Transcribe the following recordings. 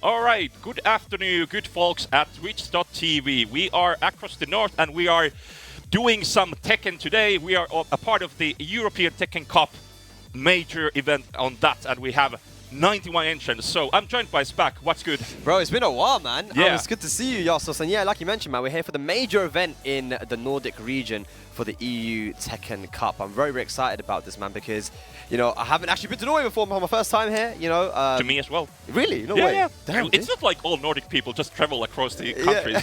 All right, good afternoon, good folks at Twitch.tv. We are across the north and we are doing some Tekken today. We are a part of the European Tekken Cup major event on that, and we have 91 entrants. So I'm joined by Spack. What's good? Bro, it's been a while, man. Yeah. It's good to see you, Yossos. And yeah, like you mentioned, man, we're here for the major event in the Nordic region for the EU Tekken Cup. I'm very, very excited about this, man, because, you know, I haven't actually been to Norway before. My first time here, you know. To me as well. Really? No way. Yeah. Damn, it's not like all Nordic people just travel across the countries.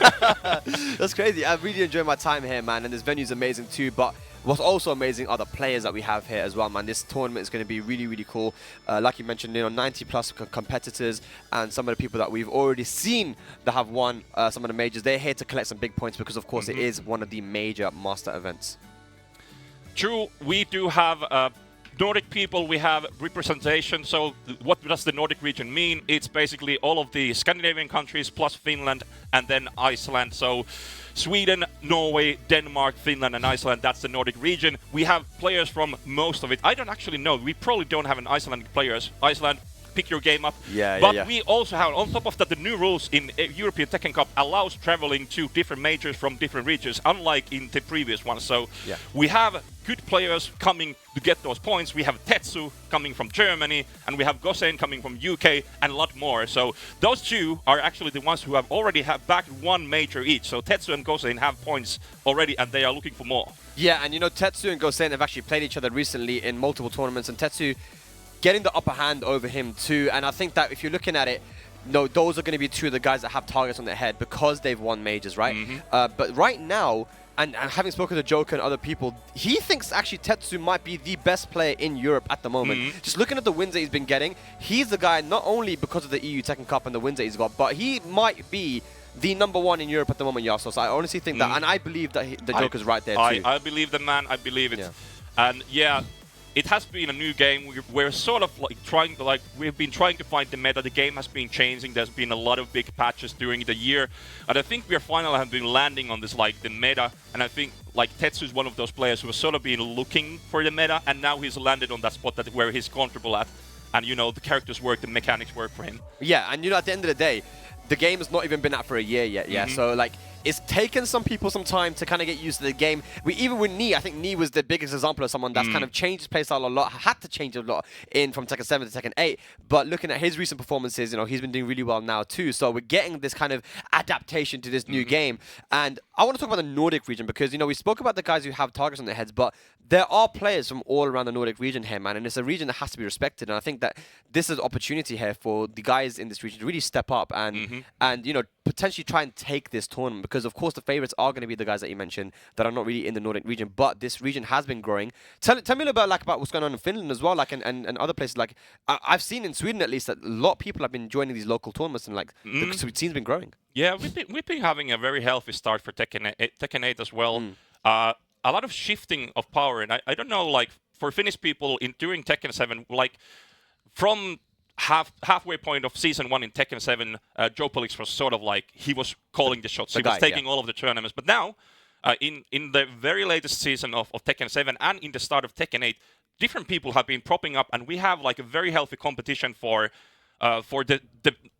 Yeah. That's crazy. I really enjoy my time here, man, and this venue's amazing too. But what's also amazing are the players that we have here as well, man. This tournament is going to be really, really cool. Like you mentioned, you know, 90 plus competitors and some of the people that we've already seen that have won some of the majors. They're here to collect some big points because, of course, it is one of the major master events. True, we do have Nordic people, we have representation. So what does the Nordic region mean? It's basically all of the Scandinavian countries plus Finland and then Iceland. So Sweden, Norway, Denmark, Finland and Iceland, that's the Nordic region. We have players from most of it. I don't actually know. We probably don't have an Icelandic players. Iceland, pick your game up. But we also have, on top of that, the new rules in European Tekken Cup allows traveling to different majors from different regions, unlike in the previous ones. So we have good players coming to get those points. We have Tetsu coming from Germany, and we have Gosain coming from UK, and a lot more. So those two are actually the ones who have already backed one major each. So Tetsu and Gosain have points already, and they are looking for more. Yeah, and you know, Tetsu and Gosain have actually played each other recently in multiple tournaments, and Tetsu getting the upper hand over him too. And I think that if you're looking at it, no, those are going to be two of the guys that have targets on their head because they've won majors, right? But right now, and having spoken to Joker and other people, he thinks actually Tetsu might be the best player in Europe at the moment. Just looking at the wins that he's been getting, he's the guy not only because of the EU Tekken Cup and the wins that he's got, but he might be the #1 in Europe at the moment, Yassos. So I honestly think that, and I believe that the Joker's right there too. I believe the man, I believe it. Yeah. And yeah, it has been a new game. We're sort of like we've been trying to find the meta. The game has been changing. There's been a lot of big patches during the year. And I think we finally have been landing on this, like, the meta. And I think, like, Tetsu's one of those players who has sort of been looking for the meta. And now he's landed on that spot where he's comfortable at. And, you know, the characters work, the mechanics work for him. Yeah, and, you know, at the end of the day, the game has not even been out for a year yet, yeah? So, like, it's taken some people some time to kind of get used to the game. Even with Knee, I think Knee was the biggest example of someone that's kind of changed his playstyle a lot, had to change a lot from Tekken 7 to Tekken 8. But looking at his recent performances, you know, he's been doing really well now too. So we're getting this kind of adaptation to this new game. And I want to talk about the Nordic region because, you know, we spoke about the guys who have targets on their heads, but there are players from all around the Nordic region here, man. And it's a region that has to be respected. And I think that this is an opportunity here for the guys in this region to really step up and you know, potentially try and take this tournament because, of course, the favorites are going to be the guys that you mentioned that are not really in the Nordic region, but this region has been growing. Tell me a little bit about what's going on in Finland as well, like and other places. Like I've seen in Sweden at least that a lot of people have been joining these local tournaments and like the scene's been growing. Yeah, we've been having a very healthy start for Tekken 8 as well. A lot of shifting of power, and I don't know, like for Finnish people during Tekken 7, like from halfway point of season 1 in Tekken 7, Joe Polix was sort of like, he was calling the shots. He was taking all of the tournaments. But now, in the very latest season of Tekken 7 and in the start of Tekken 8, different people have been propping up, and we have like a very healthy competition for the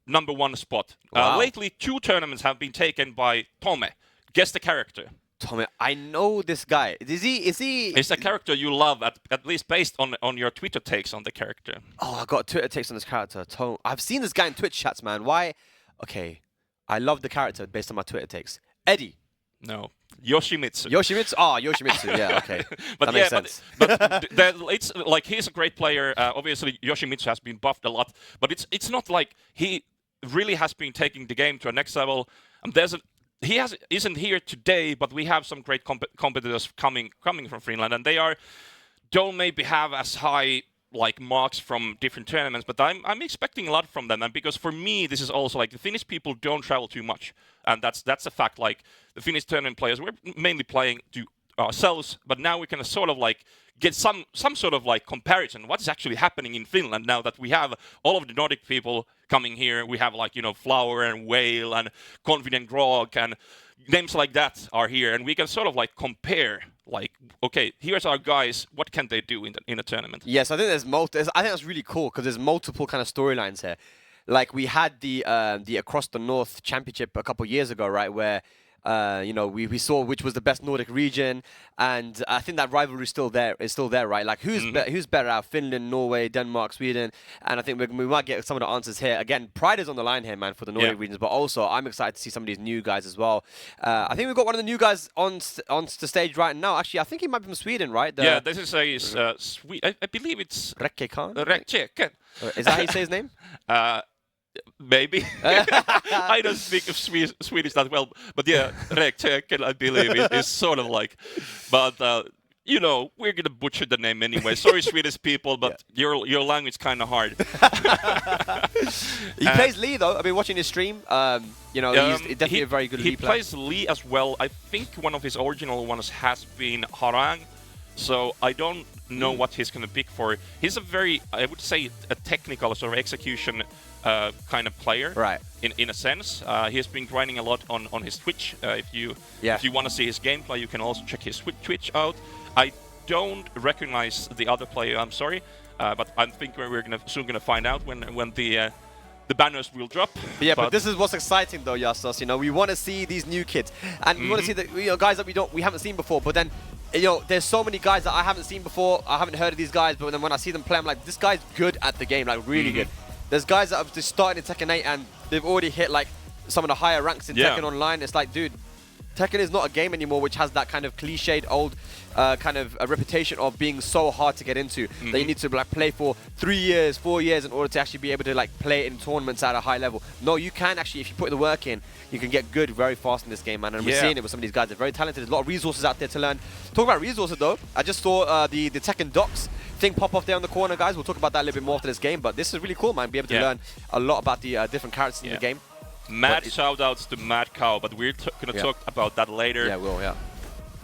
#1 spot. Lately, 2 tournaments have been taken by Tome. Guess the character. Tome, I know this guy. Is he? It's a character you love, at least based on your Twitter takes on the character. Oh, I got Twitter takes on this character. Tome. I've seen this guy in Twitch chats, man. Why? Okay, I love the character based on my Twitter takes. Eddy. No. Yoshimitsu. Yoshimitsu? Oh, Yoshimitsu. Yeah, okay. But that makes sense. But it's like he's a great player. Obviously, Yoshimitsu has been buffed a lot, but it's not like he really has been taking the game to a next level. He isn't here today, but we have some great competitors coming from Finland, and they don't maybe have as high like marks from different tournaments, but I'm expecting a lot from them. And because for me, this is also like the Finnish people don't travel too much, and that's a fact. Like the Finnish tournament players, we're mainly playing to ourselves, but now we can sort of like get some sort of like comparison. What is actually happening in Finland now that we have all of the Nordic people coming here? We have like, you know, Flower and Whale and Confident Grog and names like that are here, and we can sort of like compare. Like, okay, here's our guys. What can they do in a tournament? Yes, I think I think that's really cool because there's multiple kind of storylines here. like we had the Across the North Championship a couple years ago, right? Where you know, we saw which was the best Nordic region, and I think that rivalry is still there, right? Like who's better out? Finland, Norway, Denmark, Sweden, and I think we might get some of the answers here. Again, pride is on the line here, man, for the Nordic regions, but also I'm excited to see some of these new guys as well. I think we've got one of the new guys on the stage right now. Actually, I think he might be from Sweden, right? Yeah, this is a I believe it's Rekkekarn. Rekkekarn. Is that how you say his name? Maybe. I don't speak of Swedish that well, but yeah, Rekkekarn, I believe, is sort of like. But you know, we're gonna butcher the name anyway. Sorry, Swedish people, but your language kind of hard. He plays Lee though. I've been watching his stream. You know, he's definitely a very good Lee player. He plays Lee as well. I think one of his original ones has been Hwoarang. So I don't know what he's going to pick for. He's a very, I would say, a technical sort of execution kind of player. Right. In a sense, he has been grinding a lot on his Twitch. If you want to see his gameplay, you can also check his Twitch out. I don't recognize the other player. I'm sorry, but I think we're soon gonna find out when the banners will drop. Yeah, but this is what's exciting though, Yassos. You know, we want to see these new kids, and we want to see the guys that we haven't seen before. But then, you know, there's so many guys that I haven't seen before. I haven't heard of these guys, but then when I see them play, I'm like, this guy's good at the game, like really good. There's guys that have just started in Tekken 8 and they've already hit like some of the higher ranks in Tekken Online. It's like, dude, Tekken is not a game anymore which has that kind of cliched old kind of a reputation of being so hard to get into that you need to like play for 3 years, 4 years in order to actually be able to like play in tournaments at a high level. No, you can actually, if you put the work in, you can get good very fast in this game, man. And we're seeing it with some of these guys. They're very talented. There's a lot of resources out there to learn. Talk about resources though, I just saw the Tekken docs thing pop off there on the corner, guys. We'll talk about that a little bit more after this game, but this is really cool, man. Be able to learn a lot about the different characters in the game. Mad shoutouts to Mad Cow, but we're going to talk about that later. Yeah, we'll,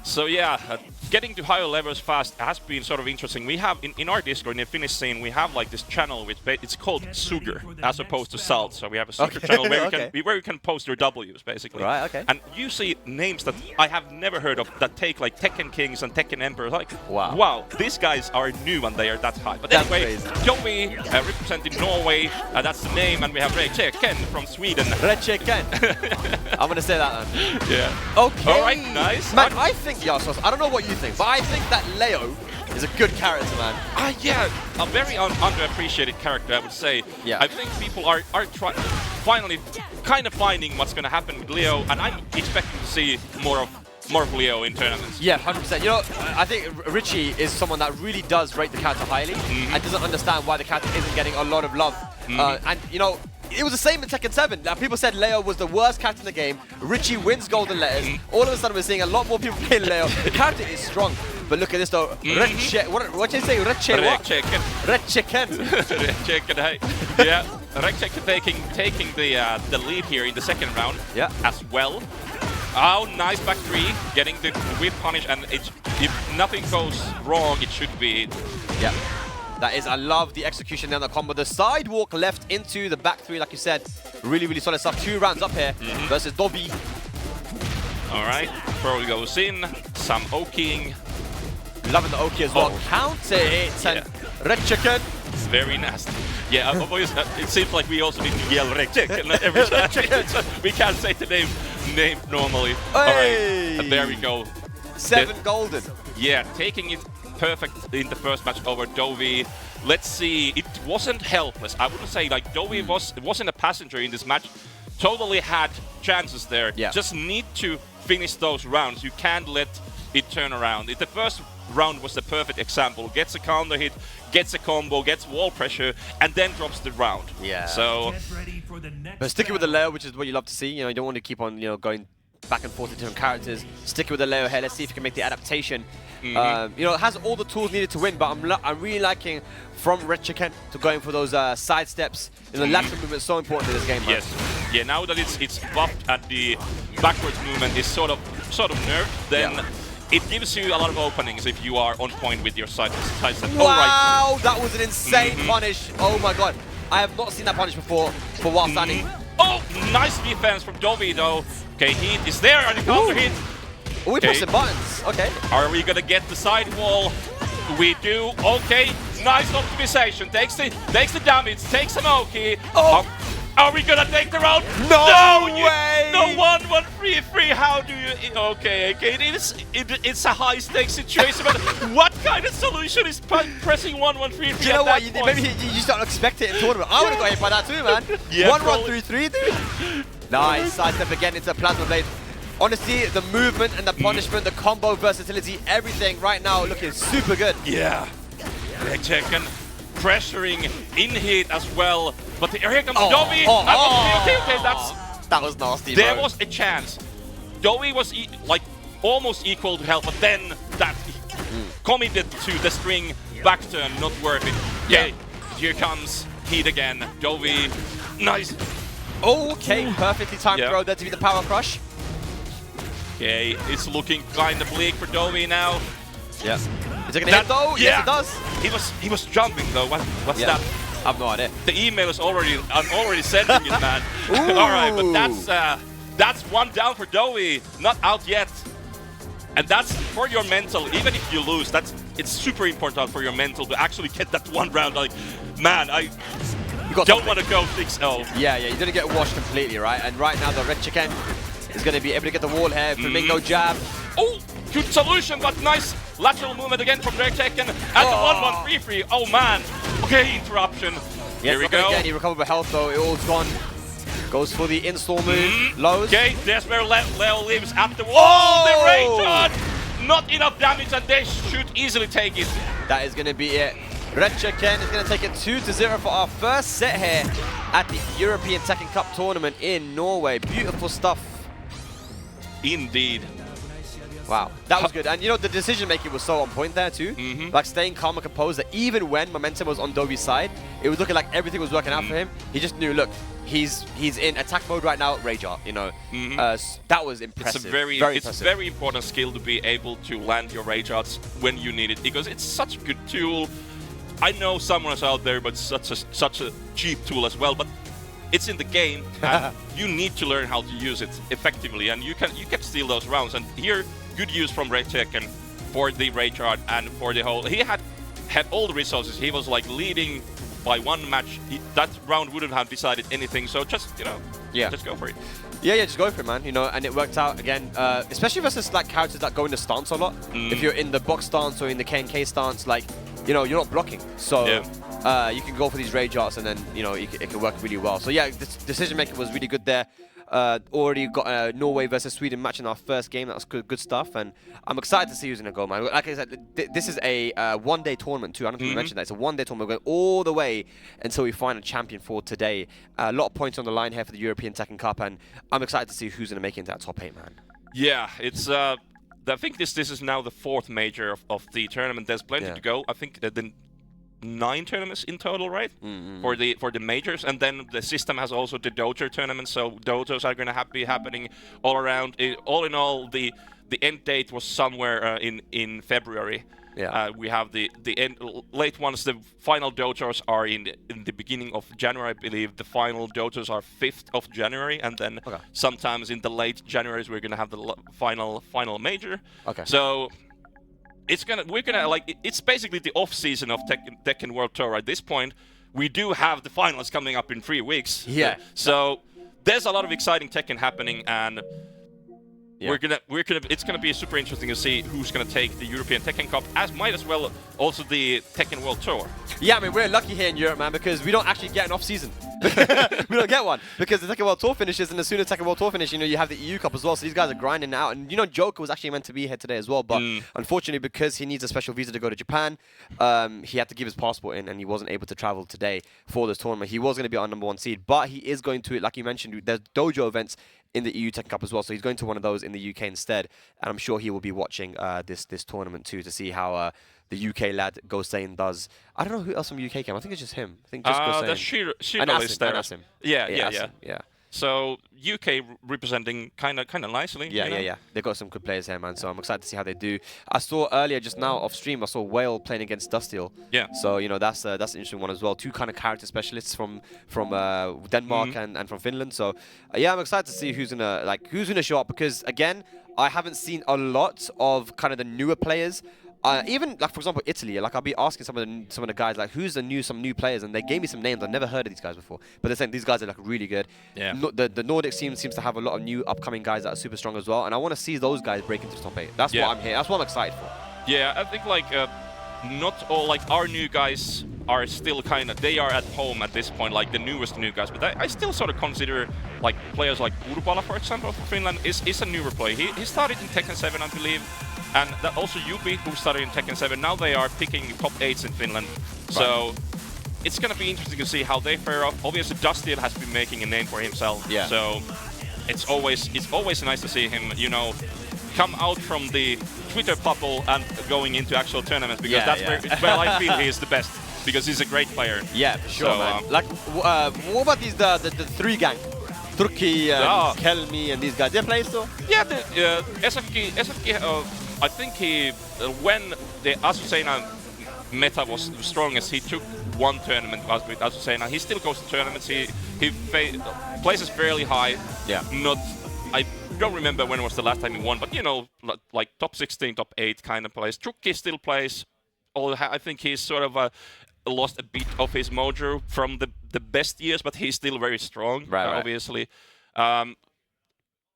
So yeah, getting to higher levels fast has been sort of interesting. We have, in our Discord, in the Finnish scene, we have like this channel, which it's called Sugar, as opposed to Salt. So we have a Sugar channel where you can post your Ws, basically. Right, okay. And you see names that I have never heard of that take like Tekken Kings and Tekken Emperors. Like, wow, these guys are new and they are that high. But anyway, Dovii representing Norway, that's the name, and we have Rekkekarn from Sweden. Rekkekarn. I'm going to say that then. Yeah. Okay. All right, nice. Man, I think, Yassos, I don't know what you think, but I think that Leo is a good character, man. Yeah, a very underappreciated character, I would say. Yeah. I think people are finally kind of finding what's going to happen with Leo, and I'm expecting to see more of Leo in tournaments. Yeah, 100%. You know, I think Richie is someone that really does rate the character highly and doesn't understand why the character isn't getting a lot of love. And, you know, it was the same in Tekken 7. Now, people said Leo was the worst character in the game. Richie wins golden letters. All of a sudden, we're seeing a lot more people playing Leo. The character is strong. But look at this, though. What did you say? Rekkekarn. Rekkekarn. Rekkekarn, hey. Yeah, Rekkekarn taking the lead here in the second round as well. Oh, nice back three, getting the whip punish, and if nothing goes wrong, it should be. Yeah. That is, I love the execution down the combo. The sidewalk left into the back three, like you said. Really, really solid stuff. 2 rounds up here versus Dovii. All right, throw goes in. Some Oking. Loving the Oki as well. Counter hits and Rekkekarn. It's very nasty. Yeah, it seems like we also need to yell Rekkekarn every time. We can't say the name normally. Hey! All right, and there we go. 7 golden. Yeah, taking it perfect in the first match over Dovii. Let's see, it wasn't helpless. I wouldn't say like Dovii wasn't a passenger in this match. Totally had chances there. Yeah. Just need to finish those rounds. You can't let it turn around. The first round was the perfect example. Gets a counter hit, gets a combo, gets wall pressure, and then drops the round. Yeah. So, but sticking with the Leo, which is what you love to see. You know, you don't want to keep on, you know, going back and forth to different characters. Sticking with the Leo here. Let's see if you can make the adaptation. You know, it has all the tools needed to win, but I'm really liking from Rekkekarn to going for those side steps. You know, lateral movement is so important in this game. Yes. Yeah. Now that it's buffed and the backwards movement is sort of nerfed, then it gives you a lot of openings if you are on point with your side step. Wow, that was an insane punish. Oh my god, I have not seen that punish before for while standing. Oh, nice defense from Dovii though. Okay, heat is there and the counter hit. Oh, we're pressing buttons. Okay. Are we gonna get the side wall? We do. Okay. Nice optimization. Takes the damage. Takes some Oki. Oh. Are we gonna take the round? No you- way! No 1-1-3-3. How do you? Okay, it's a high stakes situation. But what kind of solution is pressing 1-1-3-3? You know what? Point? Maybe you just don't expect it in tournament. I would have got hit by that too, man. Yeah, 1-1-3-3, dude. Nice. Sidestep again into Plasma Blade. Honestly, the movement and the punishment, the combo versatility, everything right now looking super good. Yeah. Rekkekarn pressuring in hit as well. But here comes Dovii. Okay, that was nasty, there bro. was a chance. Dovii was like almost equal to health, but then that committed to the string back turn, not worth it. Yeah, here comes heat again. Dovii, nice. Okay, perfectly timed throw there to be the power crush. Okay, it's looking kind of bleak for Dovii now. Yes. Is it gonna hit though? Yeah. Yes, it does. He was jumping though. What's that? I have no idea. The email is already. I'm already sending it, man. All right, but that's one down for Dovii. Not out yet. And that's for your mental. Even if you lose, it's super important for your mental to actually get that one round. Like, man, I don't want to go 6-0. Yeah, you didn't get washed completely, right? And right now the Rekkekarn is going to be able to get the wall here. Flamingo jab. Oh, good solution, but nice lateral movement again from Rekkekarn. And the 1-1-3-3. Oh, man. Okay, interruption. Here we go. Again, he recovered with health, though. It all's gone. Goes for the install move. Lows. Okay, there's where Leo lives at the wall. Oh, the Rayton! Not enough damage, and they should easily take it. That is going to be it. Rekkekarn is going to take it 2-0 for our first set here at the European Tekken Cup tournament in Norway. Beautiful stuff. Indeed. Wow, that was good. And you know, the decision making was so on point there too. Like staying calm and composed, that even when momentum was on Dovi's side, it was looking like everything was working out for him. He just knew, look, he's in attack mode right now, rage art, you know. That was impressive. It's a very important skill to be able to land your rage arts when you need it, because it's such a good tool. I know someone's out there, but such a cheap tool as well. But it's in the game, and you need to learn how to use it effectively, and you can steal those rounds. And here, good use from Rekkekarn for the rage art and for the whole. He had all the resources. He was like leading by one match. That round wouldn't have decided anything. So just just go for it. Yeah, just go for it, man. You know, and it worked out again, especially versus like characters that go into stance a lot. If you're in the box stance or in the K&K stance, like, you know, you're not blocking. So you can go for these rage arts, and then, you know, it can work really well. So yeah, this decision making was really good there. Already got a Norway versus Sweden match in our first game. That was good stuff, and I'm excited to see who's gonna go, man. Like I said, this is a one-day tournament too. I don't think we mentioned that. It's a one-day tournament. We're going all the way until we find a champion for today. A lot of points on the line here for the European Tekken Cup, and I'm excited to see who's gonna make it into that top 8, man. Yeah, it's. I think this is now the 4th major of the tournament. There's plenty to go. I think the 9 tournaments in total, right? For the majors, and then the system has also the dojo tournaments. So dojos are gonna be happening all around. All in all, the end date was somewhere in February. Yeah. We have the late ones. The final dojos are in the beginning of January, I believe. The final dojos are 5th of January, and then sometimes in the late Januaries we're gonna have the final major. Okay. So we're gonna like, it's basically the off season of Tekken World Tour at this point. We do have the finals coming up in 3 weeks. Yeah. So there's a lot of exciting Tekken happening, and it's gonna be super interesting to see who's gonna take the European Tekken Cup, might as well also the Tekken World Tour. Yeah, I mean, we're lucky here in Europe, man, because we don't actually get an off season. We don't get one because the Tekken World Tour finishes, and as soon as Tekken World Tour finishes, you know, you have the EU Cup as well. So these guys are grinding out, and you know, Joker was actually meant to be here today as well, but unfortunately, because he needs a special visa to go to Japan, he had to give his passport in, and he wasn't able to travel today for this tournament. He was going to be our #1 seed, but he is going to, like you mentioned, there's dojo events in the EU Tekken Cup as well, so he's going to one of those in the UK instead, and I'm sure he will be watching this tournament too to see how the UK lad Gosain does. I don't know who else from UK came. I think it's just him. I think just Gosain. That's Shiro is there. Yeah. So UK representing kind of nicely. Yeah. They've got some good players here, man. So I'm excited to see how they do. I saw earlier just now off stream, I saw Whale playing against Dustiel. Yeah. So you know, that's an interesting one as well. 2 kind of character specialists from Denmark and from Finland. So yeah, I'm excited to see who's gonna show up, because again, I haven't seen a lot of kind of the newer players even like for example Italy, like I'll be asking some of the guys like who's some new players, and they gave me some names. I've never heard of these guys before, but they're saying these guys are like really good. Yeah. The Nordic scene seems to have a lot of new upcoming guys that are super strong as well, and I want to see those guys break into the top 8. That's what I'm here. That's what I'm excited for. Yeah, I think like not all like our new guys are still kind of, they are at home at this point, like the newest new guys, but I still sort of consider like players like Urbala, for example, from Finland is a newer player. He started in Tekken 7, I believe, and that also Yubi, who started in Tekken 7, now they are picking top 8s in Finland. Right. So it's going to be interesting to see how they fare off. Obviously Dustiel has been making a name for himself, yeah. So it's always nice to see him, you know, come out from the Twitter bubble and going into actual tournaments, because that's where I feel he is the best, because he's a great player. Yeah, for sure, so, man. Like, what about these the 3 gang? Turkey, Kelmi, and these guys. They play still? Yeah, the SFK, I think he, when the Azucena meta was the strongest, he took one tournament with Azucena. He still goes to tournaments. He places fairly high. Yeah. I don't remember when was the last time he won, but you know, like top 16, top 8 kind of plays. Trukki still plays. I think he's sort of lost a bit of his mojo from the best years, but he's still very strong, obviously. Konna,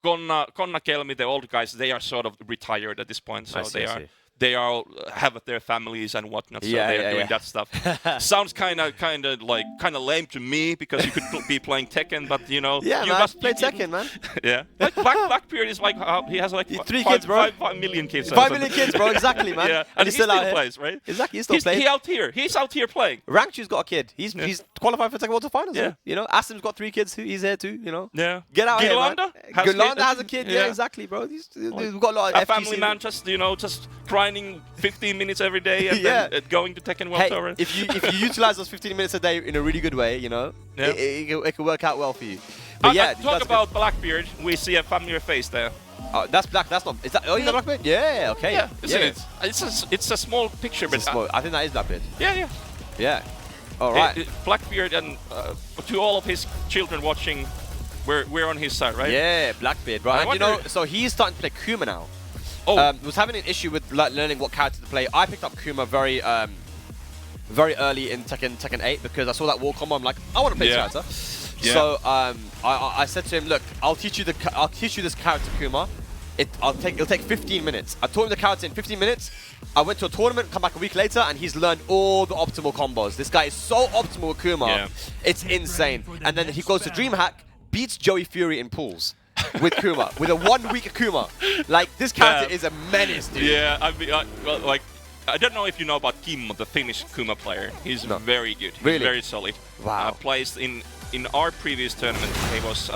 Kelmi, the old guys, they are sort of retired at this point, so they have their families and whatnot, so they're doing that stuff. Sounds kind of lame to me, because you could be playing Tekken, but you know, you must play Tekken, man. Yeah, like Blackbeard is like he has like 3 kids, bro. 5 million kids. 5 million kids, bro. Exactly, man. Yeah, and he still plays, right? Exactly, he's still playing. He's out here playing. Rangchu's got a kid. He's qualified for Tekken World Finals. Yeah, you know, Asim's got 3 kids. He's here too. You know. Yeah. Get out here, man. Gulanda has a kid. Yeah, exactly, bro. We've got a lot of a family man, just grinding 15 minutes every day and then going to Tekken World Tour. If you utilize those 15 minutes a day in a really good way, you know, it can work out well for you. But talk about Blackbeard. We see a familiar face there. Oh, that's Black. That's not. Is that? Oh, he's Blackbeard. Yeah. Okay. Yeah. Isn't it? It's a small picture, but I think that is Blackbeard. Yeah. Yeah. All right. Blackbeard, and to all of his children watching, we're on his side, right? Yeah, Blackbeard, right? And you know, so he's starting to play Kuma now. Oh. Was having an issue with learning what character to play. I picked up Kuma very early in Tekken 8 because I saw that wall combo. I'm like, I want to play this character. Yeah. So I said to him, look, I'll teach you this character, Kuma. It'll take 15 minutes. I taught him the character in 15 minutes. I went to a tournament, come back a week later, and he's learned all the optimal combos. This guy is so optimal with Kuma. Yeah. It's insane. And then he goes to DreamHack, beats Joey Fury in pools. With Kuma, with a 1-week Kuma. Like, this character is a menace, dude. Yeah, I don't know if you know about Kimmo, the Finnish Kuma player. He's very good. He's very solid. Wow. Plays in our previous tournament, he was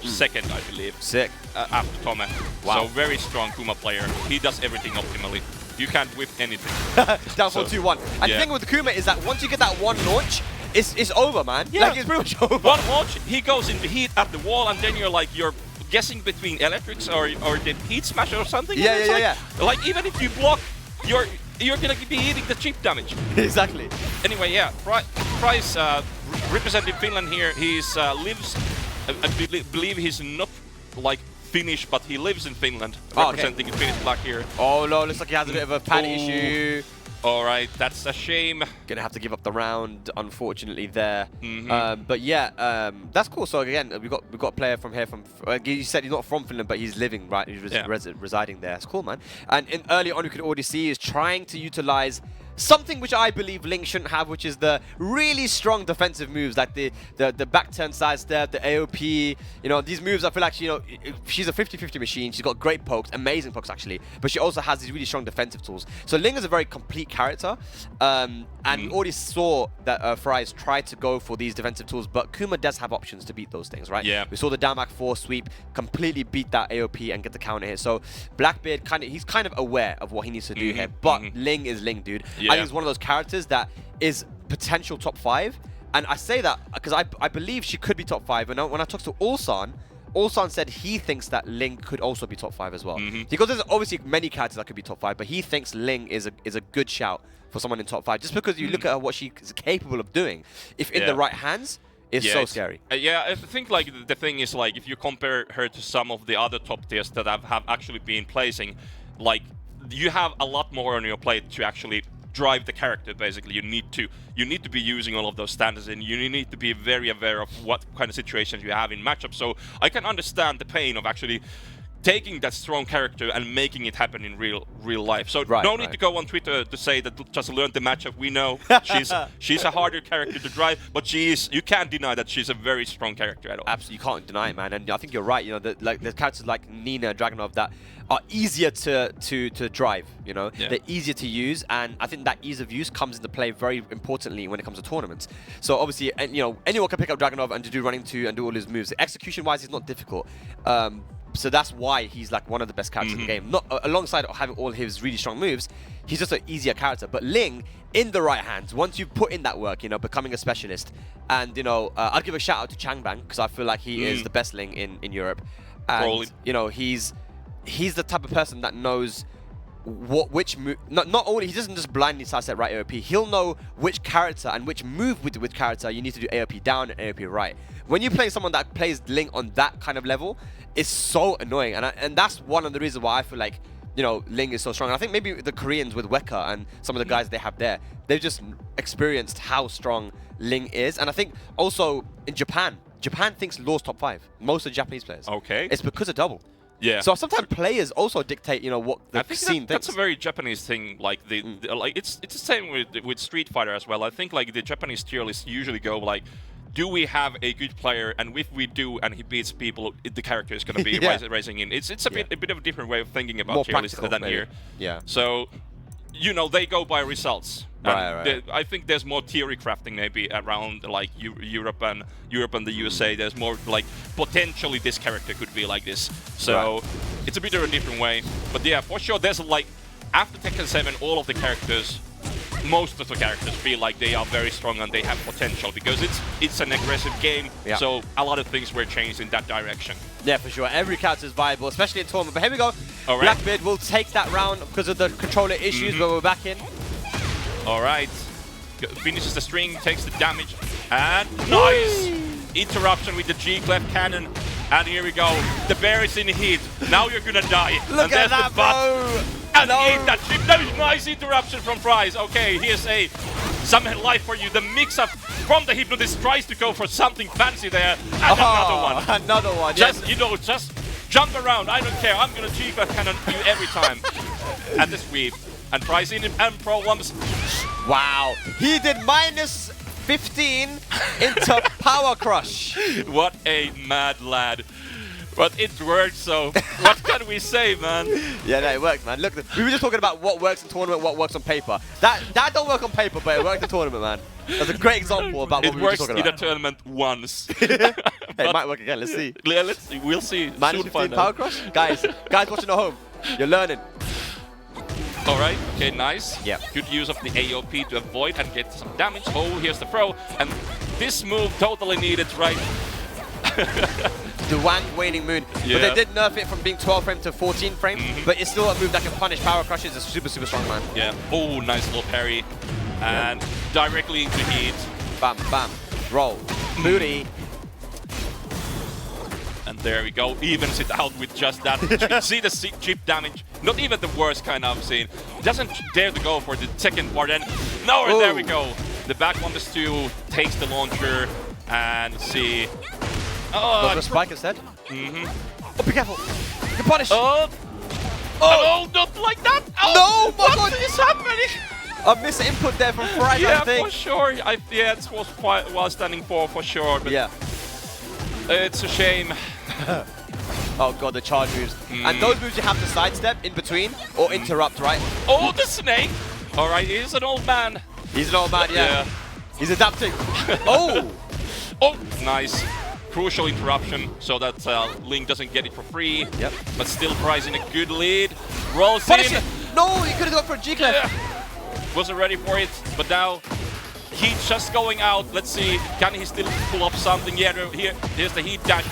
second, I believe. Sick. After Tome. Wow. So very strong Kuma player. He does everything optimally. You can't whip anything. Down for 2-1. And the thing with Kuma is that once you get that one launch, it's over, man. Yeah. Like, it's pretty much over. One launch, he goes in the heat at the wall, and then you're guessing between electrics or the heat smash or something. Yeah. Like, even if you block, you're gonna be eating the chip damage. Exactly. Anyway, Price representing Finland here. He's lives. I believe he's not like Finnish, but he lives in Finland, representing Finnish Black here. Oh no, looks like he has a bit of a pad issue. All right, that's a shame. Gonna have to give up the round, unfortunately, there. But yeah, that's cool. So again, we got a player from here. You said he's not from Finland, but he's living right. He's residing there. It's cool, man. And early on, you could already see he's trying to utilize something which I believe Ling shouldn't have, which is the really strong defensive moves, like the back turn side step, the AOP. You know, these moves, I feel like she's a 50-50 machine. She's got great pokes, amazing pokes actually, but she also has these really strong defensive tools. So Ling is a very complete character, and we already saw that Fry's tried to go for these defensive tools, but Kuma does have options to beat those things, right? Yeah. We saw the down back 4 sweep completely beat that AOP and get the counter hit. So Blackbeard he's kind of aware of what he needs to do here, but Ling is Ling, dude. I think it's one of those characters that is potential top 5, and I say that because I believe she could be top 5. And when I talked to Ulsan said he thinks that Ling could also be top 5 as well. Because there's obviously many characters that could be top 5, but he thinks Ling is a good shout for someone in top 5, just because you look at what she is capable of doing. If in the right hands, it's so scary. I think like the thing is, like, if you compare her to some of the other top tiers that have actually been placing, like you have a lot more on your plate to actually drive the character. Basically, you need to be using all of those standards, and you need to be very aware of what kind of situations you have in matchups. So I can understand the pain of actually taking that strong character and making it happen in real life. So no need to go on Twitter to say that just learn the matchup. We know she's a harder character to drive, but you can't deny that she's a very strong character at all. Absolutely, you can't deny it, man. And I think you're right. You know, the characters like Nina, Dragunov, that are easier to drive. You know, they're easier to use, and I think that ease of use comes into play very importantly when it comes to tournaments. So obviously, you know, anyone can pick up Dragunov and to do running 2 and do all his moves. Execution-wise, it's not difficult. So that's why he's like one of the best characters in the game. Not alongside having all his really strong moves, he's just an easier character. But Ling, in the right hands, once you put in that work, you know, becoming a specialist, and you know, I'd give a shout out to Changbang because I feel like he is the best Ling in Europe. And you know, he's the type of person that knows which move. Not only he doesn't just blindly sidestep right AOP, he'll know which character and which move with which character you need to do AOP down and AOP right. When you play someone that plays Ling on that kind of level, it's so annoying, and that's one of the reasons why I feel like, you know, Ling is so strong. And I think maybe the Koreans with Weka and some of the guys they have there, they've just experienced how strong Ling is. And I think also in Japan thinks Law's top 5. Most of the Japanese players. Okay. It's because of double. Yeah. So sometimes players also dictate, you know, what the scene thinks. That's a very Japanese thing. Like like it's the same with Street Fighter as well. I think like the Japanese tier lists usually go like, do we have a good player? And if we do, and he beats people, the character is going to be rising in. It's a bit of a different way of thinking about tier lists than here. Yeah. So, you know, they go by results. Right. I think there's more theory crafting maybe around like Europe and the USA. There's more like potentially this character could be like this. So it's a bit of a different way. But yeah, for sure, there's like after Tekken 7, all of the characters. Most of the characters feel like they are very strong and they have potential because it's an aggressive game. So a lot of things were changed in that direction. Yeah, for sure. Every character is viable, especially in tournament. But here we go. Blackbeard will take that round because of the controller issues, but we're back in. All right. Finishes the string, takes the damage, and nice interruption with the G-clef cannon. And here we go. The bear is in heat. Now you're gonna die. Look at that, bro. And eat that chip. That was nice interruption from Fries. Okay, here's some life for you. The mix-up from the Hypnotist tries to go for something fancy there. And another one. Another one. Just, you know, just jump around. I don't care. I'm going to G-Clef Cannon you every time. At the sweep. And Fries in and problems. Wow. He did minus 15 into Power Crush. What a mad lad. But it worked, so what can we say, man? Yeah, no, it worked, man. Look, we were just talking about what works in tournament, what works on paper. That don't work on paper, but it worked in tournament, man. That's a great example about what we were talking about. It works in a tournament once. Hey, it might work again. Let's see. Yeah, let's see. We'll see. Minus 15 Power Crush? Guys watching at home, you're learning. All right. Okay, nice. Yeah. Good use of the AOP to avoid and get some damage. Oh, here's the throw. And this move totally needed, right? The Wang Waning Moon. Yeah. But they did nerf it from being 12 frame to 14 frame, but it's still a move that can punish Power Crushes. It's super, super strong, man. Yeah. Oh, nice little parry. And directly into heat. Bam, bam. Roll. Moody. And there we go. Evens it out with just that. See the chip damage. Not even the worst kind of scene. Doesn't dare to go for the second part. And no, there we go. The back one is 2 takes the launcher and see. Oh, the spike instead. Oh, be careful. You can punish. Oh, not like that. Oh, no, my God. What is happening? A misinput there from Fries, I think. Yeah, for sure. Yeah, it was quite well standing for sure. But yeah. It's a shame. Oh God, the charge moves. And those moves you have to sidestep in between or interrupt, right? Oh, the snake. All right, he's an old man. He's an old man, yeah. He's adapting. Oh, nice. Crucial interruption so that Ling doesn't get it for free. Yep. But still Fries in a good lead. Rolls punish in. it. No, he could have gone for a G-Clef. Yeah. Wasn't ready for it, but now he's just going out. Let's see, can he still pull up something? Yeah, here's the heat dash.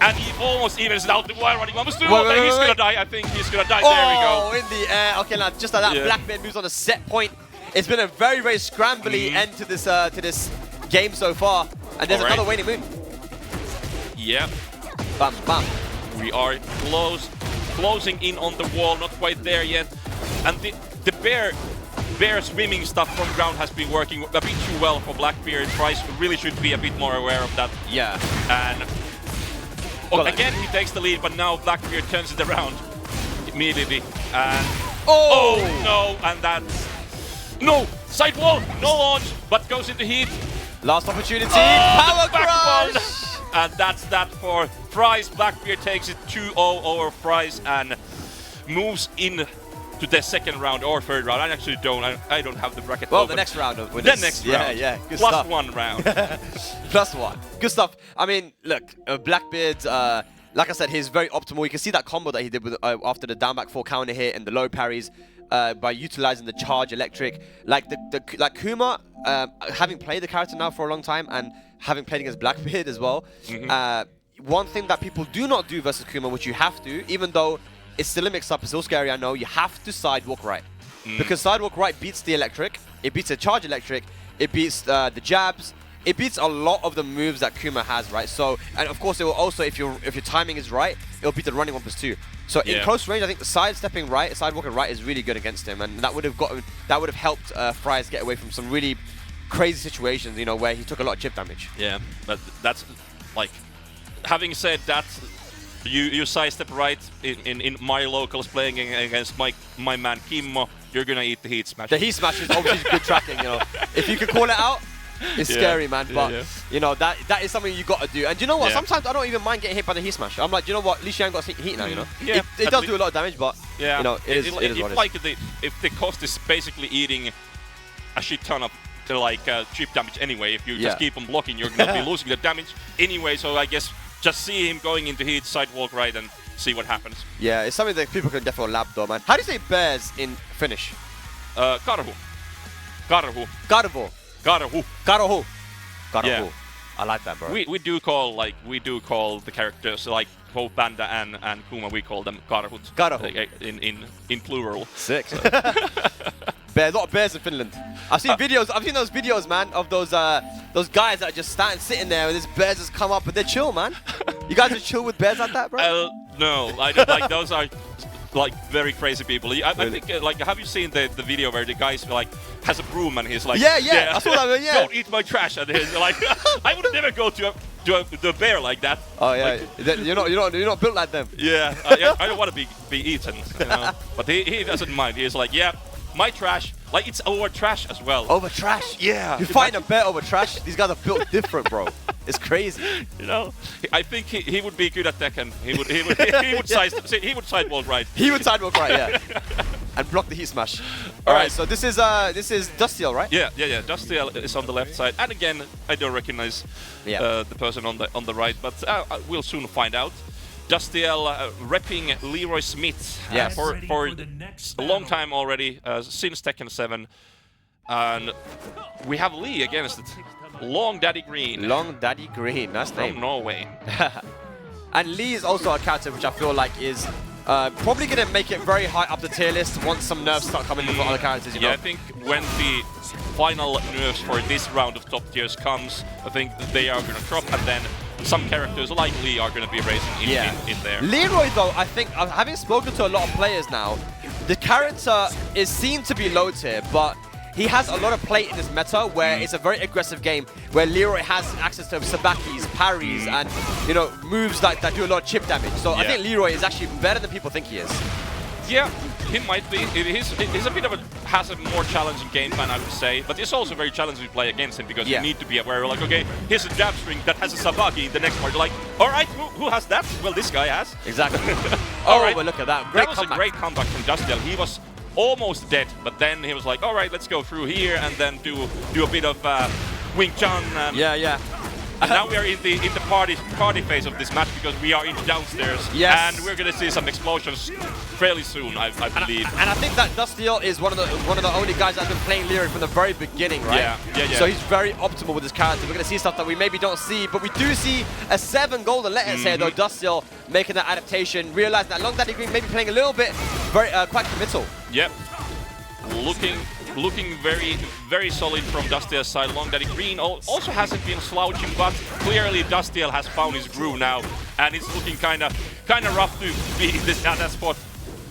And he almost evens it out the wire running. He's gonna die. I think he's gonna die. There we go. Oh, in the air. Okay, now just like that, Blackbeard moves on a set point. It's been a very, very scrambly end to this game so far. And there's another waning moon. Yeah. Bam, bam. We are closing in on the wall. Not quite there yet. And the bear swimming stuff from ground has been working a bit too well for Blackbeard. Price really should be a bit more aware of that. Yeah. And again, he takes the lead, but now Blackbeard turns it around immediately. And oh no! And that's no sidewall, no launch, but goes into heat. Last opportunity. Oh, Power crush. And that's that for Price. Blackbeard takes it 2-0 over Price and moves in to the second round or third round. I actually don't. I don't have the bracket. Well, open. the next round of the next round. Yeah, good Plus stuff. 1 round. Plus 1. Good stuff. I mean, look, Blackbeard, like I said, he's very optimal. You can see that combo that he did with after the down back 4 counter hit and the low parries by utilizing the charge electric. Like like Kuma, having played the character now for a long time and having played against Blackbeard as well. One thing that people do not do versus Kuma, which you have to, even though it's still a mix-up, it's still scary, I know, you have to sidewalk right. Because sidewalk right beats the electric, it beats the charge electric, it beats the jabs, it beats a lot of the moves that Kuma has, right? So, and of course it will also, if your timing is right, it will beat the running 1+2. So in close range, I think the sidestepping right, sidewalking right is really good against him, and that would have helped Fries get away from some really crazy situations, you know, where he took a lot of chip damage. Yeah, but that's like, having said that, you sidestep right in my locals playing against my man Kimmo, you're gonna eat the heat smash. The heat smash is obviously good tracking, you know. If you can call it out, it's scary, man. But you know that is something you got to do. And you know what? Sometimes I don't even mind getting hit by the heat smash. I'm like, you know what? At least you ain't got heat now, you know. It does do a lot of damage, but you know, it is what it is. Like if the cost is basically eating a shit ton of chip damage anyway, if you just keep on blocking, you're gonna be losing the damage anyway. So I guess just see him going into heat, sidewalk right, and see what happens. Yeah, it's something that people can definitely lab though, man. How do you say bears in Finnish? Karhu. Karhu. Karvo. Karhu. Karhu. Karhu. Yeah. I like that, bro. We do call the characters like both Banda and Kuma. We call them Karhut. Karhu. In plural. Sick. A lot of bears in Finland. I've seen videos. I've seen those videos, man, of those guys that are just sitting there and these bears just come up, but they're chill, man. You guys are chill with bears like that, bro? No, I don't, like those are like very crazy people. I think like, have you seen the video where the guy's like has a broom and he's like, I saw that one, don't eat my trash, and he's like, I would never go to a bear like that. Oh yeah, like, you're not built like them. Yeah, I don't want to be eaten, you know? But he doesn't mind. He's like, yeah, my trash, like it's over trash as well. Over trash? Yeah. You fight a bear over trash? These guys are built different, bro. It's crazy. You know, I think he would be good at Tekken. He would sidewalk right. He would sidewalk right, yeah. And block the heat smash. All right, so this is Dustiel, right? Yeah. Dustiel is on the left side, and again, I don't recognize the person on the right, but we'll soon find out. Dustiel repping Leroy Smith for a long time already, since Tekken 7. And we have Lee against it. LongDaddyGreen. LongDaddyGreen, nice name. From Norway. And Lee is also a character which I feel like is probably going to make it very high up the tier list once some nerfs start coming in for other characters, you know? I think when the final nerfs for this round of top tiers comes, I think they are going to drop, and then some characters like Lee are going to be raising in there. Leroy, though, I think, having spoken to a lot of players now, the character is seen to be low tier, but he has a lot of play in this meta where it's a very aggressive game where Leroy has access to sabakis, parries, and you know, moves that do a lot of chip damage. So I think Leroy is actually better than people think he is. Yeah, he might be. He's a bit of has a more challenging game plan, I would say, but it's also very challenging to play against him because you need to be aware, like, okay, here's a jab string that has a sabaki in the next part. You're like, all right, who has that? Well, this guy has. Exactly. All right, well, look at that. That was a great comeback from Dustiel. He was almost dead, but then he was like, all right, let's go through here and then do a bit of Wing Chun. And and now we are in the party phase of this match because we are in downstairs. Yes. And we're gonna see some explosions fairly soon, I believe. And I think that Dustiel is one of the only guys that's been playing Leroy from the very beginning, right? Yeah. So he's very optimal with his character. We're gonna see stuff that we maybe don't see, but we do see a 7 golden letters here though. Dustiel making that adaptation, realizing that LongDaddyGreen maybe playing a little bit quite committal. Yep. Looking very, very solid from Dustiel's side. LongDaddyGreen also hasn't been slouching, but clearly Dustiel has found his groove now, and it's looking kind of rough to be in that spot.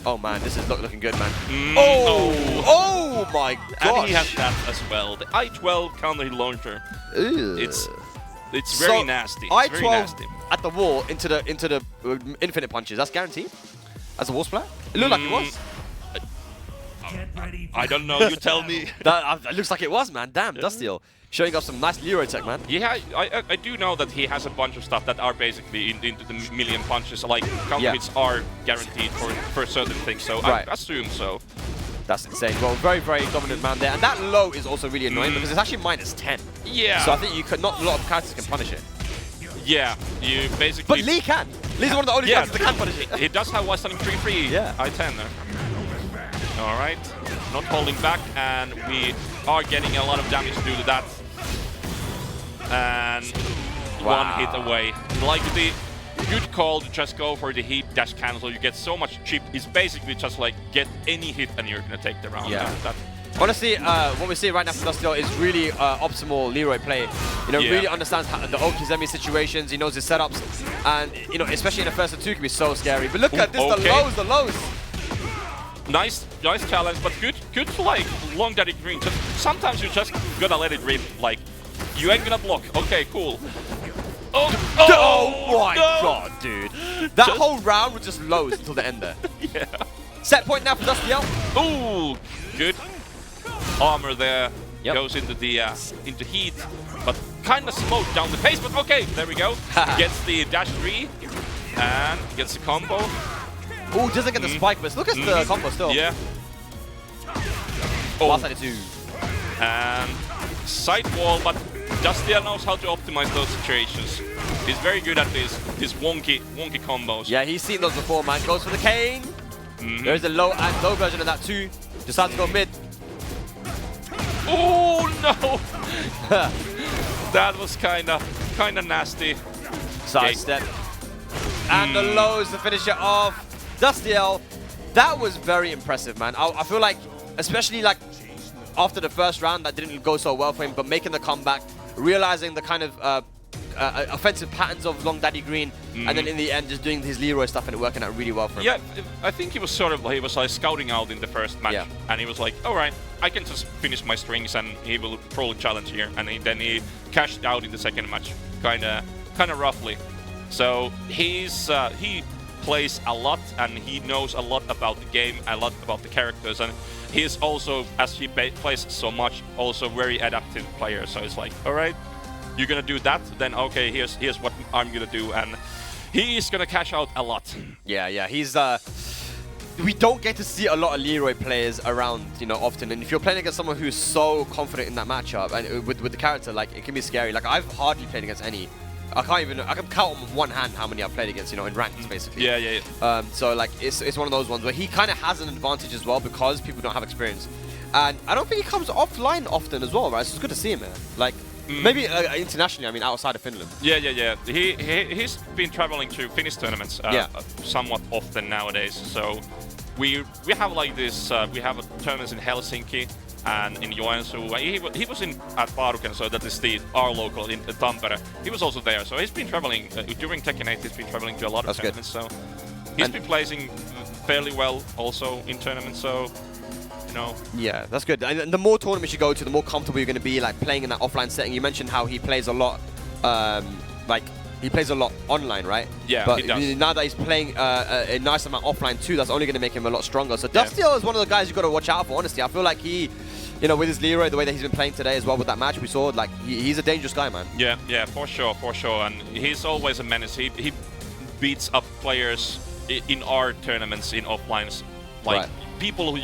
Oh man, this is looking good, man. Oh! Oh my god! And he has that as well. The I-12 counter hit launcher. Ew. It's very nasty. It's very I-12 nasty. at the wall into the infinite punches. That's guaranteed. As a wall splat? It looked like it was. I don't know. You tell me. It looks like it was, man. Damn, Dustiel. Showing off some nice Leroy tech, man. Yeah, I do know that he has a bunch of stuff that are basically into the million punches. Like counter hits are guaranteed for certain things. So I assume so. That's insane. Well, very, very dominant man there. And that low is also really annoying because it's actually -10. Yeah. So I think you could not a lot of characters can punish it. Yeah, you basically... But Lee can! Lee's one of the only characters that can punish it. He does have Western 3-3 I-10 there. Alright, not holding back, and we are getting a lot of damage due to that. And one hit away. Like the good call to just go for the heat dash cancel. You get so much chip. It's basically just like get any hit and you're gonna take the round. Yeah. Honestly, what we see right now from Dustiel is really optimal Leroy play. You know, really understands how the Okizemi situations. He knows his setups, and you know, especially in the first and two, can be so scary. But look at this, the lows. Nice challenge, but good for like LongDaddyGreen. Sometimes you just gotta let it rip. Like you ain't gonna block. Okay, cool. Oh my god, dude! That whole round was just lows until the end there. Yeah. Set point now for Dustiel. Ooh, good. Armor there goes into the into heat, but kind of slowed down the pace. But okay, there we go. Gets the dash 3 and gets the combo. Ooh, doesn't get the spike, but look at the combo still. Yeah. Oh, 192. And side wall, but Dustiel knows how to optimize those situations. He's very good at these wonky combos. Yeah, he's seen those before, man. Goes for the cane. There's a low version of that too. Decides to go mid. Oh no! That was kinda nasty. Side step. And the lows to finish it off. Dustiel, that was very impressive, man. I feel like, especially like after the first round, that didn't go so well for him, but making the comeback, realizing the kind of offensive patterns of LongDaddyGreen, and then in the end just doing his Leroy stuff and it working out really well for him. Yeah, I think he was sort of like scouting out in the first match, and he was like, all right, I can just finish my strings and he will probably challenge here, and then he cashed out in the second match, kind of roughly. So he plays a lot and he knows a lot about the game, a lot about the characters, and he's also, as he plays so much, also very adaptive player. So it's like, all right, you're gonna do that, then okay, here's what I'm gonna do, and he is gonna cash out a lot. Yeah, he's we don't get to see a lot of Leroy players around, you know, often, and if you're playing against someone who's so confident in that matchup and with the character, like, it can be scary. Like, I've hardly played against any. I can count on one hand how many I've played against, you know, in ranks, basically. Yeah. So, like, it's one of those ones where he kind of has an advantage as well because people don't have experience. And I don't think he comes offline often as well, right? So it's good to see him, man. Like, maybe internationally, I mean, outside of Finland. Yeah. He's been traveling to Finnish tournaments somewhat often nowadays. So we have like this, we have tournaments in Helsinki and in Joensuu. He was at Hwoarang, so that is our local in Tampere. He was also there, so he's been traveling during Tekken 8. He's been traveling to a lot of tournaments, so he's been placing fairly well also in tournaments. So, you know. Yeah, that's good. And the more tournaments you go to, the more comfortable you're going to be, like playing in that offline setting. You mentioned how he plays a lot, he plays a lot online, right? Yeah, but he does. Now that he's playing a nice amount offline too, that's only going to make him a lot stronger. So Dustiel is one of the guys you got to watch out for. Honestly, I feel like he, you know, with his Leroy, the way that he's been playing today as well with that match we saw, like he's a dangerous guy, man. Yeah, for sure. And he's always a menace. He beats up players in our tournaments in offlines, like people who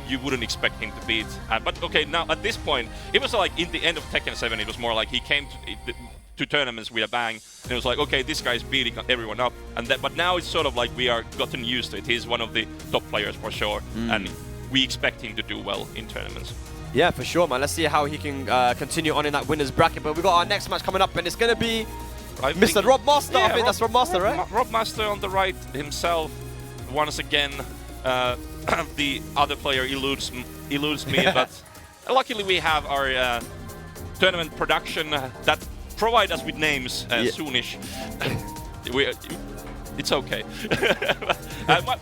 you wouldn't expect him to beat. But okay, now at this point, it was like in the end of Tekken 7, it was more like he came to tournaments with a bang, and it was like, okay, this guy's beating everyone up, but now it's sort of like we are gotten used to it. He's one of the top players for sure, and we expect him to do well in tournaments. Yeah, for sure, man. Let's see how he can continue on in that winner's bracket. But we got our next match coming up, and it's going to be Mr. Robmaster. Yeah, I think that's Robmaster, right? Robmaster on the right himself. Once again, the other player eludes me, but luckily we have our tournament production that provide us with names soonish. It's okay.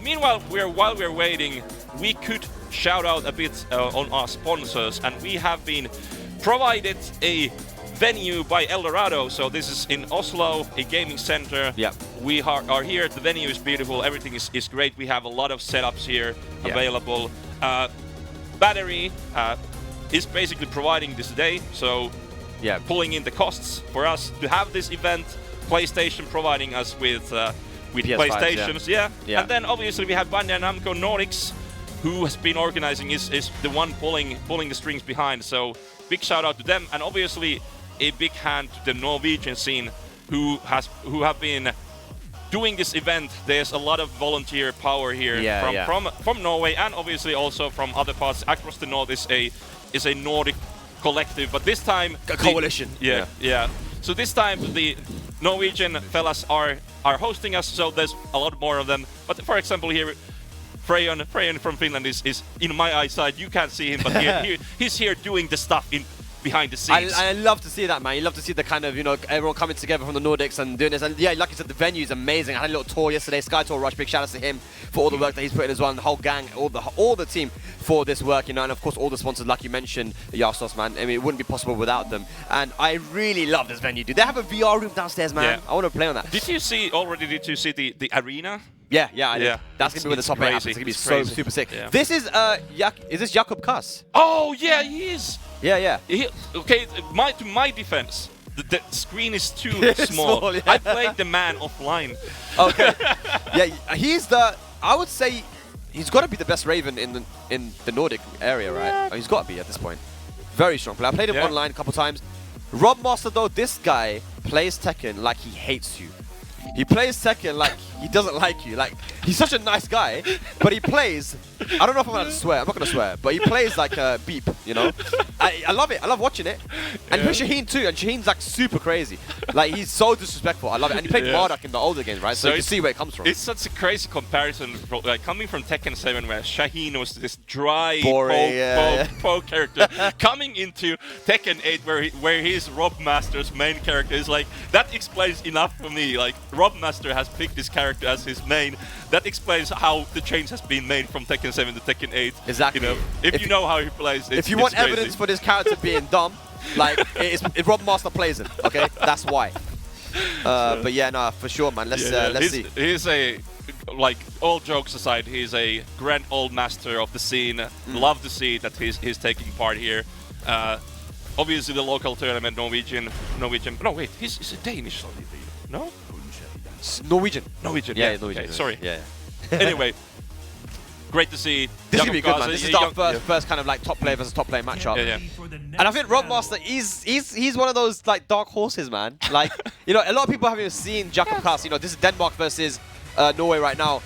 Meanwhile, while we're waiting, we could shout out a bit on our sponsors, and we have been provided a venue by El-Toro. So this is in Oslo, a gaming center. Yeah. We are here. The venue is beautiful. Everything is great. We have a lot of setups here available. Battery is basically providing this day. So pulling in the costs for us to have this event. PlayStation providing us with PlayStations. Yeah. And then obviously we have Bandai Namco Nordics, who has been organizing, is the one pulling the strings behind. So big shout out to them, and obviously a big hand to the Norwegian scene who have been doing this event. There's a lot of volunteer power here from Norway, and obviously also from other parts across the north. Is a Nordic collective, but this time a coalition. So this time the Norwegian fellas are hosting us, so there's a lot more of them. But for example here, Freyon from Finland is in my eyesight. You can't see him, but he's here doing the stuff behind the scenes. I love to see that, man. You love to see the kind of, everyone coming together from the Nordics and doing this. And yeah, like you said, the venue is amazing. I had a little tour yesterday, Sky Tour Rush. Big shout out to him for all the work that he's put in as well, and the whole gang, all the team for this work, and of course all the sponsors, like you mentioned, Yasos, man. I mean, it wouldn't be possible without them. And I really love this venue, dude. They have a VR room downstairs, man. I want to play on that. Did you see the arena? Yeah, I did. That's going to be where the top 8 happens. It's going to be so super sick. Yeah. This is this JacobKaas? Oh, yeah, he is. Yeah. Okay, to my defense, the screen is too small. I played the man offline. Okay. I would say he's got to be the best Raven in the Nordic area, right? Oh, he's got to be at this point. Very strong player. I played him online a couple times. Robmaster, though, this guy plays Tekken like he hates you. He plays Tekken like he doesn't like you. Like, he's such a nice guy, but he plays... I don't know if I'm going to swear. I'm not going to swear. But he plays like a beep, I love it. I love watching it. And he plays Shaheen too, and Shaheen's like super crazy. Like, he's so disrespectful. I love it. And he played Marduk in the older games, right? So you can see where it comes from. It's such a crazy comparison, like coming from Tekken 7, where Shaheen was this dry, poke character, coming into Tekken 8, where he's Robmaster's main character. Is like, that explains enough for me. Like, Robmaster has picked this character as his main. That explains how the change has been made from Tekken 7 to Tekken 8. Exactly. If you know how he plays, if you want crazy. evidence for this character being dumb, like, if Robmaster plays it, okay? That's why. But yeah, no, for sure, man. Let's see. He's a, like, all jokes aside, he's a grand old master of the scene. Love to see that he's taking part here. Obviously, the local tournament, Norwegian. No, wait, he's a Danish. No? Norwegian. Yeah, Norwegian. Okay, sorry. Yeah. Anyway, great to see. This is gonna be good, man. This is our first kind of like top player versus top player matchup. Yeah. And I think Robmaster, he's one of those like dark horses, man. Like, a lot of people haven't seen JacobKaas. This is Denmark versus Norway right now.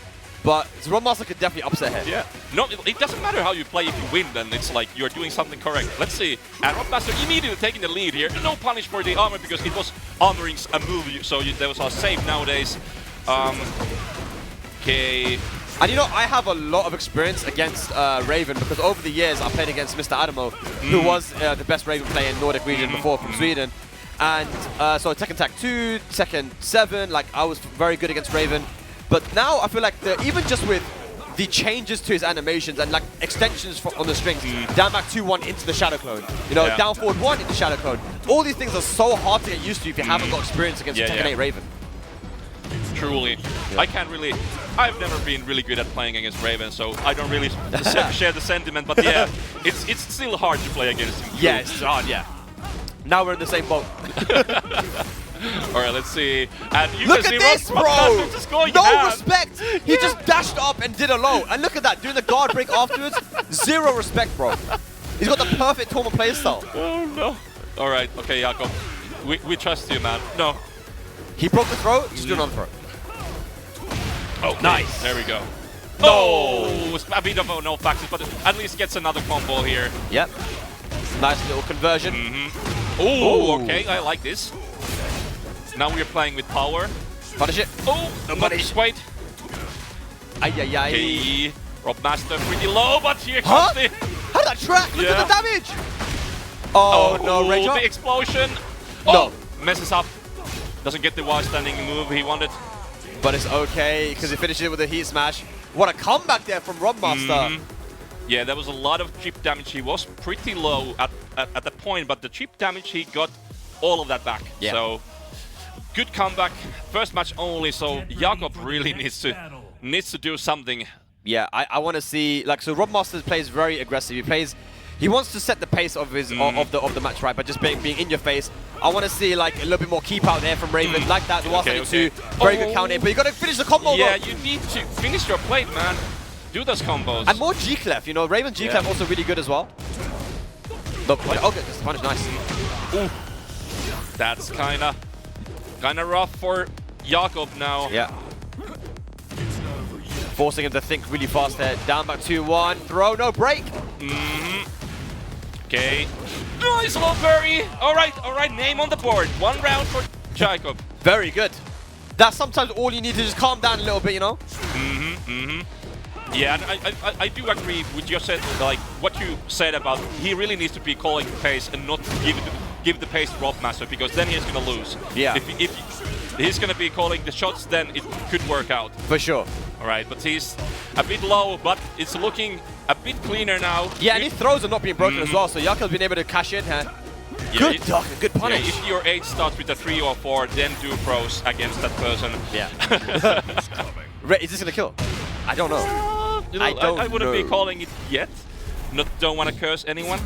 But Robmaster could definitely upset him. Yeah. No, it doesn't matter how you play. If you win, then it's like you're doing something correct. Let's see. And Robmaster immediately taking the lead here. No punish for the armor because it was armoring a move, so there was a save nowadays. Okay. And I have a lot of experience against Raven because over the years I played against Mr. Adamo, who was the best Raven player in Nordic region before from Sweden. And so Tekken Tag 2, Tekken 7, like I was very good against Raven. But now I feel like even just with the changes to his animations and like extensions on the strings, down back 2-1 into the Shadow Clone, down forward 1 into Shadow Clone. All these things are so hard to get used to if you haven't got experience against Tekken 8 Raven. Truly. I've never been really good at playing against Raven, so I don't really share the sentiment, but yeah, it's still hard to play against him. Yeah, it's hard, yeah. Now we're in the same boat. Alright, let's see. And you look can at see this, bro! Just going no respect! He just dashed up and did a low. And look at that, doing the guard break afterwards. Zero respect, bro. He's got the perfect tournament playstyle. Oh, no. Alright, okay, Jakob. We trust you, man. No. He broke the throw, just do another throw. Oh, nice. There we go. No! A bit of a no factors, but at least gets another combo here. Yep. Nice little conversion. Oh, okay, I like this. Now we're playing with power. Punish it. Oh, punish. Wait. Ay. Robmaster pretty low, but here comes the... How did that track? Look at the damage! Oh, no, rage up. The explosion. No. Messes up. Doesn't get the wide standing move he wanted. But it's okay, because he finishes it with a heat smash. What a comeback there from Robmaster. Yeah, there was a lot of chip damage. He was pretty low at that point, but the chip damage, he got all of that back. Yeah. So, good comeback. First match only, so Jakob really needs to do something. Yeah, I want to see, like, so Robmaster plays very aggressive. He wants to set the pace of his of the match, right? But just being in your face. I want to see like a little bit more keep out there from Raven, like that. Okay. Very good counter, but you got to finish the combo. Yeah, though. you need to finish your plate, man. Do those combos. And more G-Clef, you know, Raven G-Clef also really good as well. Okay, this punish, nice. Ooh. That's kinda rough for Jakob now. Yeah. Forcing him to think really fast there. Down back 2-1. Throw, no break. Okay. Nice little berry. All right. Name on the board. 1 round for Jakob. Very good. That's sometimes all you need to just calm down a little bit, you know? Yeah, and I do agree with like what you said about he really needs to be calling the pace and not give the pace to Robmaster, because then he's gonna lose. Yeah. If he's gonna be calling the shots, then it could work out. For sure. All right, but he's a bit low, but it's looking a bit cleaner now. Yeah, and his throws are not being broken as well, so Jakob's been able to cash in here. Yeah, Good duck, good punish. Yeah, if your 8 starts with a 3 or 4, then do throws against that person. Yeah. Is this gonna kill? I don't know. You know, I wouldn't be calling it yet. Don't want to curse anyone.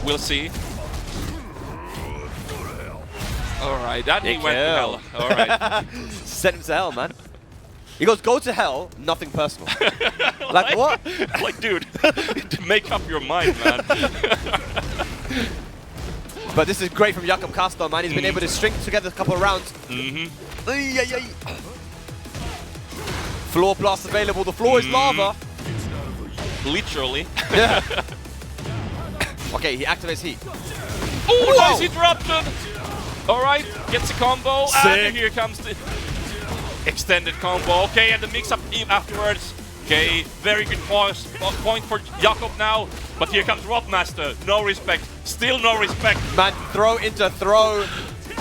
We'll see. All right, that he went to hell. All right. Send him to hell, man. He goes, go to hell, nothing personal. Like what? Like, dude, make up your mind, man. But this is great from JacobKaas though, man. He's been able to string together a couple of rounds. Floor blast available. The floor is lava. Literally. Yeah. Okay, he activates heat. Oh, nice interrupted. All right, gets a combo. Sick. And here comes the extended combo. Okay, and the mix-up afterwards. Okay, very good point for Jakob now. But here comes Robmaster. No respect. Still no respect. Man, throw into throw.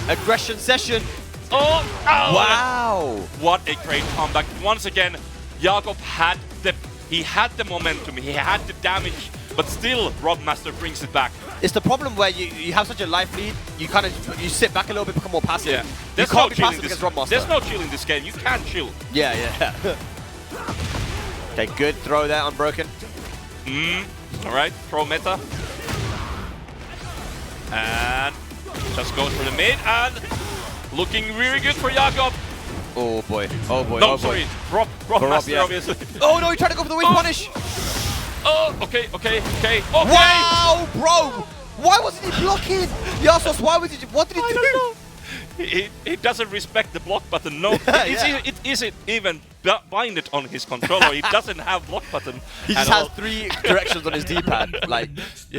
Aggression session. Oh! Wow! What a great comeback. Once again, Jakob had the momentum. He had the damage. But still, Robmaster brings it back. It's the problem where you have such a life lead, you sit back a little bit, become more passive. Yeah. You can't be passive against Robmaster. There's no chill in this game. You can't chill. Yeah. Okay, good throw there, unbroken. Alright, throw meta. And just goes for the mid, and looking really good for Jakob. Oh boy, oh boy, No, oh boy. sorry, Robmaster, yeah. obviously. Oh no, he tried to go for the wing punish! Oh, okay. Wow, bro! Why wasn't he blocking? Yasos, what did he do? I don't know. He doesn't respect the block button. No, it isn't even binded on his controller. He doesn't have block button. He just has 3 directions on his D-pad, like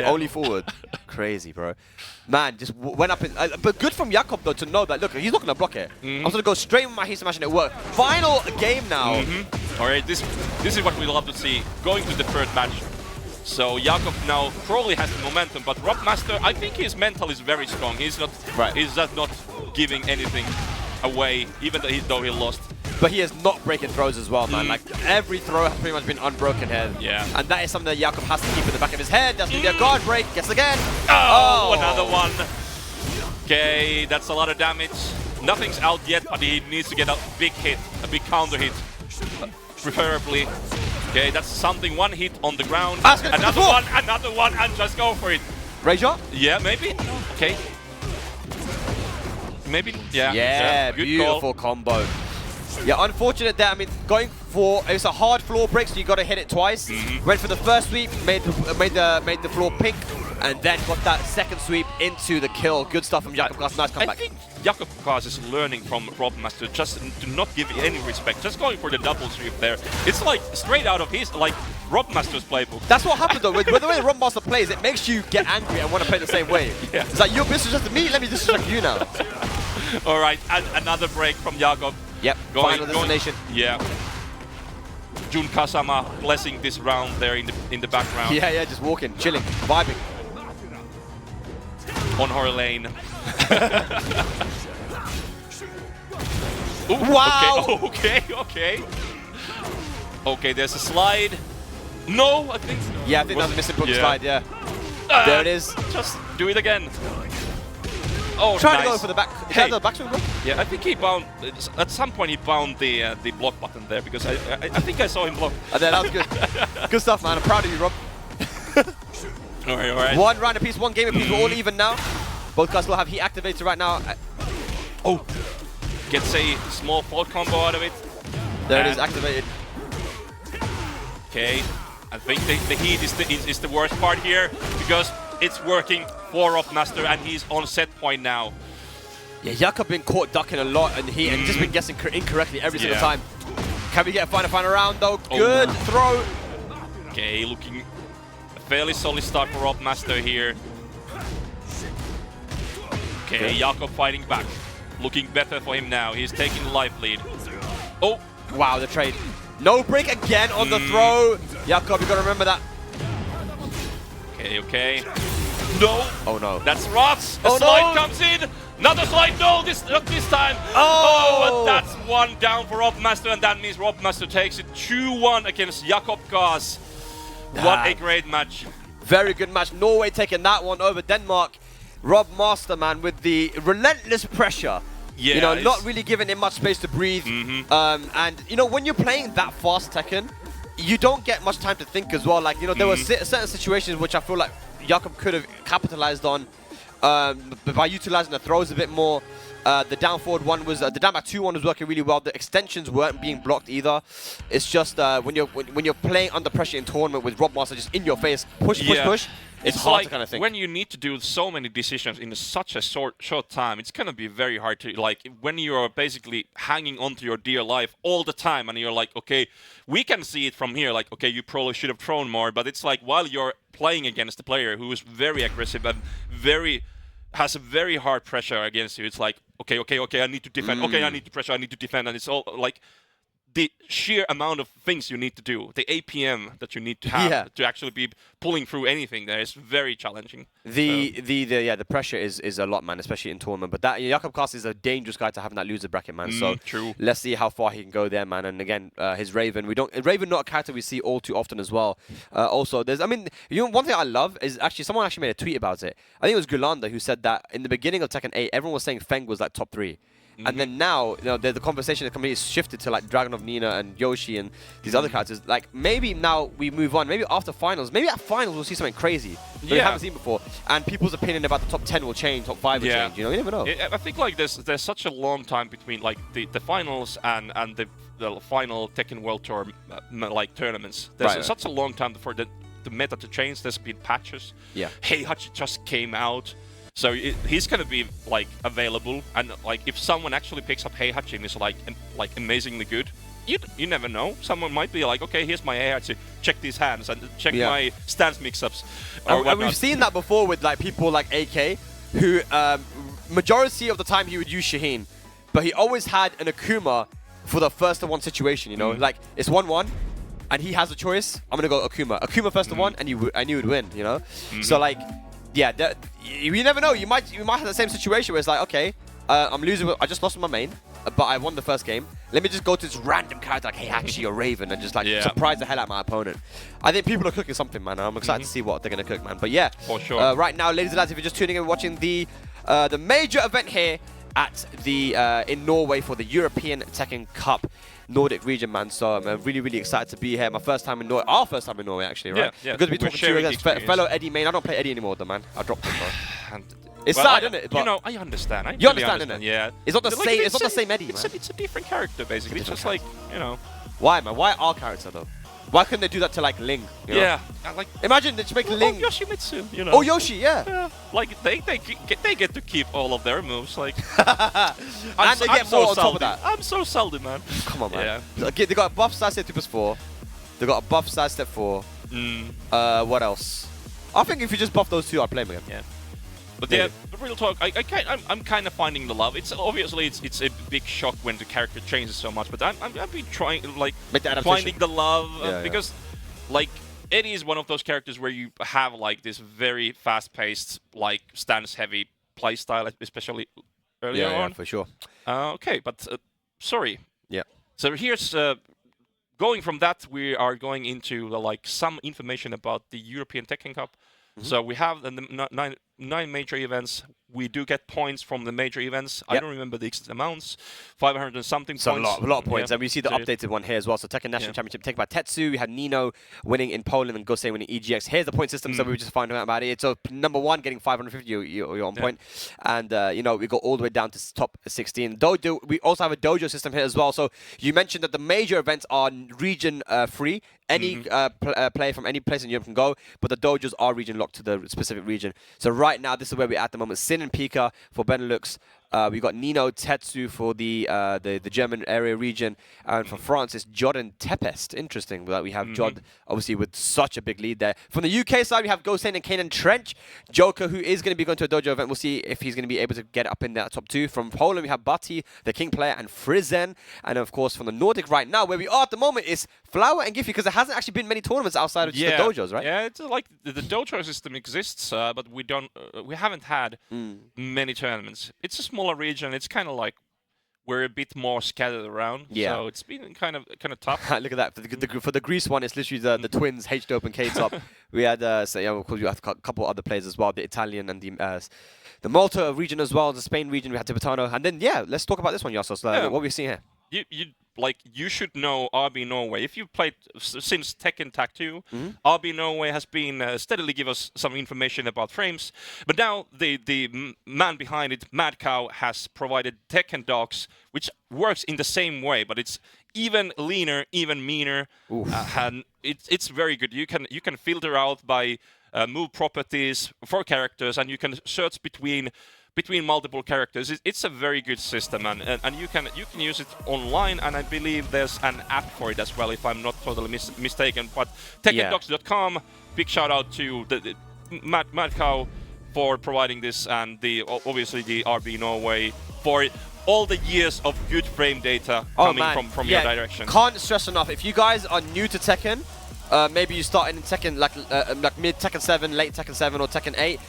only forward. Crazy, bro. Man, just went up in. But good from Jakob though to know that. Look, he's not gonna block it. I'm gonna go straight with my heat smash and it worked. Final game now. All right, this is what we love to see. Going to the third match. So Jakob now probably has the momentum, but Robmaster, I think his mental is very strong. He's not he's just not giving anything away, even though he lost. But he is not breaking throws as well, man. Like every throw has pretty much been unbroken here. Yeah. And that is something that Jakob has to keep in the back of his head. That's gonna be a guard break. Guess again. Oh, another one. Okay, that's a lot of damage. Nothing's out yet, but he needs to get a big hit, a big counter hit, preferably. Okay, that's something. 1 hit on the ground. Another one, and just go for it. Rager? Yeah, maybe. Okay. Maybe. Yeah. Yeah, good beautiful combo. Yeah, unfortunate that, I mean, going for, it's a hard floor break, so you got to hit it twice. Went for the first sweep, made the floor pink, and then got that second sweep into the kill. Good stuff from JacobKaas. Nice comeback. I think JacobKaas is learning from Robmaster just to not give any respect, just going for the double sweep there. It's like straight out of his, like, Robmaster's playbook. That's what happens though, with the way Robmaster plays, it makes you get angry and want to play the same way. Yeah. It's like, you're disrespecting me, let me disrespect you now. All right, and another break from Jakob. Yep, final destination. Yeah. Jun Kasama blessing this round there in the background. Yeah, just walking, chilling, vibing. On her lane. Ooh, Wow! Okay. Okay, there's a slide. No, I think so. Yeah, I think that was a missing button Yeah. slide, yeah. There it is. Just do it again. Oh, Trying nice. to go for the back. Is Hey. that the backswing block? Yeah, I think he bound. At some point, he bound the block button there because I think I saw him block. And then that was good. Good stuff, man. I'm proud of you, Rob. All right. One round apiece, one game apiece. We're all even now. Both guys will have heat activated right now. Oh, gets a small fault combo out of it. There it is, activated. Okay, I think the heat is the worst part here because it's working for Robmaster and he's on set point now. Yeah, Jakob been caught ducking a lot in heat and just been guessing incorrectly every single time. Can we get a final round though? Good throw. Okay, looking a fairly solid start for Robmaster here. Okay, Jakob fighting back. Looking better for him now. He's taking the life lead. Oh! Wow, the trade. No break again on the throw. Jakob, you gotta remember that. Okay. No! Oh no. That's Rots! A Oh, slide no. comes in! Another slide! No! Not this time! Oh! And that's one down for Robmaster, and that means Robmaster takes it 2-1 against JacobKaas. What a great match. Very good match. Norway taking that one over Denmark. Robmaster, man, with the relentless pressure. Yeah, you know, not really giving him much space to breathe. And, you know, when you're playing that fast Tekken, you don't get much time to think as well. Like, you know, there were certain situations which I feel like Jakob could have capitalized on by utilizing the throws a bit more. The down forward one was, the down back 2 one was working really well. The extensions weren't being blocked either. It's just when you're playing under pressure in tournament with Robmaster just in your face, push. It's hard like to kind of think. when you need to do so many decisions in such a short time, it's gonna be very hard to, like, when you're basically hanging onto your dear life all the time and you're like, okay, we can see it from here, like, okay, you probably should have thrown more, but it's like while you're playing against a player who is very aggressive and has a very hard pressure against you, it's like, okay, I need to defend, okay, I need to pressure, I need to defend, and it's all like the sheer amount of things you need to do, the APM that you need to have to actually be pulling through anything there is very challenging. The pressure is a lot, man, especially in tournament. But that JacobKaas is a dangerous guy to have in that loser bracket, man. So true. Let's see how far he can go there, man. And again, his Raven, Raven not a character we see all too often as well. Also, one thing I love is someone actually made a tweet about it. I think it was Gulanda who said that in the beginning of Tekken 8, everyone was saying Feng was like top 3. And then now, you know, the conversation has shifted to like Dragon of Nina and Yoshi and these other characters. Like maybe now we move on. Maybe after finals, maybe at finals we'll see something crazy that we haven't seen before. And people's opinion about the top 10 will change, top 5 will change. You know, you never know. I think like there's such a long time between like the finals and the final Tekken World Tour like tournaments. There's such a long time for the meta to change. There's been patches. Yeah. Heihachi just came out. So he's gonna be like available, and like if someone actually picks up Heihachi and is like amazingly good, you never know. Someone might be like, okay, here's my Heihachi, check these hands and check my stance mix-ups. And we've seen that before with like people like AK, who majority of the time he would use Shaheen, but he always had an Akuma for the first to one situation. You know, like it's 1-1. And he has a choice. I'm gonna go Akuma. Akuma first to one, and I knew he'd win. You know, so like. Yeah, you never know. You might have the same situation where it's like, okay, I'm losing. I just lost my main, but I won the first game. Let me just go to this random character like Heihachi or Raven and just like surprise the hell out of my opponent. I think people are cooking something, man. I'm excited to see what they're gonna cook, man. But yeah, for sure. Right now, ladies and lads, if you're just tuning in, watching the major event here at in Norway for the European Tekken Cup Nordic region, man. So I'm really, really excited to be here. My first time in Norway. Our first time in Norway, actually, right? Yeah. Good to be talking to you against fellow Eddy main. I don't play Eddy anymore, though, man. I dropped him, bro. It's sad, isn't it? But you know, I understand. You understand, innit? Yeah. It's not the same. It's not the same Eddy, man. It's a different character, basically. It's just like, you know. Why, man? Why our character, though? Why couldn't they do that to like Ling? You know? Yeah. Like imagine they just make Ling. Yoshimitsu, you know. Oh, Yoshi, yeah. Like they get to keep all of their moves, like. And they get more on top of that. I'm so salty, man. Come on, man. Yeah. They got a buff sidestep 2+4. They got a buff sidestep 4. What else? I think if you just buff those two, I'd play them again. Yeah. But yeah, real talk, I'm kind of finding the love. It's obviously it's a big shock when the character changes so much, but I've been trying like finding the love because like Eddy is one of those characters where you have like this very fast-paced, like stance-heavy playstyle, especially earlier on. Yeah, for sure. Okay, but sorry. Yeah. So here's going from that. We are going into like some information about the European Tekken Cup. So we have the nine major events. We do get points from the major events. I don't remember the exact amounts. 500 and something so points. a lot of points. Yeah. And we see the updated one here as well. So Tekken National Championship taken by Tetsu. We had Nino winning in Poland and Gosain winning EGX. Here's the point system. So we were just finding out about it. So number 1 getting 550. You're on point. And you know, we go all the way down to top 16. We also have a dojo system here as well. So you mentioned that the major events are region free. Any player from any place in Europe can go, but the dojos are region locked to the specific region. So right now, this is where we're at the moment. Sin and Pika for Benelux. We got Nino Tetsu for the German area region, and for France it's Jod and Tempest. Interesting that we have Jod obviously with such a big lead there. From the UK side, we have Gosain and Kanan Trench. Joker, who is going to be going to a dojo event. We'll see if he's going to be able to get up in that top 2. From Poland, we have Bati, the King player, and Frizen. And of course, from the Nordic right now, where we are at the moment is Flower and Giffy, because there hasn't actually been many tournaments outside of just the dojos, right? Yeah, it's like the dojo system exists, but we haven't had many tournaments. It's a smaller region. It's kind of like we're a bit more scattered around. Yeah. So it's been kind of tough. Look at that. For the Greece one, it's literally the twins, H-Dope and K-Top. We had, so yeah, of course, we have a couple other players as well, the Italian and the Malta region as well, the Spain region, we had Tibetano. And then, yeah, let's talk about this one, Yassos. What we see here. You should know RB Norway. If you've played since Tekken Tag 2, RB Norway has been steadily give us some information about frames. But now the man behind it, Mad Cow, has provided Tekken docs, which works in the same way, but it's even leaner, even meaner. And it's very good. You can filter out by move properties for characters, and you can search between multiple characters. It's a very good system, and you can use it online, and I believe there's an app for it as well, if I'm not totally mistaken. But TekkenDocs.com, big shout out to the Mad Cow for providing this, and obviously the RB Norway for all the years of good frame data coming from your direction. Can't stress enough, if you guys are new to Tekken, maybe you started in Tekken like mid Tekken 7, late Tekken 7 or Tekken 8,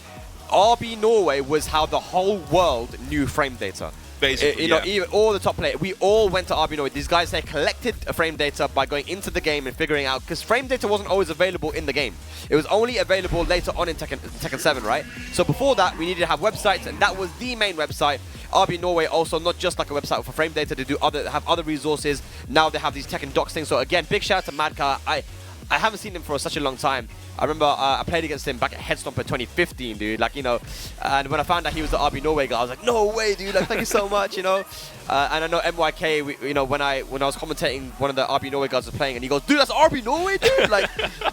RB Norway was how the whole world knew frame data. Basically, even all the top players, we all went to RB Norway. These guys, they collected frame data by going into the game and figuring out, because frame data wasn't always available in the game. It was only available later on in Tekken 7, right? So before that, we needed to have websites, and that was the main website. RB Norway also not just like a website for frame data, to have other resources. Now they have these Tekken docs things. So again, big shout out to Madka. I haven't seen him for such a long time. I remember I played against him back at Headstomper 2015, dude. Like, you know, and when I found out he was the RB Norway guy, I was like, no way, dude. Like, thank you so much, you know. And I know MYK, you know, when I was commentating, one of the RB Norway guys was playing, and he goes, dude, that's RB Norway, dude. Like,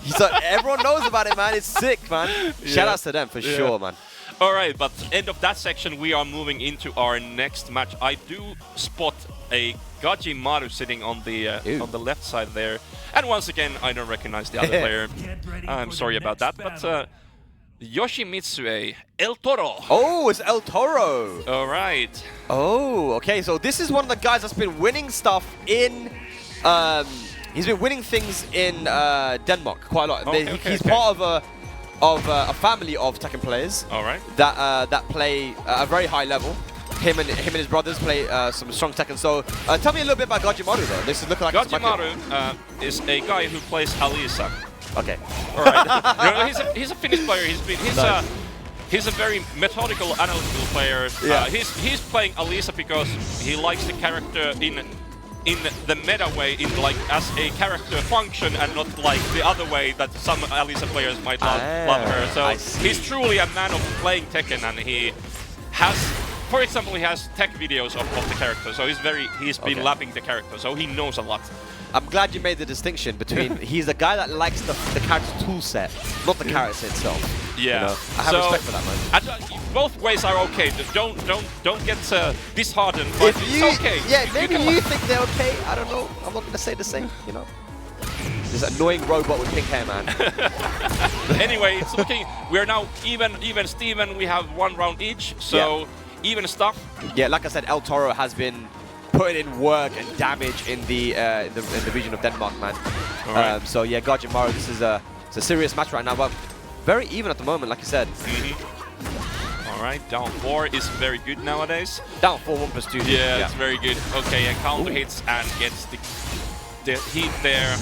so everyone knows about it, man. It's sick, man. Shout outs to them for sure, man. All right, but end of that section, we are moving into our next match. I do spot a Gajimaru sitting on the left side there, and once again I don't recognize the other player. I'm sorry about that, but Yoshimitsu, El-Toro. Oh, it's El-Toro. All right. Oh, okay. So this is one of the guys that's been winning stuff in. He's been winning things in Denmark quite a lot. He's part of a family of Tekken players. All right. That play at a very high level. Him and his brothers play some strong Tekken. So tell me a little bit about Gajimaru though. This is looking like Gajimaru is a guy who plays Alisa. Okay. All right. he's a Finnish player. He's a very methodical, analytical player. Yeah. He's playing Alisa because he likes the character in the meta way, as a character function, and not like the other way that some Alisa players might love her. So he's truly a man of playing Tekken, and he has, for example, he has tech videos of the character. So he's been lapping the character, so he knows a lot. I'm glad you made the distinction between he's a guy that likes the character tool set, not the character itself. Yeah, you know? I have respect for that, man. And, both ways are okay. Just don't get disheartened. But it's okay. Yeah, maybe you think they're okay. I don't know. I'm not gonna say the same. You know, this annoying robot with pink hair, man. Anyway, it's looking. We're now even Steven. We have one round each, so even stuff. Yeah, like I said, El-Toro has been putting in work and damage in the region of Denmark, man. Right. So yeah, Gajimaru, this is it's a serious match right now, but very even at the moment, like you said. All Alright, down 4 is very good nowadays. Down 4, 1+2. Yeah, it's very good. Okay, and counter hits and gets the heat there.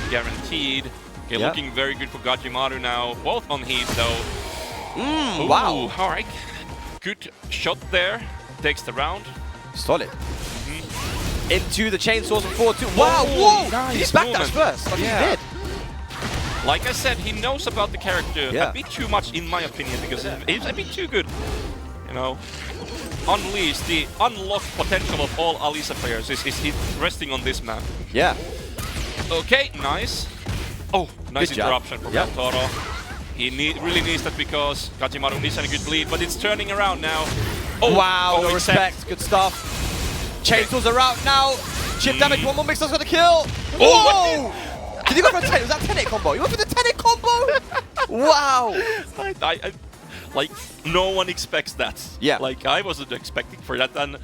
Guaranteed. Okay, looking very good for Gajimaru now. Both on heat though. Wow. Alright. Good shot there. Takes the round. Solid. Into the chainsaws of 4-2. Wow, whoa! Nice Did he back movement. that first? Like he did. Like I said, he knows about the character a bit too much, in my opinion, because he's a bit too good. You know, unleash the unlocked potential of all Alisa players is resting on this man. Yeah. Okay, nice. Oh, nice Good job. interruption from El-Toro. He really needs that because Gajimaru needs a good lead, but it's turning around now. Oh, Wow, no respect. Good stuff. Chainsaws are out now. Chip damage, one more mix that's got to kill. Whoa! Did you go for a 10? Was that a 10-hit combo? You went for the 10-hit combo? Wow. I like, no one expects that. Yeah. Like, I wasn't expecting for that. And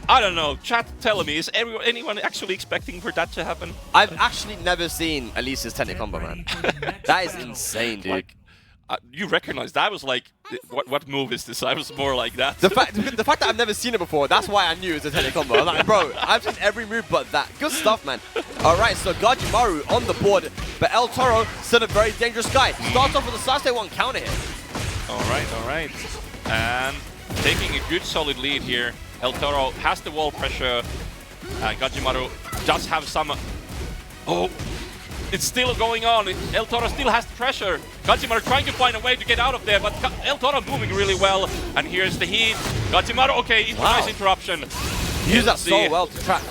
I don't know, chat, tell me, is anyone actually expecting for that to happen? I've actually never seen Alisa's 10-hit combo, man. That is insane, dude. Like, you recognize that? I was like, what move is this? I was more like that. The fact that I've never seen it before, that's why I knew it was a 10-hit combo. I was like, bro, I've seen every move but that. Good stuff, man. Alright, so Gajimaru on the board, but El-Toro still a very dangerous guy. Starts off with a side stay 1 counter hit. Alright. And taking a good solid lead here. El-Toro has the wall pressure. Gajimaru does have some... Oh! It's still going on. El-Toro still has the pressure. Gajimaru trying to find a way to get out of there, but El-Toro moving really well. And here's the heat. Gajimaru, okay, nice interruption. Use that so well to trap.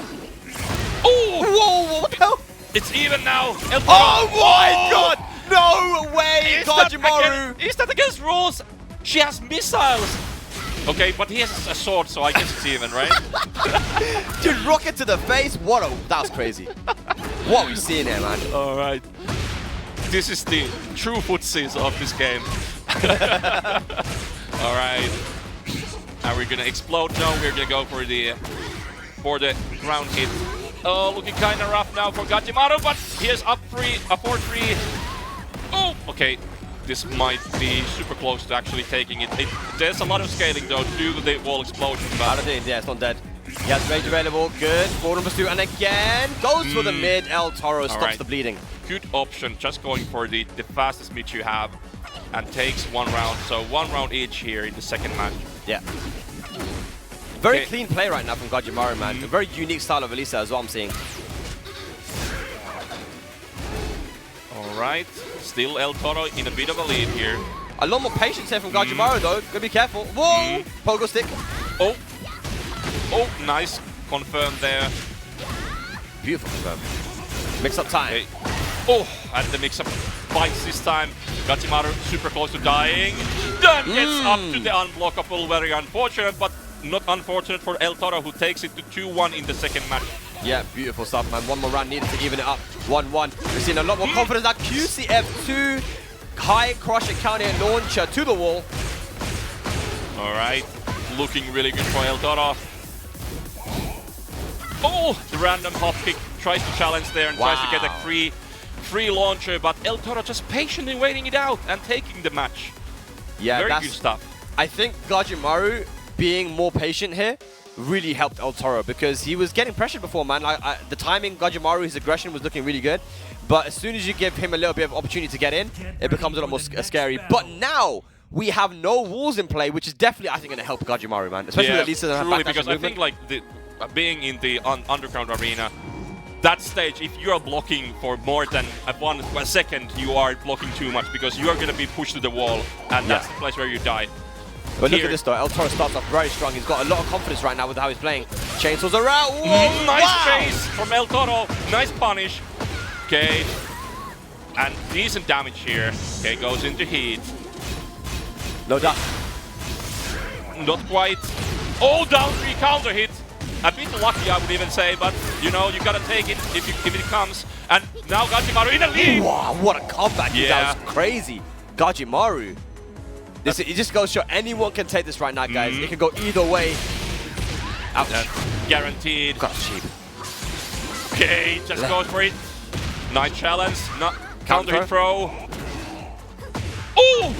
Oh! Whoa, what the hell? It's even now. El-Toro. Oh my god! No way, Gajimaru! Is that against rules? She has missiles. Okay, but he has a sword, so I guess it's even, right? Dude, rocket to the face. That was crazy. What are we seeing here, man? Alright. This is the true footsies of this game. Alright. Are we gonna explode? No, we're gonna go for the ground hit. Oh, looking kinda rough now for Gajimaru, but he is up 4-3. Oh, okay. This might be super close to actually taking it. There's a lot of scaling though due to the wall explosion. But yeah, it's not dead. He has rage available. Good. Forward pursuit, and again goes for the mid. El-Toro stops the bleeding. Good option. Just going for the fastest mid you have, and takes 1 round. So 1 round each here in the second match. Yeah. Very clean play right now from Gajimaru, man. A very unique style of Alisa as well, I'm seeing. Alright, still El-Toro in a bit of a lead here. A lot more patience here from Gajimaru though. Gotta be careful. Whoa! Pogo stick. Oh, nice. Confirmed there. Beautiful confirm. Mix up time. Okay. Oh, and the mix-up bites this time. Gajimaru super close to dying. Then gets up to the unblockable. Very unfortunate, but not unfortunate for El-Toro, who takes it to 2-1 in the second match. Yeah, beautiful stuff, man. 1 more round needed to even it up. 1-1. We're seeing a lot more confidence. That QCF2 high crusher counter hit launcher to the wall. Alright, looking really good for El-Toro. Oh, the random hop kick tries to challenge there and tries to get a free launcher, but El-Toro just patiently waiting it out and taking the match. Yeah, very good stuff. I think Gajimaru being more patient here really helped El-Toro because he was getting pressured before, man. The timing, Gajimaru, his aggression was looking really good. But as soon as you give him a little bit of opportunity to get in, it becomes a lot more scary. But now we have no walls in play, which is definitely, I think, going to help Gajimaru, man. Especially with Alisa. Truly, because I think like being in the underground arena, that stage, if you are blocking for more than 1 second, you are blocking too much because you are going to be pushed to the wall, and that's the place where you die. But look at this though, El-Toro starts off very strong. He's got a lot of confidence right now with how he's playing. Chainsaws are out. Whoa, nice chase from El-Toro. Nice punish. Okay. And decent damage here. Okay, goes into heat. No doubt. Not quite. Oh, down 3 counter hit. A bit lucky, I would even say, but you know, you gotta take it if it comes. And now Gajimaru in the lead. Wow, what a comeback. That was crazy. Gajimaru. It just goes to show anyone can take this right now, guys. It can go either way. Ouch. Guaranteed. Got cheap. Okay, just goes for it. Nice challenge. Not counter hit throw. Oh!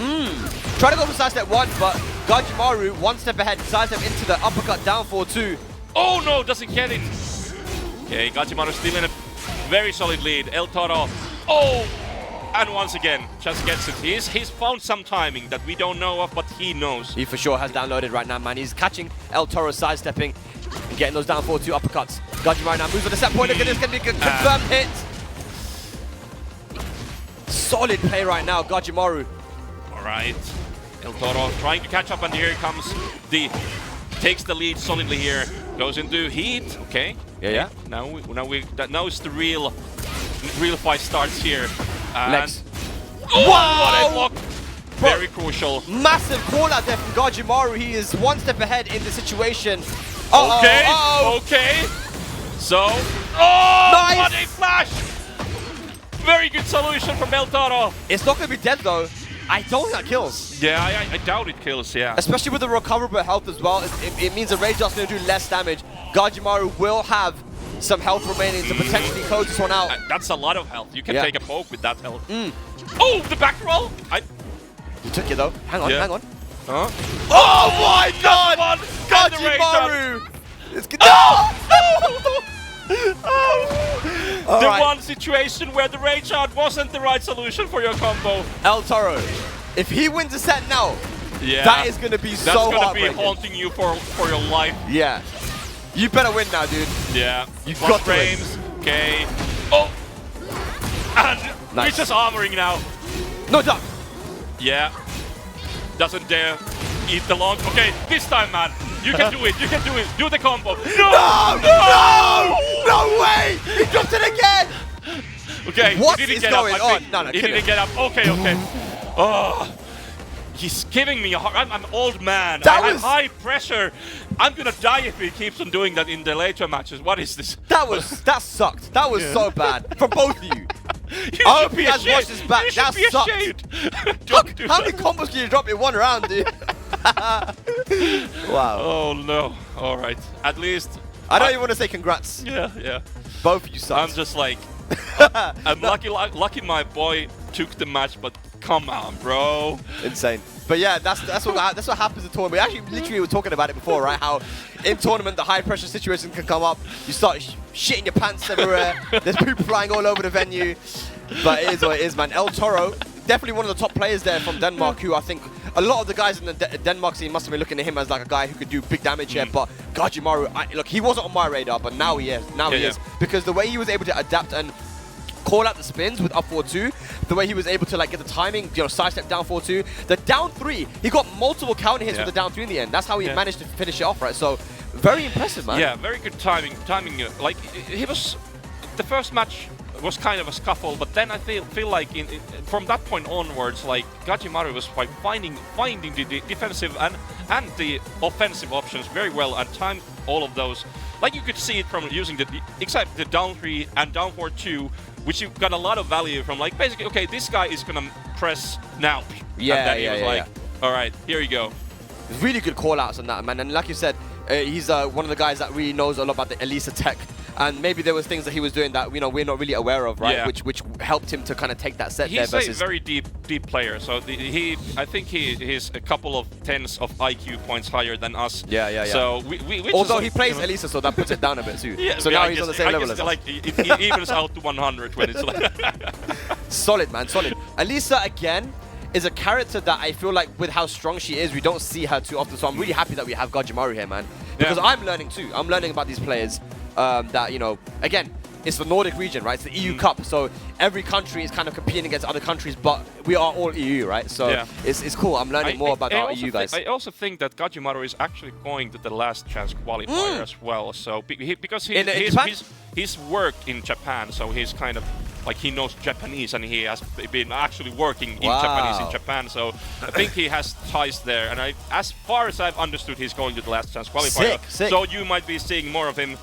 Try to go for side step 1, but Gajimaru, one step ahead, sidestep into the uppercut down 4-2. Oh no, doesn't get it. Okay, Gajimaru still in a very solid lead. El-Toro. Oh! And once again, just gets it. He's found some timing that we don't know of, but he knows. He for sure has downloaded right now, man. He's catching El-Toro sidestepping and getting those down 4-2 uppercuts. Gajimaru now moves with the set point. Look at this, going to be a confirmed hit. Solid play right now, Gajimaru. All right. El-Toro trying to catch up, and here comes the... Takes the lead solidly here. Goes into heat. Okay. Yeah. Now it's the real fight starts here. And Legs. wow! What a block! Very crucial. Massive call out there from Gajimaru. He is one step ahead in the situation. Okay. So, nice. What a flash! Very good solution from El-Toro. It's not going to be dead though. I don't think that kills. Yeah, I doubt it kills, yeah. Especially with the recoverable health as well. It means the Rage Dust's going to do less damage. Gajimaru will have some health remaining to potentially close this one out. That's a lot of health. You can take a poke with that health. Oh, the back roll! You took it though. Hang on. Huh? Oh my god! Gajimaru! The one situation where the Rage Art wasn't the right solution for your combo. El-Toro, if he wins the set now, that is going to be so heartbreaking. That's going to be haunting you for your life. Yeah. You better win now, dude. Yeah. You've got frames. Okay. Oh! And nice. He's just armoring now. No doubt. Yeah. Doesn't dare eat the long. Okay, this time, man. You can do it. You can do it. Do the combo. No way! He dropped it again! Okay, what he didn't is get going up, I on? think. No, He didn't get up. Okay. Oh, he's giving me a hard... I'm an old man. I have high pressure. I'm gonna die if he keeps on doing that in the later matches. What is this? That sucked. That was so bad. For both of you. I hope you guys watched this back. That sucked. How many combos can you drop in one round, dude? Wow. Oh no. Alright. At least... I don't even want to say congrats. Yeah. Both of you sucked. I'm just like... I'm lucky my boy took the match, but come on, bro. Insane. But yeah, that's what happens in tournament. We actually literally were talking about it before, right? How in tournament the high pressure situation can come up. You start shitting your pants everywhere. There's poop flying all over the venue. But it is what it is, man. El-Toro, definitely one of the top players there from Denmark, who I think a lot of the guys in the Denmark scene must have been looking at him as like a guy who could do big damage here. But Gajimaru, look, he wasn't on my radar, but now he is. Now he is. Because the way he was able to adapt and call out the spins with up 4-2, the way he was able to like get the timing, sidestep down 4-2, the down 3, he got multiple counter hits with the down 3 in the end. That's how he managed to finish it off, right? So very impressive, man. Yeah, very good timing. Like he was, the first match was kind of a scuffle, but then I feel like from that point onwards, like Gajimaru was like finding the defensive and the offensive options very well and timed all of those. Like you could see it from using except the down 3 and down 4-2, which you got a lot of value from. Like basically, okay, this guy is gonna press now. Yeah, and then he was like, all right, here you go. Really good call outs on that, man. And like you said, he's one of the guys that really knows a lot about the Alisa tech. And maybe there was things that he was doing that we're not really aware of, right? Yeah. Which helped him to kind of take that set He's there. He's a very deep player. So I think he's a couple of tens of IQ points higher than us. Yeah. So although he plays Alisa, so that puts it down a bit too. Yeah, so now he's on the same level as us. Like it evens out to 100 when it's like solid, man, solid. Alisa again is a character that I feel like with how strong she is, we don't see her too often. So I'm really happy that we have Gajimaru here, man. Because I'm learning too. I'm learning about these players that, again, it's the Nordic region, right? It's the EU Cup. So every country is kind of competing against other countries, but we are all EU, right? So it's cool. I'm learning more about our EU guys. I also think that Gajimaru is actually going to the last chance qualifier as well. So because he's worked in Japan, so he's kind of like he knows Japanese and he has been actually working in Japanese in Japan. So I think he has ties there. And as far as I've understood, he's going to the last chance qualifier. Sick. So you might be seeing more of him.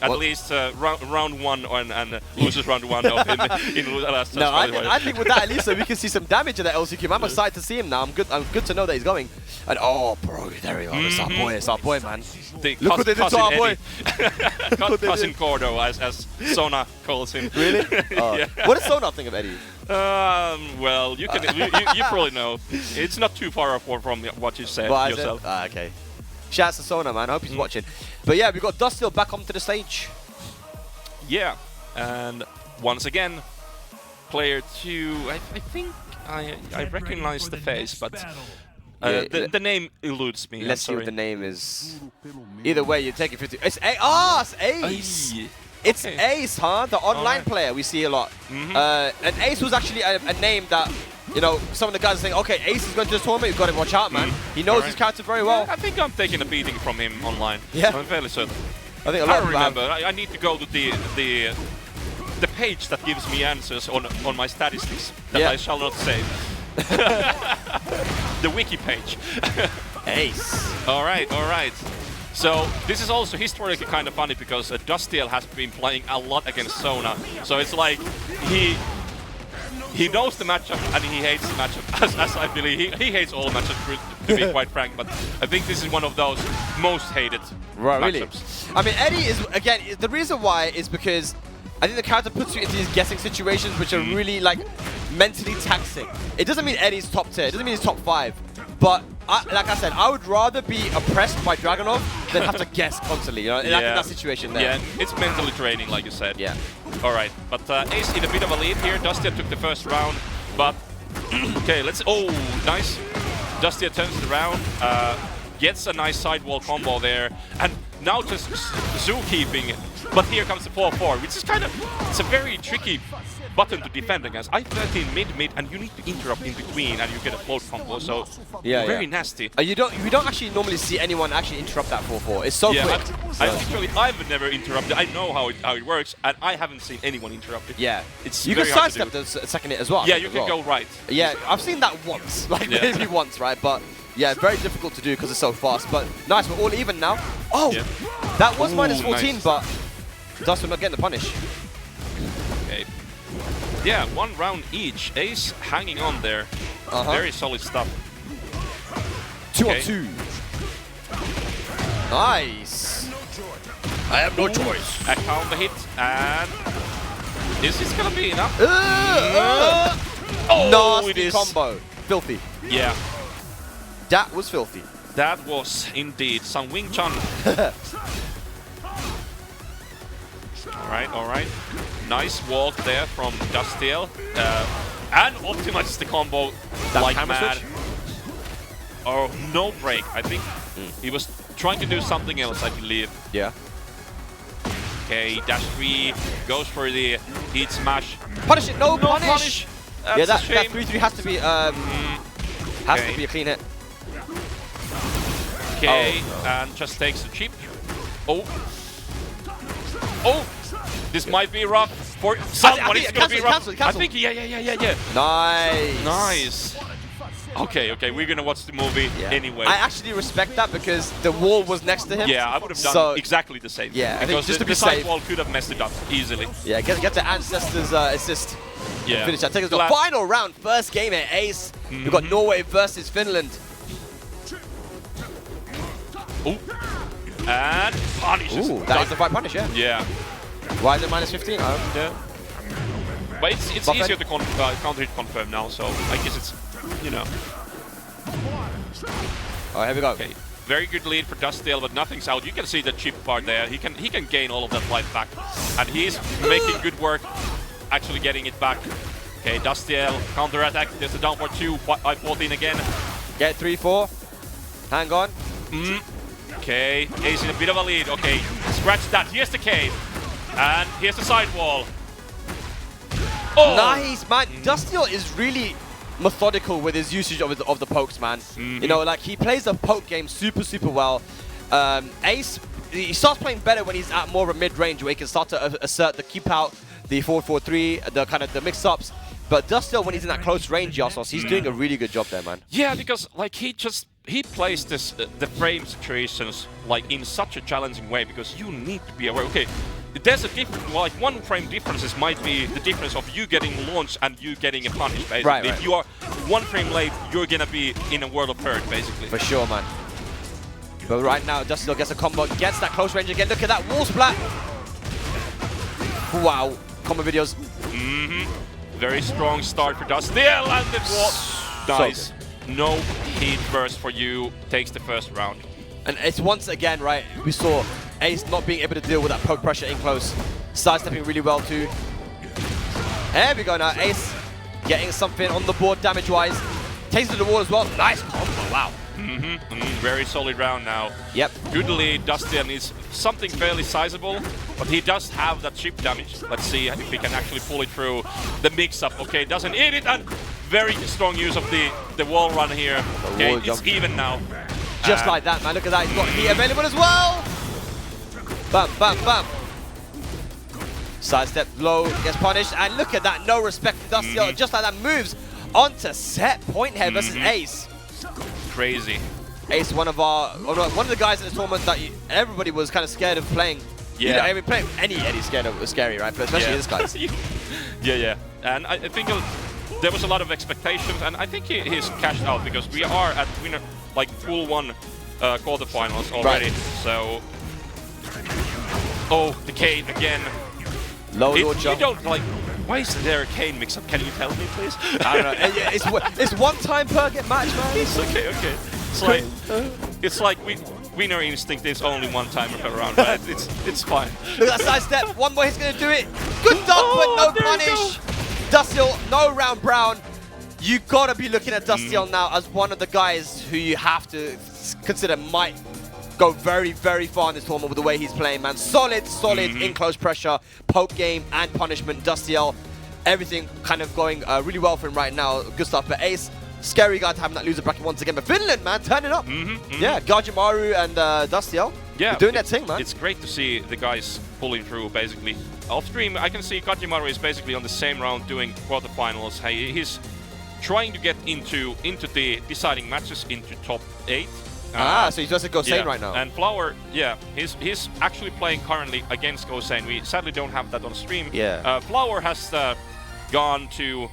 At least round 1 and loses round 1 of him in the last chance qualifier. I think with that Alisa, we can see some damage in the LCQ. I'm excited to see him now. I'm good to know that he's going. And oh, bro, there we go. It's our boy, man. Look what they did to our boy. Cousin Gordo, as Sona calls him. Really? Yeah. What does Sona think of Eddy? Well, you can. you probably know. It's not too far off from what you said yourself. Okay. Shouts to Sona, man. I hope he's watching. But yeah, we got Dustiel back onto the stage. Yeah, and once again, player 2. I think I recognize the face, but the name eludes me. Let's see what the name is. Either way, you take it 50. It's it's Ace. It's Ace, huh? The online player we see a lot. And Ace was actually a name that, you know, some of the guys are saying, okay, Ace is going to this tournament, you've got to watch out, man. He knows his character very well. Yeah, I think I'm taking a beating from him online. Yeah. I'm fairly certain. I think a lot of people remember. I need to go to the page that gives me answers on my statistics that I shall not say. The wiki page. Ace. All right. So this is also historically kind of funny because Dustiel has been playing a lot against Sona. So it's like he knows the matchup and he hates the matchup, as I believe. He hates all matchups, to be quite frank, but I think this is one of those most hated matchups. Really? I mean, Eddy is, again, the reason why is because I think the character puts you into these guessing situations which are really, like, mentally taxing. It doesn't mean Eddy's top tier, it doesn't mean he's top 5, but like I said, I would rather be oppressed by Dragunov than have to guess constantly, you know, in that situation there. Yeah, it's mentally draining, like you said. Yeah. All right, but Ace in a bit of a lead here. Dustiel took the first round, but okay, let's. Oh, nice. Dustiel turns it around, gets a nice sidewall combo there, and now just zookeeping. But here comes the 4-4, which is kind of, it's a very tricky button to defend against. I-13 mid, and you need to interrupt in between, and you get a float combo. So very nasty. You don't actually normally see anyone actually interrupt that 4-4. It's so quick. I've never interrupted. I know how it works, and I haven't seen anyone interrupt it. Yeah, it's you can sidestep the second hit as well. Yeah, you can go right. Yeah, I've seen that once, like maybe once, right? But yeah, very difficult to do because it's so fast. But nice, we're all even now. Oh, that was minus 14, nice. But Dustiel not getting the punish. Okay. Yeah, 1 round each. Ace hanging on there. Very solid stuff. 2 on 2. Nice. I have no choice. A counter hit, and is this gonna be enough? Nasty combo. Filthy. Yeah. That was filthy. That was indeed some Wing Chun. All right. Nice walk there from Dustiel. And optimizes the combo like mad. Oh, no break. I think he was trying to do something else, I believe. Yeah. Okay, dash 3, goes for the heat smash. Punish it, no punish! Yeah, that 3-3 has to be to be a clean hit. Okay, and just takes the chip. Oh, this might be rough for someone. It's gonna be rough. I think, yeah. Nice. Okay, we're gonna watch the movie anyway. I actually respect that because the wall was next to him. Yeah, I would have done exactly the same. Yeah, I think just to be the safe. side wall could have messed it up easily. Yeah, get the Ancestors assist. Yeah. Finish that. Take us to the final round. First game at Ace. We've got Norway versus Finland. Oh, and punishes. Ooh, that is the right punish, yeah. Yeah. Why is it minus 15? Yeah. But it's easier to counter hit confirm now, so I guess it's, you know. Oh, here we go. Okay. Very good lead for Dustiel, but nothing's out. You can see the chip part there. He can gain all of that life back, and he's making good work, actually getting it back. Okay, Dustiel counter attack. There's a down for 2. I-14 again. Get 3-4. Hang on. Okay, Ace in a bit of a lead. Okay, scratch that. Here's the cave, and here's the sidewall. Oh, nice, man. Dustiel is really methodical with his usage of the pokes, man. You know, like he plays the poke game super well. Ace, he starts playing better when he's at more of a mid-range where he can start to assert the keep out, the 4-4-3, the kind of the mix-ups. But Dustiel, when he's in that close range, Yossos, he's doing a really good job there, man. Yeah, because like he plays this the frame situations like in such a challenging way because you need to be aware. Okay, there's a difference. Like 1 frame differences might be the difference of you getting launched and you getting a punish. Basically, right. If you are 1 frame late, you're gonna be in a world of hurt, basically. For sure, man. But right now, Dustiel gets a combo, gets that close range again. Look at that wall splat. Wow, combo videos. Very strong start for Dustiel, and it was nice. No heat burst for you. Takes the first round. And it's once again, right, we saw Ace not being able to deal with that poke pressure in close. Sidestepping really well too. There we go now, Ace getting something on the board damage-wise. Takes it to the wall as well. Nice combo, wow. Very solid round now. Yep. Good lead. Dustiel is something fairly sizable, but he does have that chip damage. Let's see if he can actually pull it through the mix-up. Okay, doesn't eat it, and very strong use of the wall run here. Okay, it's even now. Just like that, man. Look at that. He's got heat available as well. Bam, bam, bam. Sidestep low, gets punished, and look at that. No respect for Dustiel. Just like that, moves onto set point here versus Ace. Crazy. Ace, one of the guys in the tournament that everybody was kind of scared of playing. Yeah. You know, I mean, playing any Eddy scared of was scary, right? But especially this guy. Yeah. And I think there was a lot of expectations, and I think he's cashed out because we are at winner, like full one quarterfinals already. Right. So, oh, the Kane again. Low launcher. You don't like. Why is there a Kane mix-up? Can you tell me, please? I don't know. It's one time per match, man. It's okay. It's like winner instinct is only one time per round, but it's fine. Look at that sidestep. One more, he's gonna do it. Good dunk, but no punish. Dustiel, no round brown. You gotta be looking at Dustiel now as one of the guys who you have to consider might go very, very far in this tournament with the way he's playing, man. Solid in close pressure, poke game, and punishment. Dustiel, everything kind of going really well for him right now. Good stuff for Ace. Scary guy to have in that loser bracket once again. But Finland, man, turning up. Yeah, Gajimaru and Dustiel. Yeah, doing that thing, man. It's great to see the guys pulling through, basically. Off stream, I can see Gajimaru is basically on the same round doing quarterfinals. He's trying to get into the deciding matches into top 8. So he's just at Gosain right now. And Flower, he's actually playing currently against Gosain. We sadly don't have that on stream. Yeah. Flower has gone to,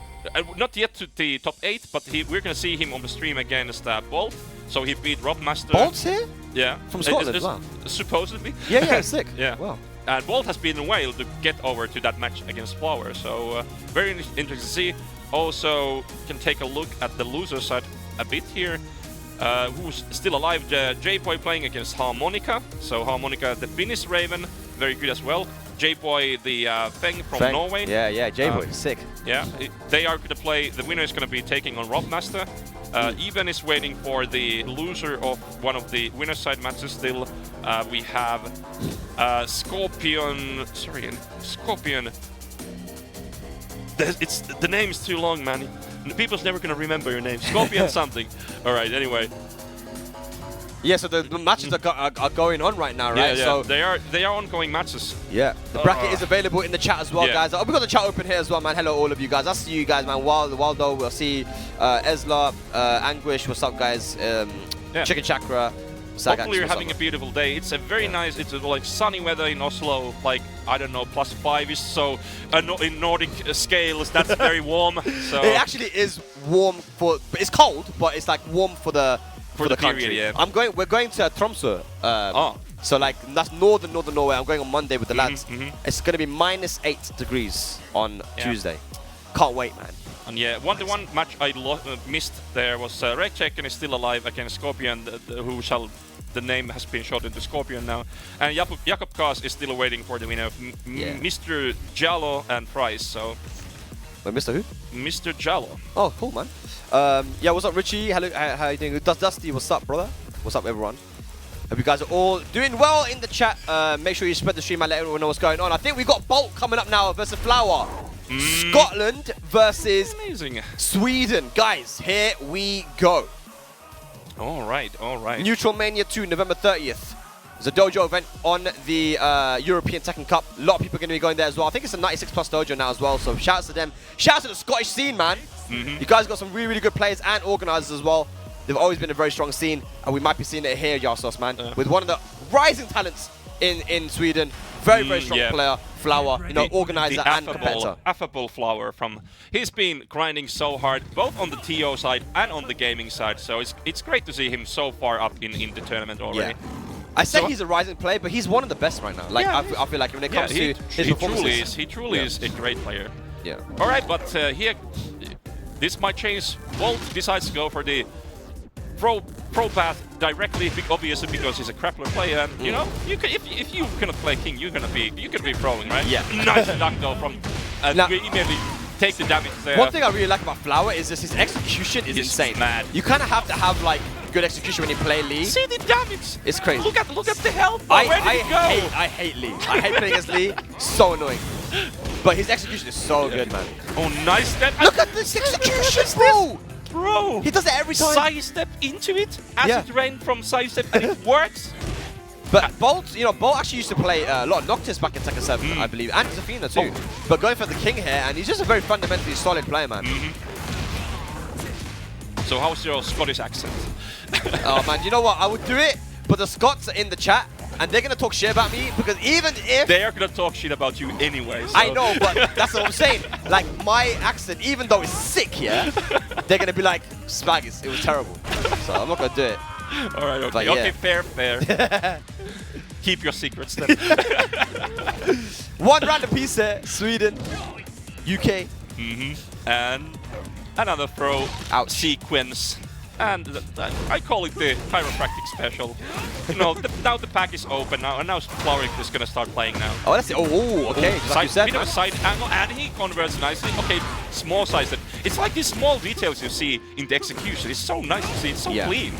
not yet to the top 8, but we're going to see him on the stream against Bolt. So he beat Robmaster. Bolt's here? Yeah. From Scotland as well? Supposedly. Yeah, sick. Yeah. Wow. And Bolt has been a whale to get over to that match against Flower. So very interesting to see. Also can take a look at the loser side a bit here. Who's still alive? J-Boy playing against Harmonica. So Harmonica, the Finnish Raven, very good as well. J-Boy, the Feng from Norway. Yeah, J-Boy, sick. Yeah, they are going to play. The winner is going to be taking on Robmaster. Even is waiting for the loser of one of the winner side matches. Still, we have Scorpion. Sorry, Scorpion. The name is too long, man. People's never gonna remember your name. Scorpion something. All right. Anyway. Yeah. So the matches are going on right now, right? Yeah. So they are ongoing matches. Yeah. The bracket is available in the chat as well, guys. We've got the chat open here as well, man. Hello, all of you guys. I'll see you guys, man. Waldo. We'll see Esla, Anguish. What's up, guys? Chicken Chakra. Hopefully you're having a beautiful day. It's a very nice, it's like sunny weather in Oslo, like, I don't know, +5-ish, so in Nordic scales, that's very warm. So it actually is warm it's cold, but it's like warm for the country. Period, yeah. We're going to Tromsø. So like, that's northern Norway. I'm going on Monday with the lads. It's going to be -8 degrees on Tuesday. Can't wait, man. And yeah, the one match I missed there was Rekkekarn is still alive against Scorpion, the name has been shot into Scorpion now. And JacobKaas is still waiting for the winner of Mr. Jallo and Price. So. Wait, Mr. who? Mr. Jallo. Oh, cool, man. Yeah, what's up, Richie? Hello, how you doing? Dusty, what's up, brother? What's up, everyone? Hope you guys are all doing well in the chat. Make sure you spread the stream and let everyone know what's going on. I think we got Bolt coming up now versus Flower. Scotland versus Sweden. Guys, here we go. All right. Neutral Mania 2, November 30th. There's a dojo event on the European Tekken Cup. A lot of people are going to be going there as well. I think it's a 96+ dojo now as well, so shouts to them. Shouts to the Scottish scene, man. You guys got some really, really good players and organizers as well. They've always been a very strong scene, and we might be seeing it here, Yarsos, man. With one of the rising talents in Sweden. Very, very strong player, Flower, organizer and competitor. Affable Flower he's been grinding so hard, both on the TO side and on the gaming side. So it's great to see him so far up in the tournament already. Yeah. I said he's a rising player, but he's one of the best right now. Like I feel like when it comes to his performances. He truly is a great player. Yeah. All right, but here, this might change. Bolt decides to go for the pro path directly, obviously because he's a grappler player, and you know, you can, if you cannot play king, you can be throwing, right? Yeah. Nice duck though from, and now, we immediately take the damage there. One thing I really like about Flower is just his execution is insane. Mad. You kind of have to have like good execution when you play Lee. See the damage. It's crazy. Look at the health. Where did it go? I hate Lee. I hate playing against Lee. So annoying. But his execution is so good, man. Oh, nice step. Look at this execution, bro! Bro! He does it every time. Side step into it, acid rain from side step, and it works. But Bolt, you know, Bolt actually used to play a lot of Noctis back in Tekken 7, I believe, and Zafina too. But going for the king here, and he's just a very fundamentally solid player, man. So how's your Scottish accent? Oh man, you know what? I would do it, but the Scots are in the chat, and they're gonna talk shit about me because even if they are gonna talk shit about you anyway. So. I know, but that's what I'm saying. Like my accent, even though it's sick, yeah, they're gonna be like, Spaggis, it was terrible. So I'm not gonna do it. All right, okay, But, okay, fair. Keep your secrets then. One random piece there, Sweden, UK. And another throw Ouch. sequence. And I call it the chiropractic special. You know, now the pack is open now, and now Flower is gonna start playing now. Oh, that's it. Oh, okay. Like you said, bit of a side angle, and he converts nicely. Okay, small size. It's like these small details you see in the execution. It's so nice to see. It's so clean.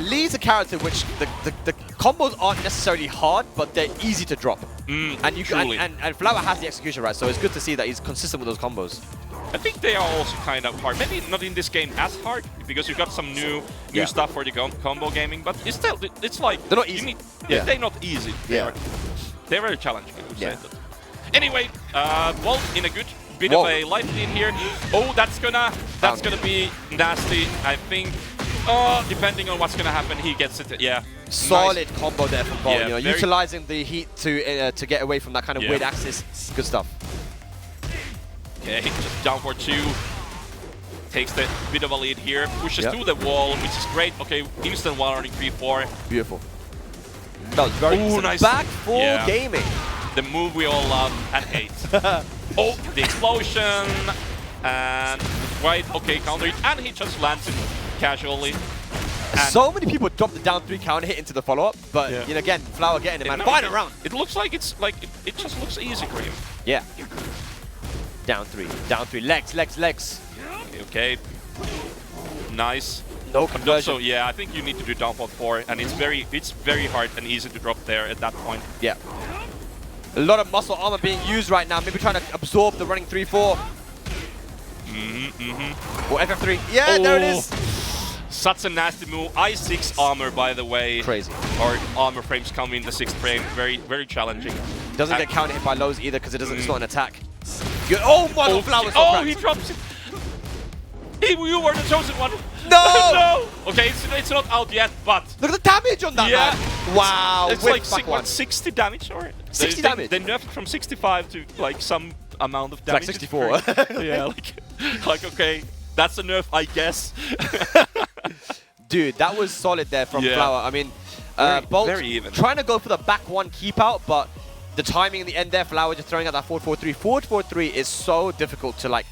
Lee's a character which the combos aren't necessarily hard, but they're easy to drop. And you and Flower has the execution right, so it's good to see that he's consistent with those combos. I think they are also kind of hard. Maybe not in this game as hard, because you got some new stuff for the combo gaming, but it's still, it's like... They're not easy. They're not easy. They're very challenging, I would say that. Anyway, Bolt in a good bit of a life lead here. Oh, that's gonna be nasty, I think. Oh, depending on what's gonna happen, he gets it. Yeah. Solid combo there from Bolt. Yeah, you know, utilizing the heat to get away from that kind of weird axis. Good stuff. Okay, just down for 2. Takes the bit of a lead here. Pushes through the wall, which is great. Okay, instant wall running 3-4. Beautiful. That was very nice. Back full gaming. The move we all love and hate. Oh, the explosion. And okay, counter it. And he just lands it casually. And so many people drop the down 3 counter hit into the follow-up, but you know, again, Flower getting it, man. Final round. It looks like it just looks easy for him. Yeah. Down 3, legs. Okay. Nice. No conversion. So yeah, I think you need to do downfall 4, and it's very hard and easy to drop there at that point. Yeah. A lot of muscle armor being used right now. Maybe trying to absorb the running 3-4. Or FF3. Yeah, there it is. Such a nasty move. I6 armor, by the way. Crazy. Or armor frames come in the 6th frame. Very challenging. Doesn't get counter hit by lows either because it's not an attack. Oh my God, Flower! He drops it. You were the chosen one. No! No! Okay, it's not out yet, but look at the damage on that man. Wow. It's like 60 damage or 60 damage. They nerfed from 65 to like some amount of damage. It's like 64. Yeah, like okay, that's a nerf, I guess. Dude, that was solid there from Flower. I mean, Bolt very even. Trying to go for the back 1 keep out, but the timing in the end there, Flower just throwing out that 4-4-3. 4-4-3 is so difficult to like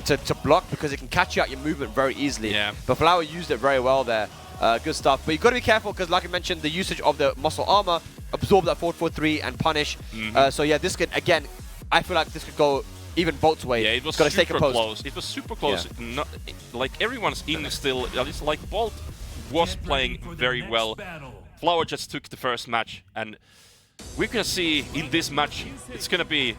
to block because it can catch you out your movement very easily. Yeah. But Flower used it very well there. Good stuff. But you've got to be careful because, like I mentioned, the usage of the muscle armor absorb that 4-4-3 and punish. So yeah, this could, again, I feel like this could go even Bolt's way. Yeah, it was super close. It was super close. Not, like everyone's in still. It's like Bolt was playing very well. Flower just took the first match, and we're gonna see in this match, it's gonna be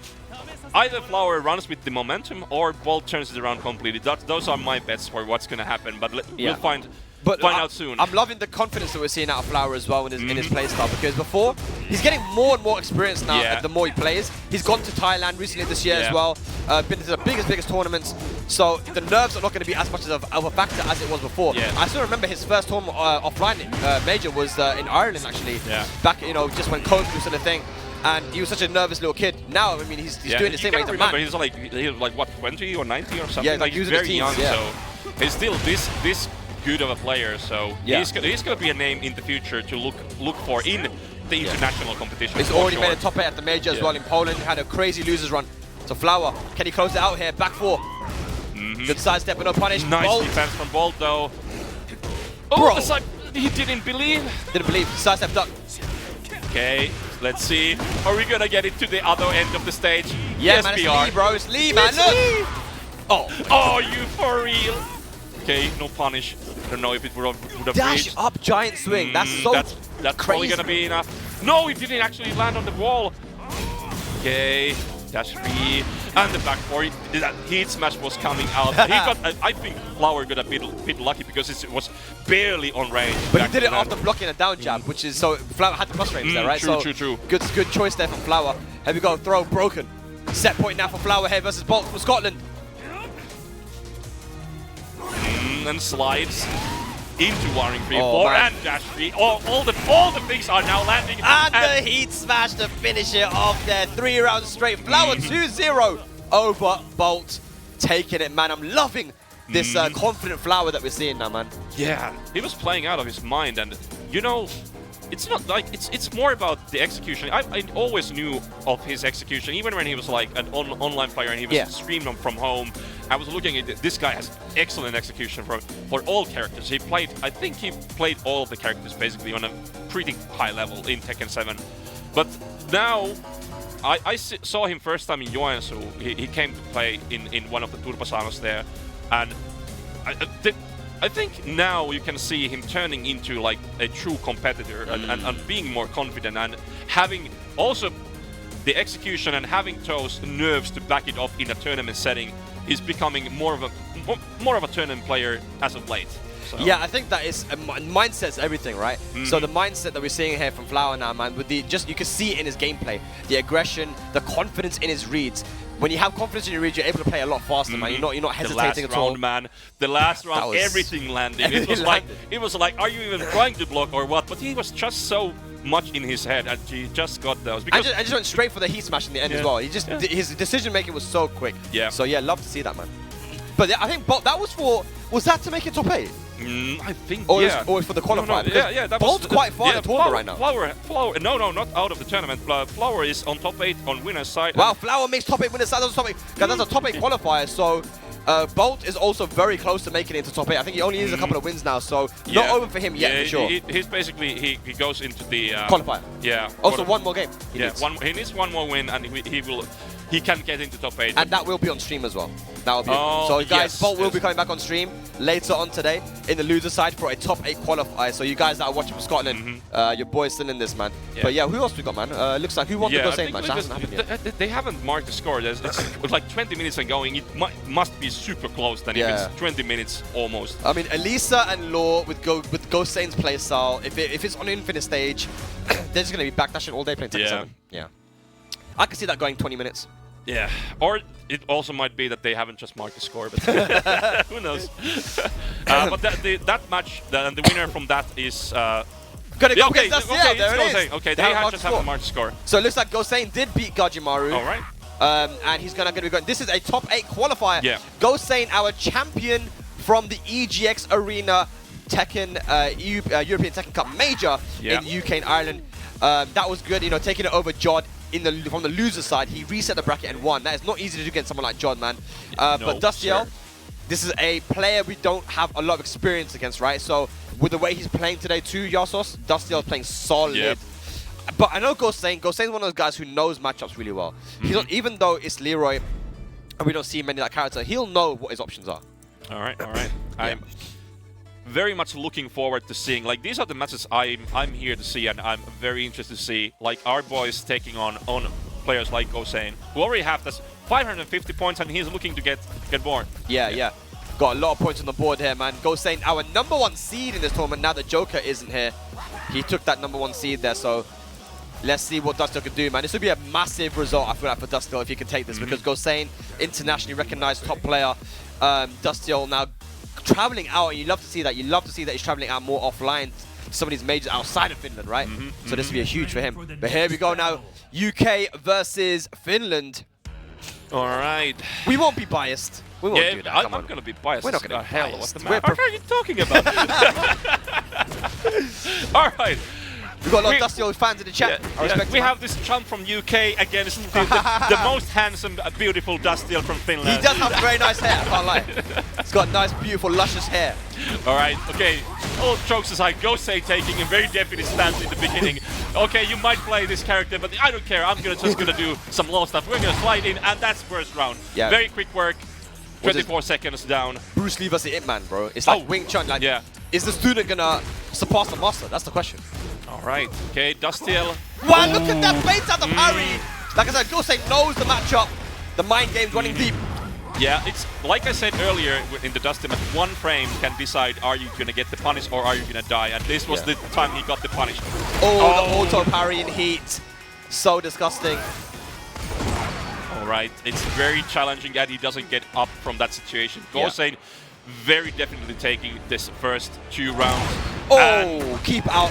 either Flower runs with the momentum or Bolt turns it around completely. Those are my bets for what's gonna happen, but we'll find out soon. I'm loving the confidence that we're seeing out of Flower as well in his playstyle, because before, he's getting more and more experience now the more he plays. He's gone to Thailand recently this year as well, been to the biggest tournaments, so the nerves are not going to be as much of a factor as it was before. I still remember his first tournament offline major was in Ireland actually, back, you know, just when COVID was a thing. And he was such a nervous little kid. Now, I mean, he's doing the same way. He's like what, 20 or 19 or something? Yeah, like he's very young, yeah. so he's still this good of a player. So he's gonna be a name in the future to look for in the international competition. He's already made a top 8 at the major as well in Poland. Had a crazy losers run. So Flower, can he close it out here? Back 4. Good sidestep, but no punish. Nice Bolt. defense from Bolt, though. Oh, Bro. the side, he didn't believe. Didn't believe. Sidestep duck. Okay, let's see. Are we gonna get it to the other end of the stage? Yeah, Yes, man, we it's are. Lee, bro. It's Lee, man. Look. Oh, you for real? Okay, no punish. I don't know if it would have Dash reached. up, giant swing. That's so That's probably crazy. gonna be enough. No, it didn't actually land on the wall. Okay, dash 3 and the back 4. That heat smash was coming out. He got. I think Flower got a bit lucky because it was barely on range. But he did it after blocking a down jab, which is so Flower had the cross range there, right? True. Good choice there from Flower. Here we go, throw broken. Set point now for Flower here versus Bolt from Scotland. And slides into Hwoarang 3-4 man. and dash 3. All the things are now landing. And the heat smash to finish it off there. 3 rounds straight. Flower 2-0 over Bolt. Taking it, man. I'm loving this confident Flower that we're seeing now, man. Yeah, he was playing out of his mind, and you know, it's not like it's more about the execution. I always knew of his execution, even when he was like an online player and he was streaming from home. I was looking at this guy has excellent execution for all characters. He played, I think he played all of the characters basically on a pretty high level in Tekken 7. But now I saw him first time in Joensuu. He came to play in one of the Turpasanos there, and I think now you can see him turning into like a true competitor and being more confident and having also the execution and having those nerves to back it off in a tournament setting. Is becoming more of a tournament player as of late. So. Yeah, I think that is mindset's everything, right? So the mindset that we're seeing here from Flower now, man, with you can see it in his gameplay, the aggression, the confidence in his reads. When you have confidence in your reads, you're able to play a lot faster, man. You're not hesitating at all. The last round, man. The last round, everything landed. It was like, are you even trying to block or what? But he was just so much in his head and he just got those. Because I just went straight for the heat smash in the end as well. He just his decision making was so quick. Yeah. So yeah, love to see that, man. But I think Bolt, that was that to make it top 8? I think or was for the qualifier. No, that Bolt's was quite far in the tournament right now. Flower, no, not out of the tournament. Flower is on top 8 on winner's side. Wow, Flower makes top 8 winner's side. That's a top 8 qualifier. So Bolt is also very close to making it into top 8. I think he only needs a couple of wins now, so not over for him yet, for sure. He's basically he goes into the qualifier. Yeah. Also, one more game. He needs one more win, and he can get into top 8. And that will be on stream as well. That will be. So guys, Bolt will be coming back on stream later on today in the loser side for a top 8 qualifier. So you guys that are watching from Scotland, your boy's still in this, man. Yeah. But yeah, who else we got, man? Looks like who won the Gosain match? That hasn't happened yet. They haven't marked the score. It's like 20 minutes and going. It must be super close then if it's 20 minutes almost. I mean, Alisa and Law with Gosain's playstyle, if it's on infinite stage, they're just going to be backdashing all day playing Tekken 7. Yeah. I can see that going 20 minutes. Yeah, or it also might be that they haven't just marked the score, but who knows? But that match, the winner from that is... Gonna go against Dustiel, there it is. Okay, they just haven't marked the score. So it looks like Gosain did beat Gajimaru. All right. And he's gonna be going. This is a top 8 qualifier. Yeah. Gosain, our champion from the EGX Arena Tekken European Tekken Cup Major in UK and Ireland. That was good, taking it over Jod from the loser side. He reset the bracket and won. That is not easy to do against someone like Jod, man. But Dustiel, this is a player we don't have a lot of experience against, right? So with the way he's playing today too, Yosos, Dustiel is playing solid. Yep. But I know Gosain's one of those guys who knows matchups really well. He's not, even though it's Leroy and we don't see many of that character, he'll know what his options are. All right. I'm very much looking forward to seeing, like, these are the matches I'm here to see, and I'm very interested to see, like, our boys taking on players like Gosain, who already have this 550 points, and he's looking to get more. Yeah. Got a lot of points on the board here, man. Gosain, our #1 seed in this tournament. Now that Joker isn't here, he took that #1 seed there, so let's see what Dustiel can do, man. This would be a massive result, I feel like, for Dustiel if he can take this, because Gosain, internationally recognized top player. Dustiel now traveling out, and you love to see that. You love to see that he's traveling out more offline to some of these majors outside of Finland, right? So this would be a huge for him. But here we go now. UK versus Finland. All right. We won't be biased. We won't do that. I'm going to be biased. We're not going to be biased. What are you talking about? All right. We've got a lot of Dustiel fans in the chat. I respect we him, have this chump from UK against the most handsome, beautiful Dustiel from Finland. He does have very nice hair, I can't lie. He's got nice, beautiful, luscious hair. All right, okay. All jokes aside, Gosain taking a very definite stance in the beginning. Okay, you might play this character, but I don't care. I'm just gonna do some low stuff. We're gonna slide in, and that's first round. Yeah. Very quick work. 24 seconds down. Bruce Lee versus Ip Man, bro. It's like Wing Chun. Like, is the student gonna surpass the master? That's the question. All right. Okay, Dustiel. Wow, look at that bait out the parry. Like I said, Gosain knows the matchup. The mind game's running deep. Yeah, it's like I said earlier in the Dustin match, one frame can decide are you gonna get the punish or are you gonna die, and this was the time he got the punish. Oh, the auto parry in heat. So disgusting. Alright, it's very challenging that he doesn't get up from that situation. Gosain very definitely taking this first 2 rounds. Oh, keep out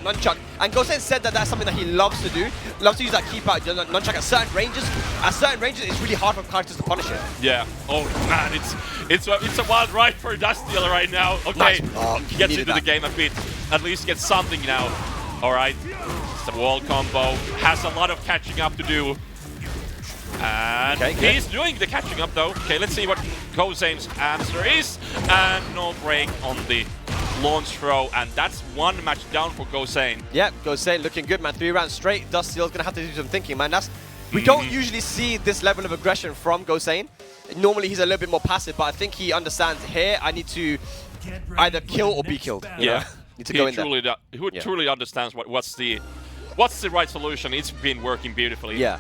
nunchuck. And Gosain said that that's something that he loves to do. Loves to use that keep out nunchuck at certain ranges. At certain ranges, it's really hard for characters to punish it. Yeah. Oh man, it's a wild ride for Dustiel right now. Okay, nice block. Gets into the game a bit. At least gets something now. All right, it's a wall combo. Has a lot of catching up to do. And he's doing the catching up though. Okay, let's see what Gosain's answer is. And no break on the launch throw, and that's 1 match down for Gosain. Yep, Gosain looking good, man. 3 rounds straight. Dustiel's gonna have to do some thinking, man. We don't usually see this level of aggression from Gosain. Normally he's a little bit more passive, but I think he understands here I need to either kill or be killed. Yeah, need to go in there. He truly understands what's the right solution. It's been working beautifully. Yeah.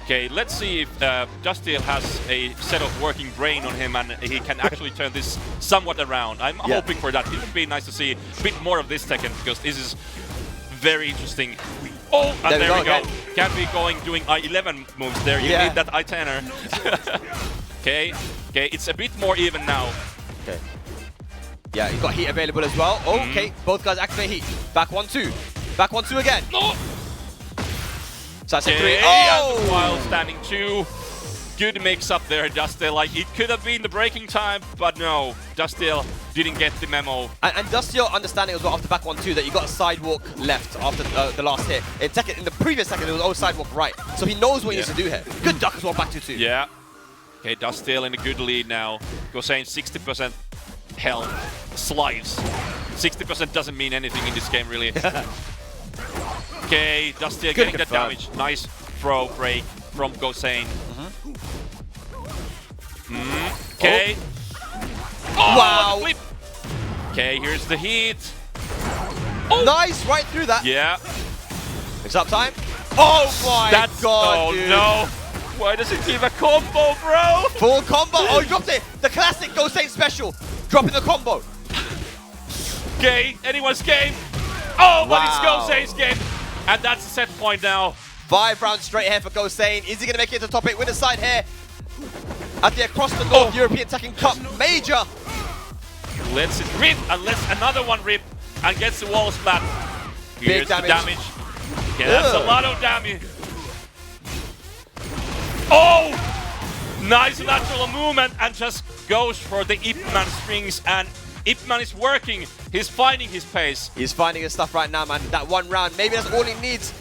Okay, let's see if Dustiel has a set of working brain on him and he can actually turn this somewhat around. I'm hoping for that. It would be nice to see a bit more of this Tekken because this is very interesting. Oh, and there we go. Can be doing I-11 moves there. You need that I-10er. Okay, it's a bit more even now. Okay. Yeah, he's got heat available as well. Okay, both guys activate heat. Back 1-2. Back 1-2 again. No. So that's a 3. Oh! While standing 2. Good mix up there, Dustiel. Like, it could have been the breaking time, but no. Dustiel didn't get the memo. And Dustiel understanding as well after back 1-2 that you got a sidewalk left after the last hit. In the previous second, it was sidewalk right. So he knows what he needs to do here. Good duck as well, back 2-2. Yeah. Okay, Dustiel in a good lead now. Gosain 60% health. Slice. 60% doesn't mean anything in this game, really. Okay, Dustiel getting that damage. Nice throw break from Gosain. Okay. Oh, wow. Flip. Okay, here's the heat. Oh. Nice, right through that. Yeah. It's up time. Oh my god, oh dude. No. Why does it give a combo, bro? Full combo. Oh, he dropped it. The classic Gosain special. Dropping the combo. Okay, anyone's game. Oh, but it's Gosain's game. And that's the set point now. 5 rounds straight here for Gosain. Is he going to make it to top 8 with a side here at the Across the North European Tekken Cup Major? Let's it rip, and let's another one rip, and gets the wall splat. Here's the damage. Okay, that's a lot of damage. Oh! Nice lateral movement, and just goes for the Ip Man strings, and Ip Man is working. He's finding his pace. He's finding his stuff right now, man. That 1 round, maybe that's all he needs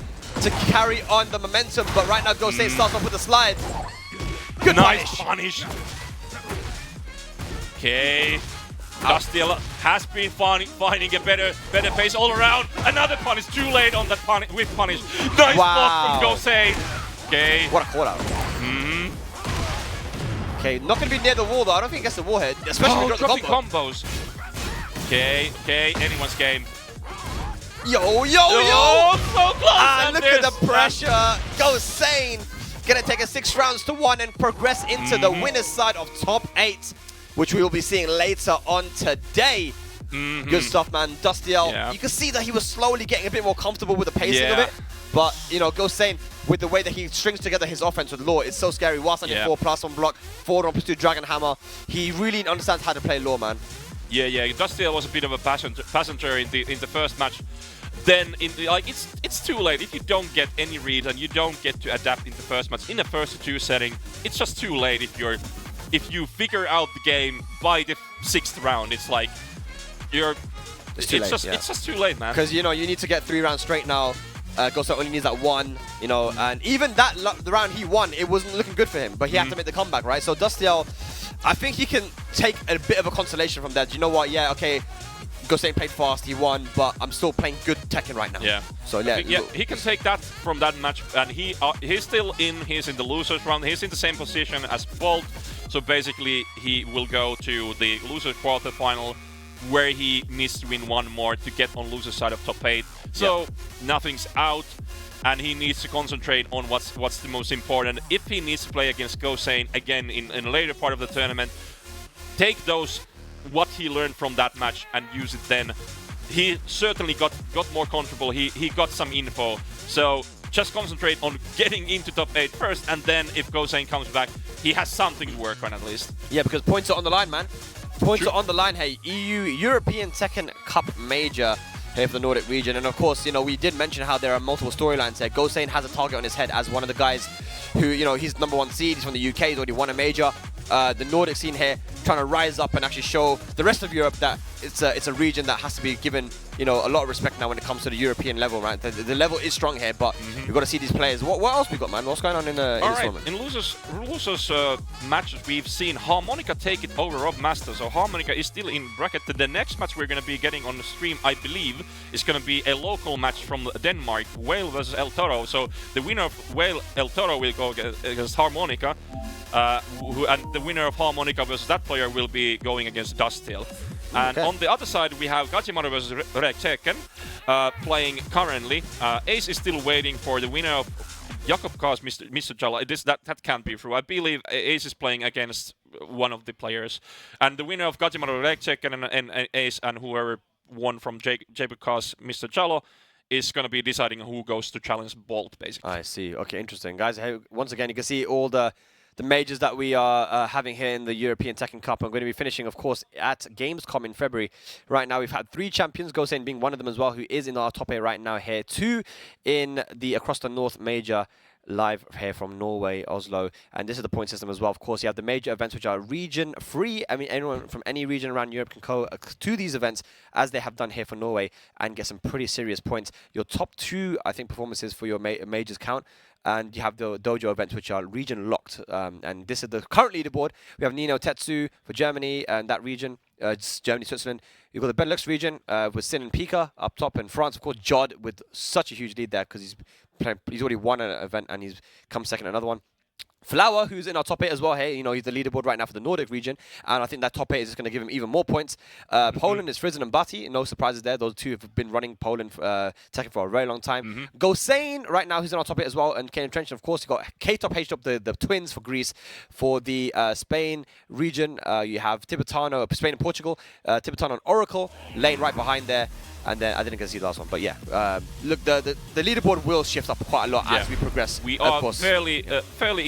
to carry on the momentum. But right now, Gosain starts off with a slide. Good punish. Okay. Dustiel has been finding a better pace all around. Another punish, too late on that whip punish. Nice block from Gosain. Okay. What a call out. Okay, not going to be near the wall though. I don't think he gets the warhead, especially with dropping combos. Okay, anyone's game. Yo! So close! And look at the pressure. Gosain gonna take a 6 rounds to 1 and progress into the winner's side of top 8, which we will be seeing later on today. Good stuff, man. Dustiel, you can see that he was slowly getting a bit more comfortable with the pacing of it. But, you know, Gosain, with the way that he strings together his offense with Law, it's so scary. Whilst on your 4+ on block, forward on pursuit, Dragon Hammer, he really understands how to play Law, man. Yeah. Dustiel was a bit of a passenger in the first match. Then it's too late if you don't get any read and you don't get to adapt in the first match in the first 2 setting. It's just too late if you figure out the game by the 6th round. It's like you're It's too late. It's just too late, man. Because, you know, you need to get 3 rounds straight now. Gosain only needs that 1, you know, and even that the round he won, it wasn't looking good for him, but he had to make the comeback, right? So Dustiel, I think he can take a bit of a consolation from that. You know what? Yeah, okay, Gosain played fast, he won, but I'm still playing good Tekken right now. Yeah. So yeah, he can take that from that match, and he's still he's in the losers round. He's in the same position as Bolt, so basically he will go to the losers quarterfinal, where he needs to win 1 more to get on loser side of top 8. So nothing's out, and he needs to concentrate on what's the most important. If he needs to play against Gosain again in a later part of the tournament, take what he learned from that match and use it then. He certainly got more comfortable. He got some info. So just concentrate on getting into top 8 first, and then if Gosain comes back, he has something to work on at least. Yeah, because points are on the line, man. Points are on the line. Hey, European Tekken Cup Major here for the Nordic region. And of course, you know, we did mention how there are multiple storylines here. Gosain has a target on his head as one of the guys who, you know, he's #1 seed. He's from the UK. He's already won a major. The Nordic scene here trying to rise up and actually show the rest of Europe that it's a region that has to be given, you know, a lot of respect now when it comes to the European level, right? The level is strong here, but we've got to see these players. What else we got, man? What's going on in this tournament? In losers matches, we've seen Harmonica take it over Robmaster, so Harmonica is still in bracket. The next match we're going to be getting on the stream, I believe, is going to be a local match from Denmark, Whale versus El-Toro. So the winner of Whale El-Toro will go against Harmonica, and the winner of Harmonica versus that player will be going against Dustiel. And on the other side, we have Gajimaru versus Rekkekarn playing currently. Ace is still waiting for the winner of JacobKaas, Mr. Jala. That can't be true. I believe Ace is playing against one of the players. And the winner of Gajimaru, Rekkekarn, and Ace, and whoever won from JacobKaas, Mr. Jala, is going to be deciding who goes to challenge Bolt, basically. I see. Okay, interesting. Guys, hey, once again, you can see all the majors that we are having here in the European Tekken Cup. I'm going to be finishing, of course, at Gamescom in February. Right now, we've had 3 champions, Gosain being one of them as well, who is in our top 8 right now here. 2 in the Across the North major, live here from Norway, Oslo. And this is the point system as well. Of course, you have the major events, which are region free. I mean, anyone from any region around Europe can go to these events, as they have done here for Norway, and get some pretty serious points. Your top 2, I think, performances for your majors count. And you have the dojo events, which are region locked. And this is the current leaderboard. We have Nino Tetsu for Germany and that region. Germany, Switzerland. You've got the Benelux region with Sin and Pika up top. In France, of course, Jod with such a huge lead there because he's already won an event and he's come second another one. Flower, who's in our top 8 as well here, you know, he's the leaderboard right now for the Nordic region, and I think that top 8 is just going to give him even more points. Poland is Frizen and Bati, no surprises there. Those 2 have been running Poland Tekken for a very long time. Gosain, right now, who's in our top 8 as well, and Kane Trench, of course, you've got K-Top, H-Top, the twins for Greece. For the Spain region, you have Tibetano, Spain and Portugal, Tibetano and Oracle, Lane right behind there. And then I didn't get to see the last one, but yeah, look, the leaderboard will shift up quite a lot as we progress. We are fairly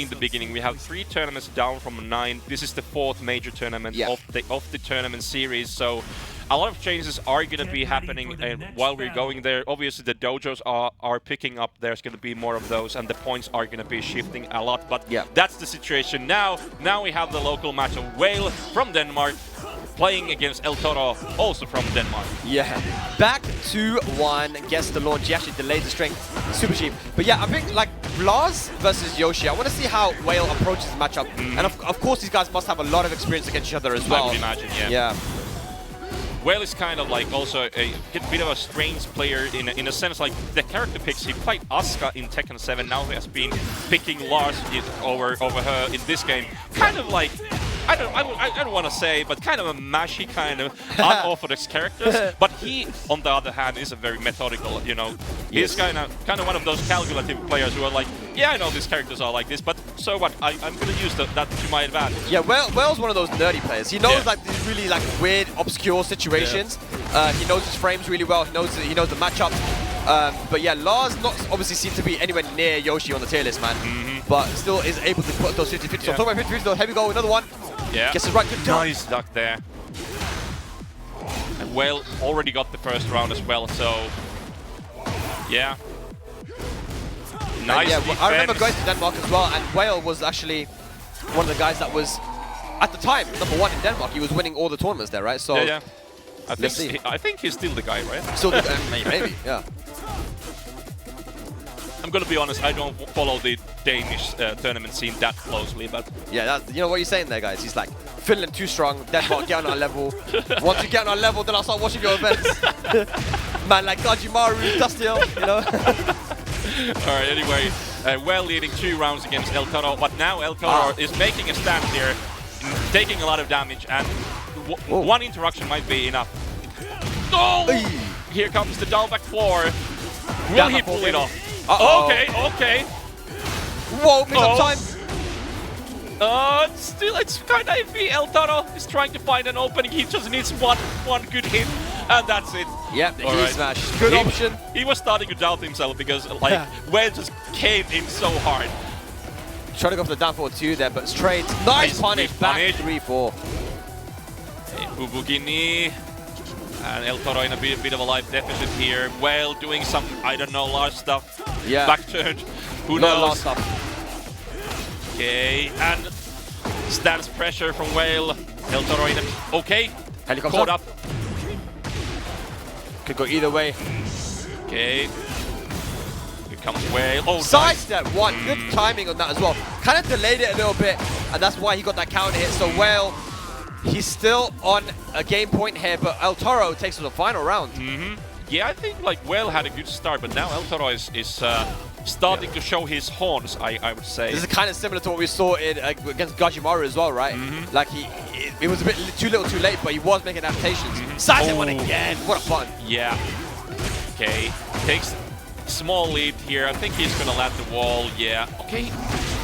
in the beginning. We have 3 tournaments down from 9. This is the 4th major tournament of the tournament series, so a lot of changes are going to be happening while we're going there. Obviously, the dojos are picking up. There's going to be more of those, and the points are going to be shifting a lot. But that's the situation now. Now we have the local match of Whale from Denmark playing against El-Toro, also from Denmark. Yeah, back to 1, guess the launch. He actually delayed the strength, super cheap. But yeah, I think like Lars versus Yoshi, I want to see how Whale approaches the matchup. And of course, these guys must have a lot of experience against each other as well. I would imagine, yeah. Whale is kind of like also a bit of a strange player in a sense, like the character picks. He played Asuka in Tekken 7, now he has been picking Lars over her in this game. Kind of like, I don't want to say, but kind of a mashy, kind of unorthodox characters. But he, on the other hand, is a very methodical, you know. He's kind of one of those calculative players who are like, yeah, I know these characters are like this, but so what? I'm going to use that to my advantage. Yeah, Whale's one of those nerdy players. He knows like these really like weird, obscure situations. He knows his frames really well. He knows the matchups. But yeah, Lars not obviously seems to be anywhere near Yoshi on the tier list, man. But still is able to put those 50-50. So talking about 50-50, though, here we go, another one. Yeah. Gets it right to nice duck there. And Whale already got the first round as well, so yeah. Nice defense. I remember going to Denmark as well, and Whale was actually one of the guys that was, at the time, #1 in Denmark. He was winning all the tournaments there, right? So Let's see. I think he's still the guy, right? Still, maybe, yeah. I'm gonna be honest, I don't follow the Danish tournament scene that closely, but Yeah, you know what you're saying there, guys? He's like, Finland too strong, Denmark get on our level. Once you get on our level, then I'll start watching your events. Man, like Gajimaru, Dustiel, you know? alright, anyway, well leading 2 rounds against El-Toro, but now El-Toro is making a stand here, taking a lot of damage, and one interaction might be enough. Oh! Here comes the down back 4. Will he pull it off? Okay, okay. Whoa, miss up time. Still, it's kind of iffy. El-Toro is trying to find an opening. He just needs one good hit, and that's it. Yep, the Alright. smash. Good option. He was starting to doubt himself because, like, Well just came in so hard. Trying to go for the down forward 2 there, but straight. Nice punish. Back 3-4. Ubugini. And El-Toro in a bit of a life deficit here. Well doing some, I don't know, Lars stuff. Yeah. Back turn. Who Not knows? Lars stuff. Okay, and stands pressure from Whale. El-Toro in a... Okay. Helicopter. Caught up. Could go either way. Okay. Here comes Whale. Oh, Sidestep 1. Good timing on that as well. Kind of delayed it a little bit, and that's why he got that counter hit. So Whale, he's still on a game point here, but El-Toro takes to the final round. Yeah, I think like Whale had a good start, but now El-Toro is starting to show his horns, I would say. This is kind of similar to what we saw in, against Gajimaru as well, right? Like it was a bit too little too late, but he was making adaptations. Sidestep 1 again. What a fun. Yeah. Okay. Takes small lead here. I think he's gonna land the wall. Yeah. Okay.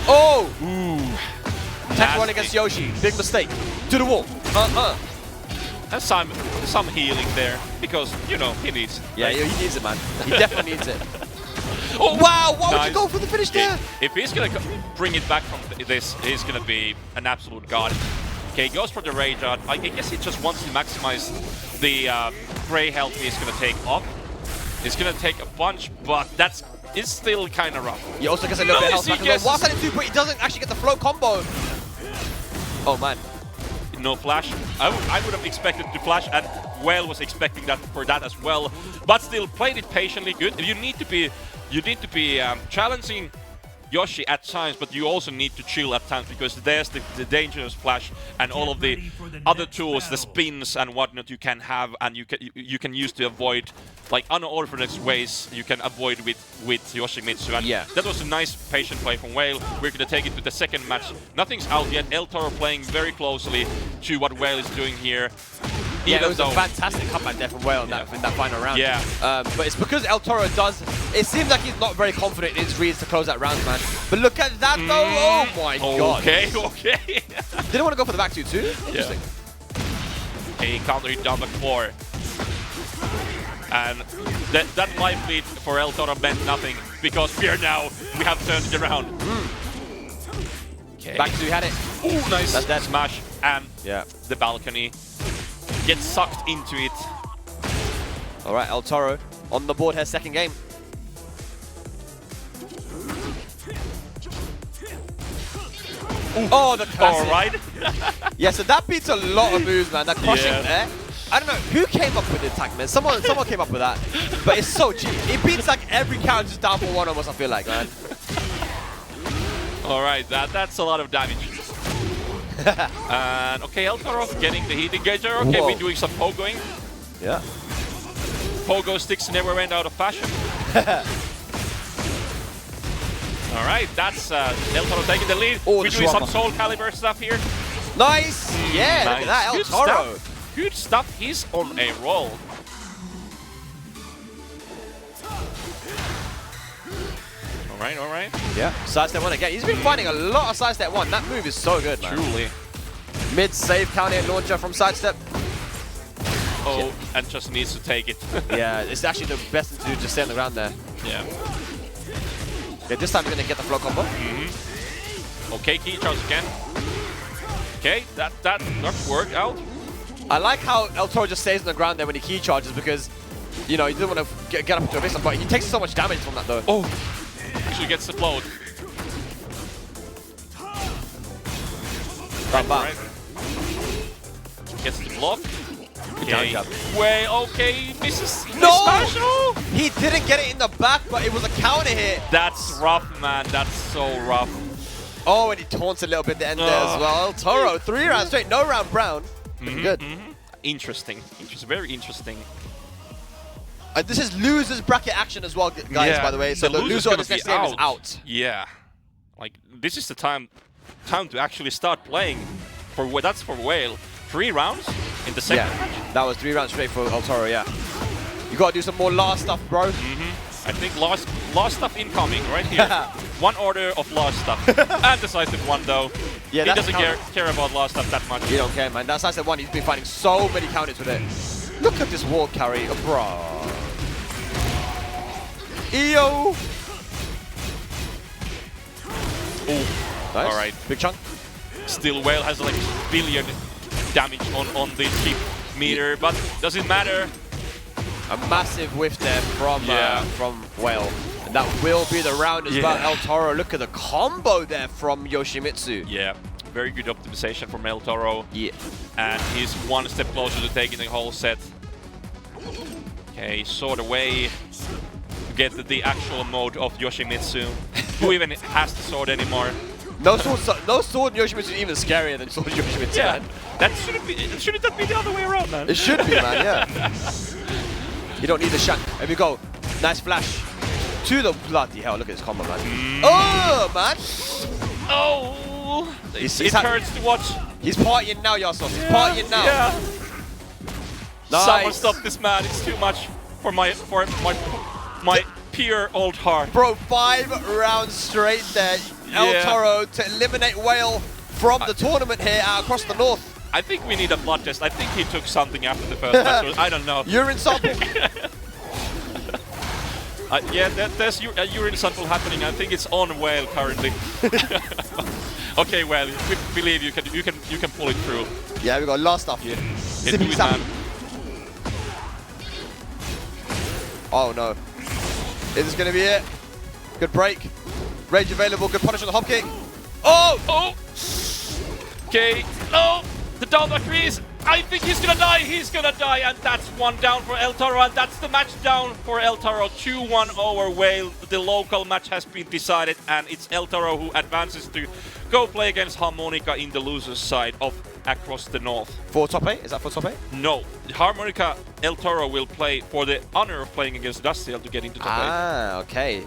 Oh! Ooh. Tech 1 against Yoshi. Big mistake. To the wall. Has some healing there because you know he needs it. Yeah, he needs it, man. He definitely needs it. Oh Wow! Why would nice. you go for the finish there? If he's gonna bring it back from this, he's gonna be an absolute god. Okay, he goes for the rage art. I guess he just wants to maximize the gray health he's gonna take off. He's gonna take a bunch, but it's still kind of rough. He also gets a little bit of health back as well. Whilst at it too, but he doesn't actually get the float combo. Oh man. No flash. I would have expected to flash, and Whale was expecting that for that as well. But still, played it patiently. Good. You need to be challenging Yoshi at times, but you also need to chill at times because there's the dangerous flash and all of the other tools, the spins and whatnot you can have, and you can use to avoid like unorthodox ways you can avoid with Yoshimitsu. And yeah, that was a nice patient play from Whale. We're gonna take it to the second match. Nothing's out yet. El-Toro playing very closely to what Whale is doing here. Yeah, it was a fantastic comeback there from Whale in that final round. Yeah. But it's because El-Toro does... It seems like he's not very confident in his reads to close that round, man. But look at that, though. Oh, my God. Okay. Didn't want to go for the back two, too? Interesting. Yeah. A counter hit down back 4. And that life lead for El-Toro meant nothing because we have turned it around. Okay. Back two, had it. Ooh, nice. That's that. Smash and yeah, the balcony. Gets sucked into it. All right, El-Toro on the board here, second game. Ooh. Oh, the classic. All right. Yeah, so that beats a lot of moves, man. That crushing there. I don't know who came up with the attack, man. Someone came up with that. But it's so cheap. It beats like every counter just down for 1 almost, I feel like, man. All right, that's a lot of damage. And okay, El-Toro getting the heat engager. Okay, we're doing some pogoing. Yeah. Pogo sticks never went out of fashion. All right, that's El-Toro taking the lead. Oh, we're doing some Soul Calibur stuff here. Nice. Yeah, nice. Look at that, El-Toro. Good stuff. He's on a roll. All right. Yeah. Sidestep 1 again. He's been finding a lot of sidestep 1. That move is so good, man. Truly. Mid save counter hit launcher from sidestep. Oh, and just needs to take it. Yeah, it's actually the best thing to do, just stay on the ground there. Yeah. Yeah, this time we're gonna get the flow combo. Okay, key charge again. Okay, that worked out. I like how El-Toro just stays on the ground there when he key charges because, you know, he doesn't want to get up into a mix-up, but he takes so much damage from that though. Oh, actually gets the float. Right. Gets the block. down jab. Wait, okay, misses. No! Smash. Oh! He didn't get it in the back, but it was a counter hit. That's rough, man. That's so rough. Oh, and he taunts a little bit at the end there as well. El-Toro, 3 rounds straight, no round brown. Good. Interesting. Very interesting. This is losers bracket action as well, guys, by the way. So the loser of this next game is out. Yeah. Like, this is the time to actually start playing. That's for Whale. 3 rounds in the second match? That was 3 rounds straight for El-Toro, yeah. You gotta do some more Lars stuff, bro. I think Lars stuff incoming right here. 1 order of Lars stuff. And decisive 1 though. Yeah, he doesn't care about Lars stuff that much. He don't care, man. That's decisive 1. He's been finding so many counters with it. Look at this wall carry, bro. EO. Oh, nice. Alright. Big chunk. Still, Whale has like billion damage on the keep meter, but doesn't matter. A massive whiff there from Whale. And that will be the round as well. El-Toro, look at the combo there from Yoshimitsu. Yeah, very good optimization from El-Toro. Yeah. And he's 1 step closer to taking the whole set. Okay, sword away to get the actual mode of Yoshimitsu. Who even has the sword anymore? No sword Yoshimitsu is even scarier than sword Yoshimitsu. Yeah, man. that shouldn't that be the other way around, man? It should be, man, yeah. You don't need the shank. There we go. Nice flash. To the bloody hell. Look at this combo, man. Oh, man. Oh. It hurts to watch. He's partying now, Yasuo. He's partying now. Yeah. Nice. Someone stop this man. It's too much for my pure old heart. Bro, 5 rounds straight there. El-Toro to eliminate Whale from the tournament here across the north. I think we need a blood test. I think he took something after the first match. I don't know. Urine sample. Yeah, there's a urine sample happening. I think it's on Whale currently. Okay, Whale, we believe you can pull it through. Yeah, we got last stuff here. Into it, man. Oh no. Is this gonna be it? Good break. Rage available, good punish on the hop kick. Oh! Oh! Okay, no! The down freeze! I think he's gonna die, and that's 1 down for El-Toro, and that's the match down for El-Toro. 2-1 over Whale. The local match has been decided, and it's El-Toro who advances to go play against Harmonica in the loser's side of Across the North. For top 8? Is that for top 8? No. Harmonica El-Toro will play for the honor of playing against Dustiel to get into top 8. Ah, okay.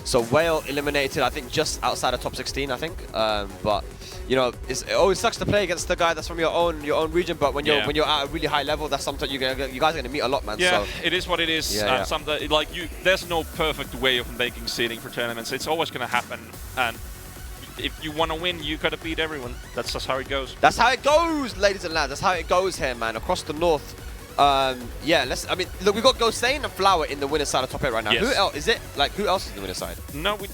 So Whale eliminated, I think, just outside of top 16, I think. But you know, it always sucks to play against the guy that's from your own region. But when you're at a really high level, that's something you guys are gonna meet a lot, man. Yeah, so. It is what it is. Yeah, there's no perfect way of making seeding for tournaments. It's always gonna happen, and if you want to win, you gotta beat everyone. That's just how it goes. That's how it goes, ladies and lads. That's how it goes here, man. Across the north. Yeah, I mean, look, we got Gosain and Flower in the winner's side of top 8 right now. Yes. Who else is it? Like, who else is in the winner's side? No, we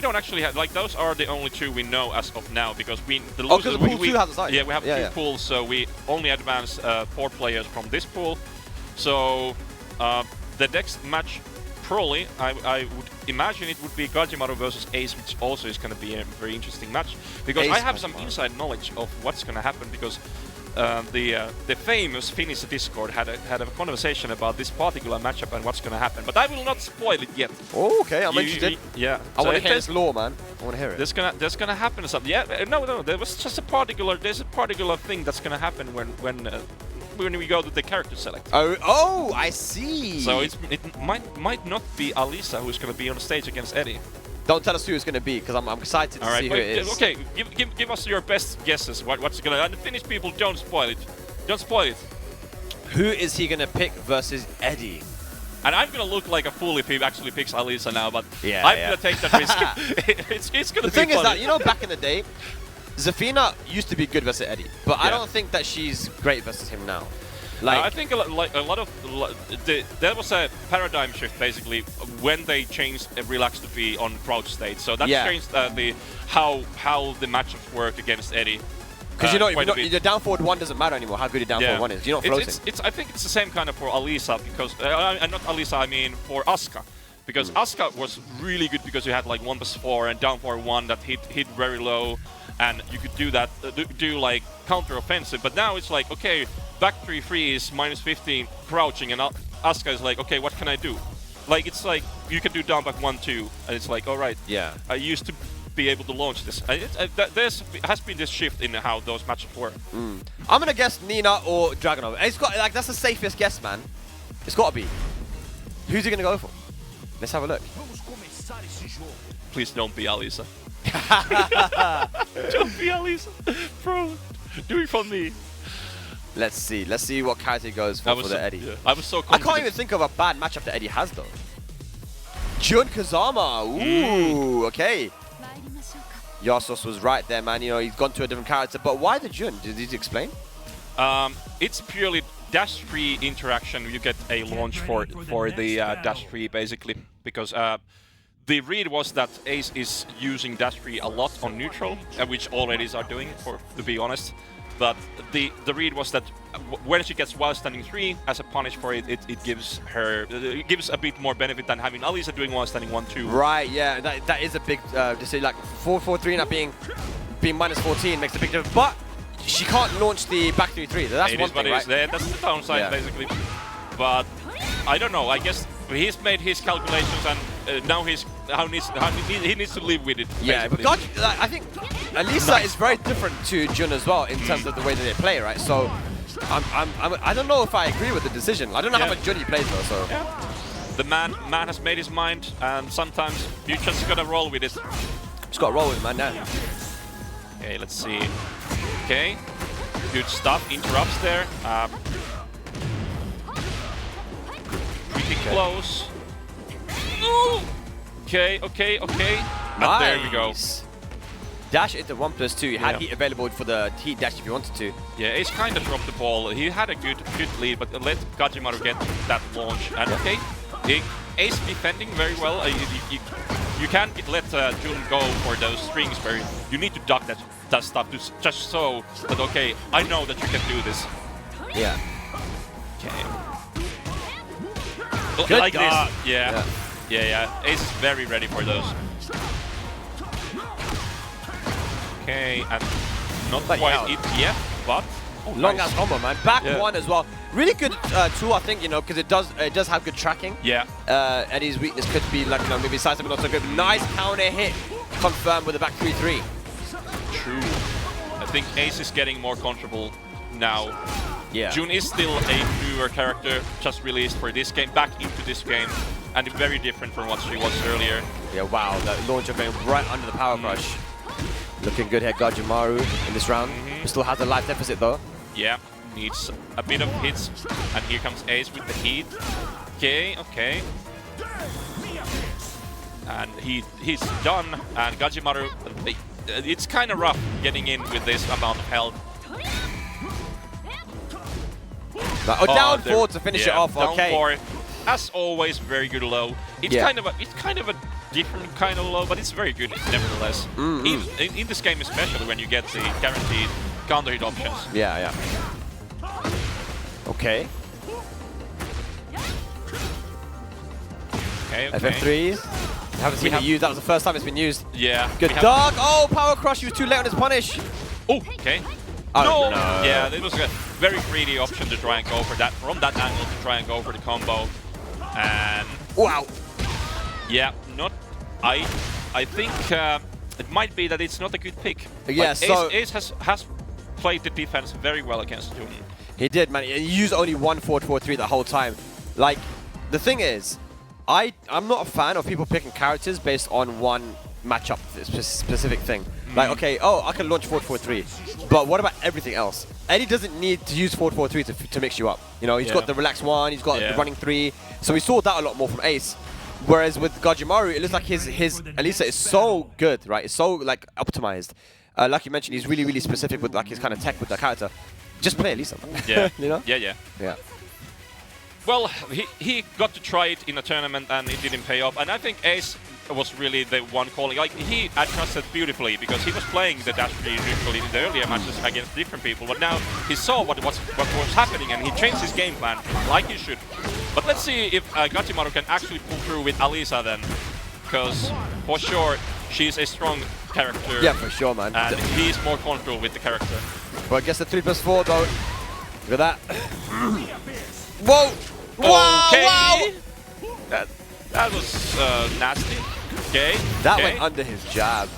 don't actually have, like, those are the only 2 we know as of now, because the because the pool 2 has a side. Yeah, we have 2 pools, so we only advance 4 players from this pool. So the next match, probably, I would imagine it would be Gajimaru versus Ace, which also is going to be a very interesting match, because I have some inside knowledge of what's going to happen, because the famous Finnish Discord had a conversation about this particular matchup and what's going to happen, but I will not spoil it yet. Oh, okay, I'm interested. Yeah, I want to hear this lore, man. I want to hear it. There's gonna happen something. Yeah, no, there was just there's a particular thing that's gonna happen when we go to the character select. Oh, I see. So it might not be Alisa who's gonna be on stage against Eddy. Don't tell us who it's going to be, because I'm excited to see who it is. Okay, give us your best guesses. What's gonna? And the Finnish people, don't spoil it. Don't spoil it. Who is he going to pick versus Eddy? And I'm gonna look like a fool if he actually picks Alisa now, but yeah, I'm gonna take that risk. it's gonna be The thing is funny. that, you know, back in the day, Zafina used to be good versus Eddy, but I don't think that she's great versus him now. Like, I think there was a paradigm shift basically when they changed Relax to be on crouch state. So that changed how the matchups work against Eddy. Because your down forward 1 doesn't matter anymore. How good your down forward 1 is. You're not floating. I think it's the same kind of for Alisa, because not Alisa. I mean for Asuka. Because Asuka was really good because you had like 1+4 and down forward 1 that hit very low, and you could do that, do like counter offensive. But now it's like, okay, back 3-3 is -15 crouching, and Asuka is like, okay, what can I do? Like, it's like, you can do down back 1-2, and it's like, alright, Yeah. I used to be able to launch this. There has been this shift in how those matches work. I'm gonna guess Nina or Dragunov. It's got, like, that's the safest guess, man. It's gotta be. Who's he gonna go for? Let's have a look. Please don't be Alisa. Don't be Alisa. Bro, do it for me. Let's see what character he goes for the Eddy. Yeah. I was so I confident. can't even think of a bad matchup that Eddy has, though. Jun Kazama. Ooh, okay. Yasos was right there, man. You know, he's gone to a different character. But why the Jun? Did he explain? It's purely dash 3 interaction. You get a launch for the dash 3, basically. Because the read was that Ace is using dash 3 a lot on neutral, which all Eddies are doing, to be honest. But the read was that when she gets while standing 3, as a punish for it, it gives her a bit more benefit than having Alisa doing while standing 1-2. Right, yeah, that is a big decision. Like 4-4-3 now being -14 makes a big difference. But she can't launch the back 3-3. That's one thing, right? That's the downside, basically. But I don't know. I guess he's made his calculations, and now he needs to live with it. Yeah, but God, I think Alisa is very different to Jun as well in terms of the way that they play, right? So I don't know if I agree with the decision. I don't know how much Jun he plays though. So the man has made his mind, and sometimes you just gotta roll with it. just gotta roll with it, man. Now. Okay, let's see. Okay, good stuff. Interrupts there. Pretty close. Ooh. Okay. Nice. And there we go. Dash into 1+2. You had heat available for the heat dash if you wanted to. Yeah, Ace kind of dropped the ball. He had a good lead, but let Gajimaru get that launch. And okay, Ace defending very well. You can't let Jun go for those strings where you need to duck that stuff just so that, okay, I know that you can do this. Yeah. Okay. Good like dodge. this. Yeah. Ace is very ready for those. Okay, and not quite it yet, but long ass combo, man. Back Yeah. one as well. Really good tool, I think, you know, because it does have good tracking. Yeah. Eddy's weakness could be like, you know, maybe size, but not so good. Nice counter hit, confirmed with the back 3-3. True. I think Ace is getting more comfortable now. Yeah. Jun is still a newer character, just released for this game, back into this game, and very different from what she was earlier. Yeah, wow, that launcher going right under the power crush. Looking good here, Gajimaru in this round. Still has a life deficit though. Yeah, needs a bit of hits, and here comes Ace with the heat. Okay. And he's done, and Gajimaru, it's kind of rough getting in with this amount of health. Down 4 to finish it off. Down Okay. 4, as always, very good low. It's kind of a different kind of low, but it's very good nevertheless. In this game, especially when you get the guaranteed counter hit options. Yeah. Okay. Okay. FF3s. Haven't seen it used. That was the first time it's been used. Yeah. Good dog. Oh, power crush. He was too late on his punish. Oh, okay. Oh, no! no. Yeah, it was a very greedy option to try and go for that, from that angle to try and go for the combo. And wow. Yeah, not. I think it might be that it's not a good pick. Yeah, so Ace has played the defense very well against Jun. He did, man. He used only 1-4-4-3 the whole time. Like, the thing is, I'm not a fan of people picking characters based on one matchup, specific thing. Like, okay, I can launch 4-4-3, but what about everything else? Eddy doesn't need to use 4-4-3 to mix you up. You know, he's got the relaxed 1, he's got the running 3, so we saw that a lot more from Ace. Whereas with Gajimaru, it looks like his Alisa is so good, right? It's so like optimized. Like you mentioned, he's really, really specific with like his kind of tech with the character. Just play Alisa. Yeah. You know? Yeah. Well, he got to try it in a tournament and it didn't pay off. And I think Ace was really the one calling. Like, he adjusted beautifully because he was playing the dash usually in the earlier matches against different people. But now he saw what was happening and he changed his game plan like he should. But let's see if Gajimaru can actually pull through with Alisa then. Because for sure, she's a strong character. Yeah, for sure, man. And he's more comfortable with the character. Well, I guess the 3+4 though. Look at that. Whoa! Wow! Okay. Wow! That was nasty. Okay. That okay. went under his jab.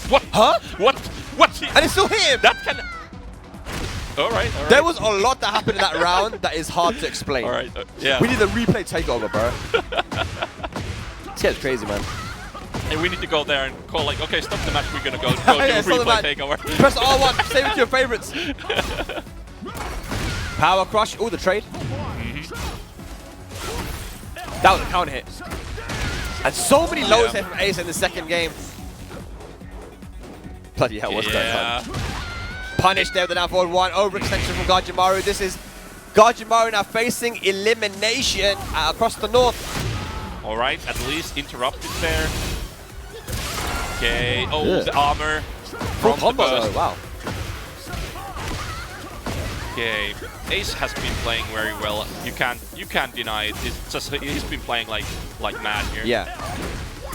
What? Huh? What? What? And it still hit him! That can... Alright, alright. There was a lot that happened in that round that is hard to explain. Alright, yeah. We need a replay takeover, bro. This guy's crazy, man. And we need to go there and call like, okay, stop the match, we're gonna go Yeah, do a stop the replay takeover. Press R1, save it to your favorites. Power crush, the trade. That was a counter hit. And so many lows hit from Ace in the second game. Bloody hell, what's going on? Punish there with the down forward one. Overextension from Gajimaru. This is Gajimaru now facing elimination across the north. Alright, at least interrupted there. Okay, oh, the armor. Full From combo the burst. though, wow. Okay, Ace has been playing very well. You can't deny it. It's just he's been playing like mad here. Yeah.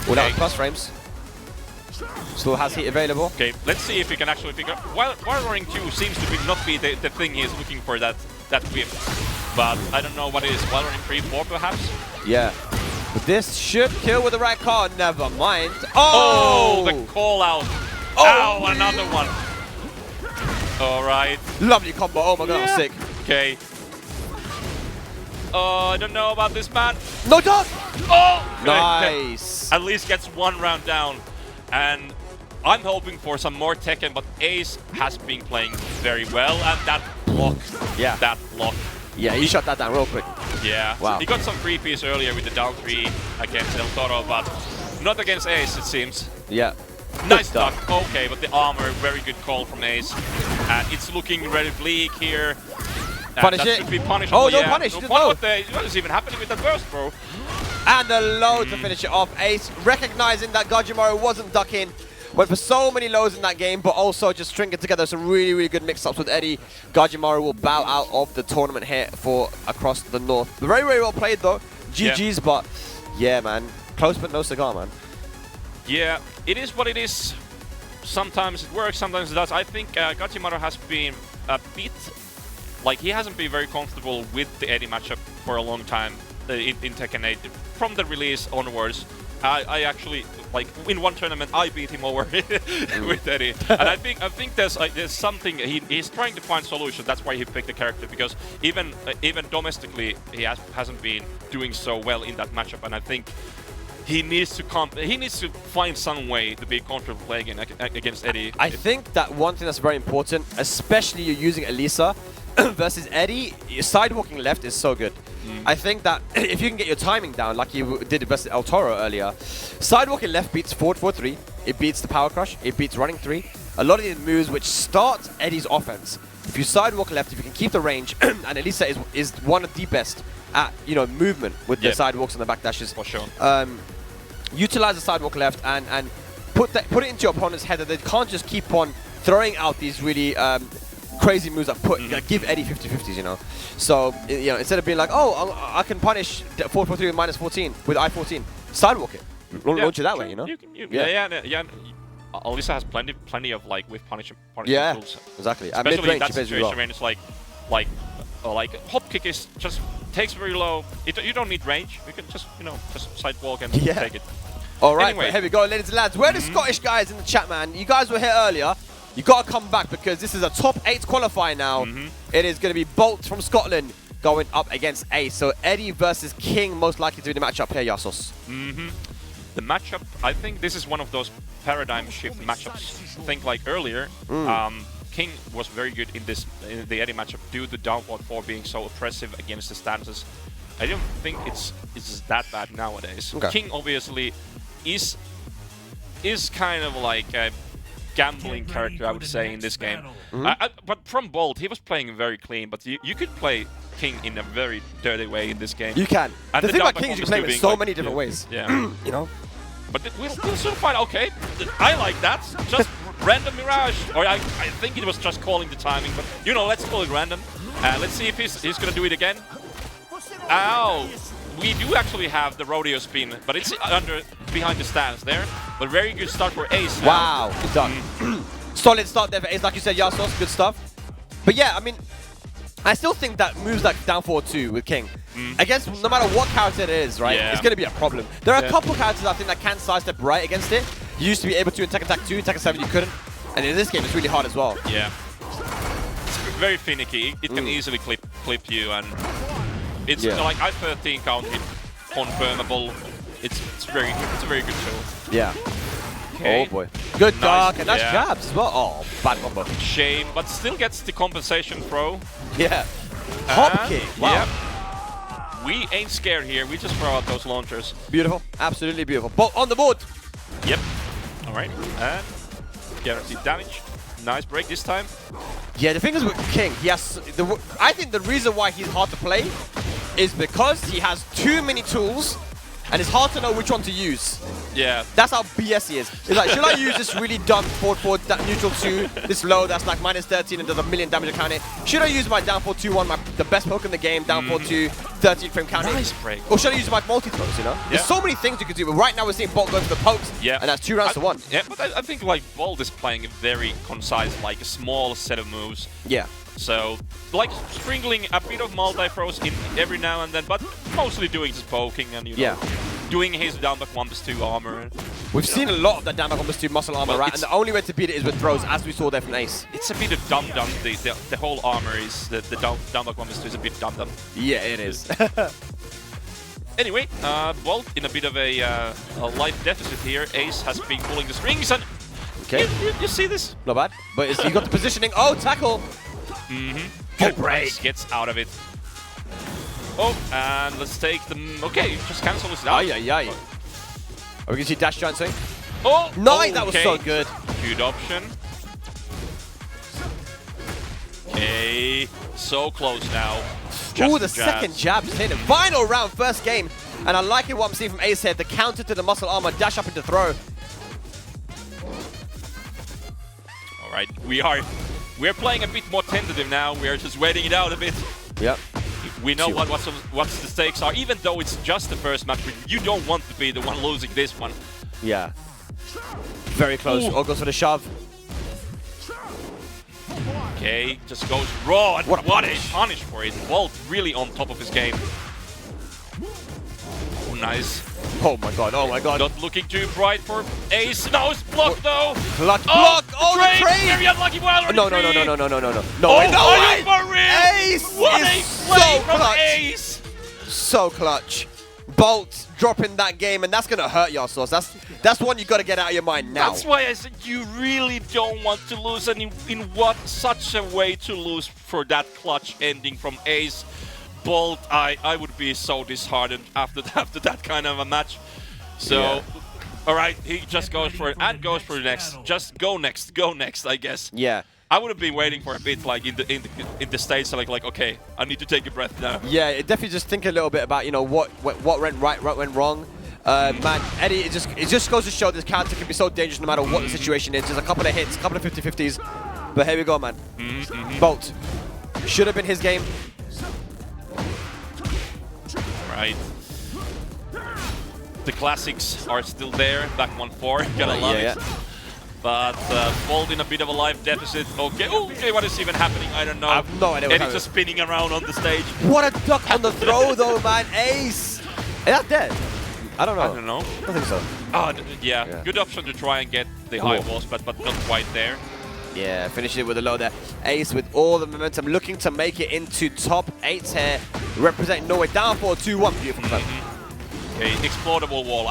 Without plus frames. Still has heat available. Okay, let's see if we can actually figure out. While Hwoarang 2 seems to not be the thing he's looking for, that whip. But I don't know what it is. Hwoarang 3, 4 perhaps? Yeah. But this should kill with the right card. Never mind. Oh! The call out. Oh, Ow, another one. Alright. Lovely combo. Oh my god, I'm sick. Okay. I don't know about this man. No dog! Oh! Nice. At least gets one round down. And I'm hoping for some more Tekken, but Ace has been playing very well. And that block. Yeah. That block. Yeah, he shut that down real quick. Yeah. Wow. He got some freebies earlier with the down 3 against El-Toro, but not against Ace, it seems. Yeah. Nice duck. Okay, but the armor, very good call from Ace. And it's looking very bleak here. Punish that it. should be punishable. Oh, no yeah. punish. No, No. what is even happening with that burst, bro? And the low to finish it off. Ace recognizing that Gajimaru wasn't ducking. Went for so many lows in that game, but also just stringing together some really, really good mix-ups with Eddy. Gajimaru will bow out of the tournament here for across the north. Very, very well played, though. GG's, but yeah, man. Close but no cigar, man. Yeah, it is what it is. Sometimes it works, sometimes it does. I think Gajimaru has been a bit... Like, he hasn't been very comfortable with the Eddy matchup for a long time in Tekken 8. From the release onwards, I actually, like, in one tournament, I beat him over with Eddy. And I think there's something, he's trying to find solutions. That's why he picked the character, because even domestically, he hasn't been doing so well in that matchup. And I think he needs to find some way to be comfortable playing against Eddy. I think that one thing that's very important, especially you're using Alisa versus Eddy, sidewalking left is so good. I think that if you can get your timing down, like you did versus El-Toro earlier, sidewalking left beats forward 4-3, it beats the power crush, it beats running 3. A lot of these moves which start Eddy's offense. If you sidewalk left, if you can keep the range, and Alisa is one of the best at movement with the sidewalks and the back dashes. For sure. Utilize the sidewalk left and put it into your opponent's head that they can't just keep on throwing out these really crazy moves that give Eddy 50-50s, So, instead of being like, oh, I can punish 4-4-3 with -14 with I-14, sidewalk it. Launch it that way, Yeah. Alisa has plenty of whiff punishment tools. Exactly. Especially in that situation when it's like hop kick is just takes very low. You don't need range. You can just just sidewalk and take it. All right, anyway, here we go, ladies and lads. Where are the Scottish guys in the chat, man? You guys were here earlier. You got to come back because this is a top 8 qualifier now. It is going to be Bolt from Scotland going up against Ace. So Eddy versus King most likely to be the matchup here, Yasos. The matchup, I think this is one of those paradigm shift matchups. Think like earlier, King was very good in the Eddy matchup due to down 4 being so oppressive against the stances. I don't think it's that bad nowadays. Okay. King obviously is kind of like a gambling character, I would say, in this game. But from Bolt, he was playing very clean, but you could play King in a very dirty way in this game. You can. And the thing about King is you can play him in so many different ways. Yeah. But we'll soon find out. Okay, I like that. Just random Mirage. Or I think it was just calling the timing, but let's call it random. Let's see if he's going to do it again. Ow! We do actually have the rodeo spin, but it's behind the stands there. But very good start for Ace now. Wow, good done. Solid start there for Ace, like you said, Yasos, good stuff. But yeah, I mean, I still think that moves like down 4-2 with King. Against no matter what character it is, right? Yeah. It's going to be a problem. There are a couple characters I think that can sidestep right against it. You used to be able to in Tekken Tag 2, Tekken 7 you couldn't. And in this game it's really hard as well. Yeah. It's very finicky. It can easily clip you, and it's like I-13 count hit confirmable. It's a very good tool. Yeah. Okay. Oh boy. Good dark, and that's yeah. jabs as well. Oh, bad combo. Shame, but still gets the compensation throw. Yeah. Hop kick. Wow. Yeah. We ain't scared here. We just throw out those launchers. Beautiful. Absolutely beautiful. Bolt on the board. Yep. All right. And guaranteed damage. Nice break this time. Yeah, the thing is with King, he has. I think the reason why he's hard to play is because he has too many tools, and it's hard to know which one to use. Yeah. That's how BS he is. It's like, should I use this really dumb forward that neutral 2, this low that's like -13 and does a million damage count it? Should I use my down 4-2 one, the best poke in the game, down 4-2, 13 frame count Nice it? break. Or should I use my multi-throws, you know? There's so many things you can do, but right now we're seeing Bolt going for the pokes, and that's 2 rounds to 1. Yeah, but I think like Bolt is playing a very concise, like a small set of moves. Yeah. So, like sprinkling a bit of multi-throws in every now and then, but mostly doing just poking and, you know, doing his down back 1+2 armor. We've seen a lot of that down back 1+2 muscle armor, right? And the only way to beat it is with throws, as we saw there from Ace. It's a bit of dumb-dumb. The whole armor is, the down back 1+2 is a bit dumb-dumb. Yeah, it is. Anyway, Bolt in a bit of a life deficit here. Ace has been pulling the strings, and you see this? Not bad. But he got the positioning. Oh, tackle! Good break. Gets out of it. Oh, and let's take them. Okay, just cancel this down. Are we gonna see dash giant swing? Oh, nice! That was so good. Good option. Okay, so close now. Ooh, the second jab just hit him. Final round, first game. And I like it what I'm seeing from Ace here. The counter to the muscle armor, dash up into throw. All right, we're playing a bit more tentative now. We're just waiting it out a bit. Yep. We know what the stakes are, even though it's just the first match. You don't want to be the one losing this one. Yeah. Very close. Oh, goes for the shove. Okay, just goes raw. And what a punish for it. Bolt really on top of his game. Oh, nice. Oh my god, oh my god. Not looking too bright for Ace. No, it's blocked though. Clutch block. Oh, the trade. Very unlucky while No. No way. For real? Ace what is a play so from clutch. Ace. So clutch. Bolt dropping that game, and that's gonna hurt your sauce. That's one you gotta get out of your mind now. That's why I said you really don't want to lose, and in such a way to lose for that clutch ending from Ace. Bolt, I would be so disheartened after that kind of a match. So, all right, he just goes for it and goes for the next. Just go next, I guess. Yeah. I would have been waiting for a bit, like in the States, like okay, I need to take a breath now. Yeah, it definitely just think a little bit about what went right, what went wrong. Man, Eddy, it just goes to show this character can be so dangerous no matter what the situation is. Just a couple of hits, a couple of 50-50s. But here we go, man. Bolt. Should have been his game. Right. The classics are still there. Back 1-4. Gotta love it. But Bolt in a bit of a life deficit. Okay, what is even happening? I don't know. I have no idea what's Eddy's just spinning around on the stage. What a duck on the throw, though, man. Ace. Hey, that's dead. I don't know. I don't know. I think so. Oh, yeah. Good option to try and get the high balls, but not quite there. Yeah, finishing it with a low there. Ace with all the momentum, looking to make it into top 8 here. Representing Norway down 4-2-1. Beautiful play. Okay, explodable wall.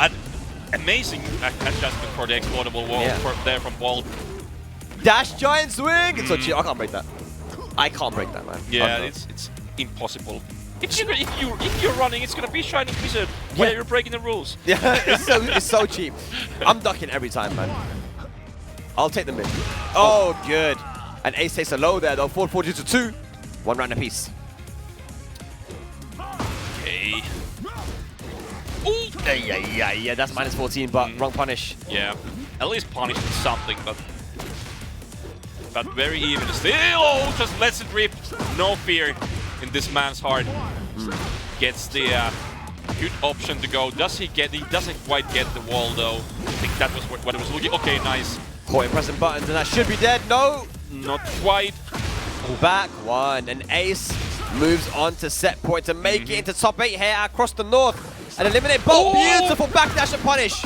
Amazing adjustment for the explodable wall there from Bolt. Dash giant swing! It's so cheap. I can't break that. I can't break that, man. Yeah, it's impossible. If you're running, it's gonna be Shining Wizard where you're breaking the rules. Yeah, it's so cheap. I'm ducking every time, man. I'll take the mid. Oh, good. And Ace takes a low there, though. 4-4-2. 1 round apiece. Okay. Yeah, that's -14, but wrong punish. Yeah, at least punished something, but very even still. Oh, just lets it rip. No fear in this man's heart. Gets the good option to go. Does he get? He doesn't quite get the wall though. I think that was what it was looking. Okay, nice. Boy, pressing buttons, and that should be dead. No, not quite. Pull back, 1, and Ace moves on to set point to make it into top 8 here across the north and eliminate Bolt. Beautiful backdash and punish.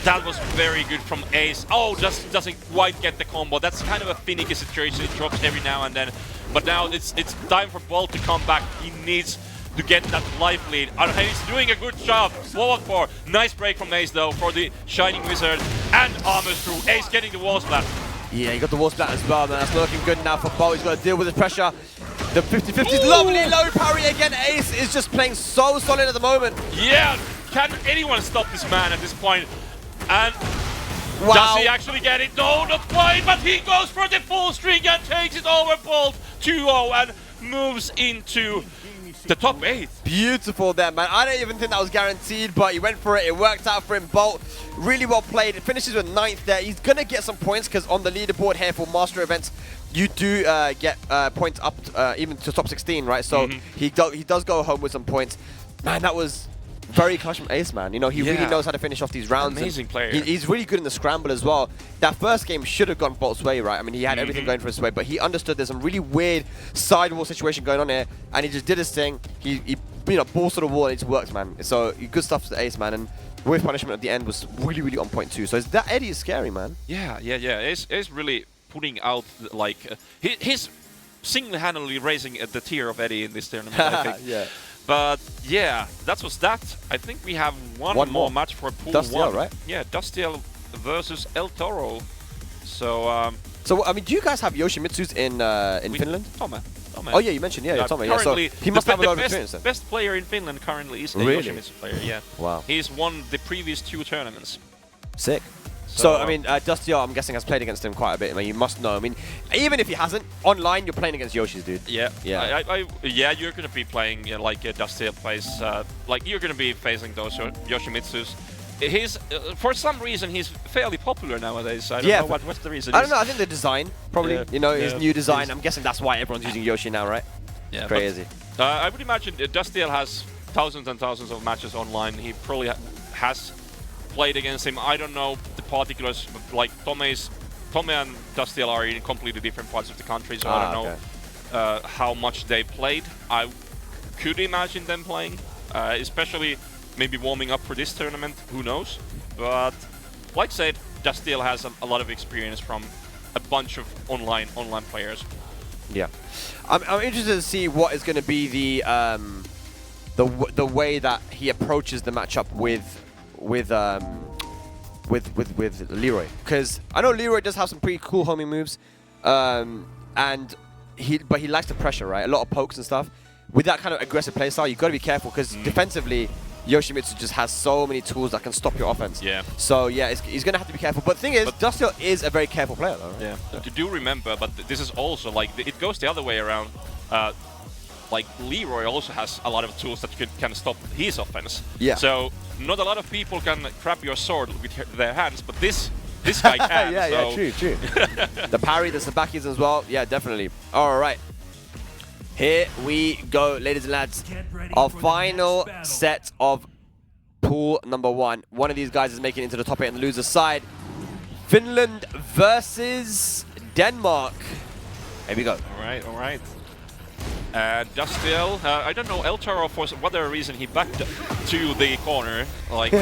That was very good from Ace. Oh, just doesn't quite get the combo. That's kind of a finicky situation. It drops every now and then. But now it's time for Bolt to come back. He needs to get that life lead. And he's doing a good job. Forward 4. Nice break from Ace though for the Shining Wizard. And armor through. Ace getting the wall splat. Yeah, he got the wall splat as well, man. That's not looking good now for Bolt. He's got to deal with the pressure. The 50-50 is lovely low parry again. Ace is just playing so solid at the moment. Yeah, can anyone stop this man at this point? And wow. Does he actually get it? No, not quite, but he goes for the full string and takes it over Bolt 2-0 and moves into the top 8. Beautiful there, man. I don't even think that was guaranteed, but he went for it. It worked out for him. Bolt, really well played. It finishes with 9th there. He's going to get some points because on the leaderboard here for Master events, you do get points up even to top 16, right? So he does go home with some points. Man, that was very clutch from Ace, man. You know, he really knows how to finish off these rounds. Amazing player. He's really good in the scramble as well. That first game should have gone Bolt's way, right? I mean, he had everything going for his way, but he understood there's some really weird sidewall situation going on here, and he just did his thing. He you know, balls to the wall, and it just works, man. So good stuff to the Ace, man. And with punishment at the end was really, really on point too. So that Eddy is scary, man. Yeah. Ace really putting out, like, he's single-handedly raising the tier of Eddy in this tournament, I think. Yeah. But yeah, that was that. I think we have one more match for Pool Dustiel, 1. right? Yeah, Dustiel versus El-Toro. So, so I mean, do you guys have Yoshimitsu's in Finland? Tome. Oh yeah, you mentioned Tome. Yeah, so he must have a lot of experience then. The best player in Finland currently is the Really? Yoshimitsu player. Yeah. Wow. He's won the previous 2 tournaments. Sick. So I mean, Dustiel, I'm guessing, has played against him quite a bit. I mean, you must know. I mean, even if he hasn't, online you're playing against Yoshi's, dude. Yeah. Yeah. Yeah, you're gonna be playing like Dustiel plays. Like you're gonna be facing those Yoshimitsus. He's for some reason he's fairly popular nowadays. I don't know what's the reason. I don't know. I think the design, probably. Yeah. You know, his new design. I'm guessing that's why everyone's using Yoshi now, right? Yeah. Crazy. I would imagine Dustiel has thousands and thousands of matches online. He probably has played against him. I don't know the particulars. Like Tome and Dustiel are in completely different parts of the country, so I don't know how much they played. I could imagine them playing, especially maybe warming up for this tournament. Who knows? But like I said, Dustiel has a lot of experience from a bunch of online players. Yeah, I'm interested to see what is going to be the way that he approaches the matchup with Leroy, because I know Leroy does have some pretty cool homing moves, but he likes the pressure, right? A lot of pokes and stuff. With that kind of aggressive playstyle, you've got to be careful because defensively, Yoshimitsu just has so many tools that can stop your offense. Yeah. So yeah, he's going to have to be careful. But the thing is, Dustiel is a very careful player, though. Right? Yeah. But you do remember, but this is also like it goes the other way around. Like Leroy also has a lot of tools that can stop his offense. Yeah. So not a lot of people can grab your sword with their hands, but this guy can. Yeah, true. The parry, the sabakis as well. Yeah, definitely. All right. Here we go, ladies and lads. Our final set of pool number 1. One of these guys is making it into the top 8 on the loser side. Finland versus Denmark. Here we go. All right. Dustiel, I don't know, El-Toro, for whatever reason, he backed to the corner, like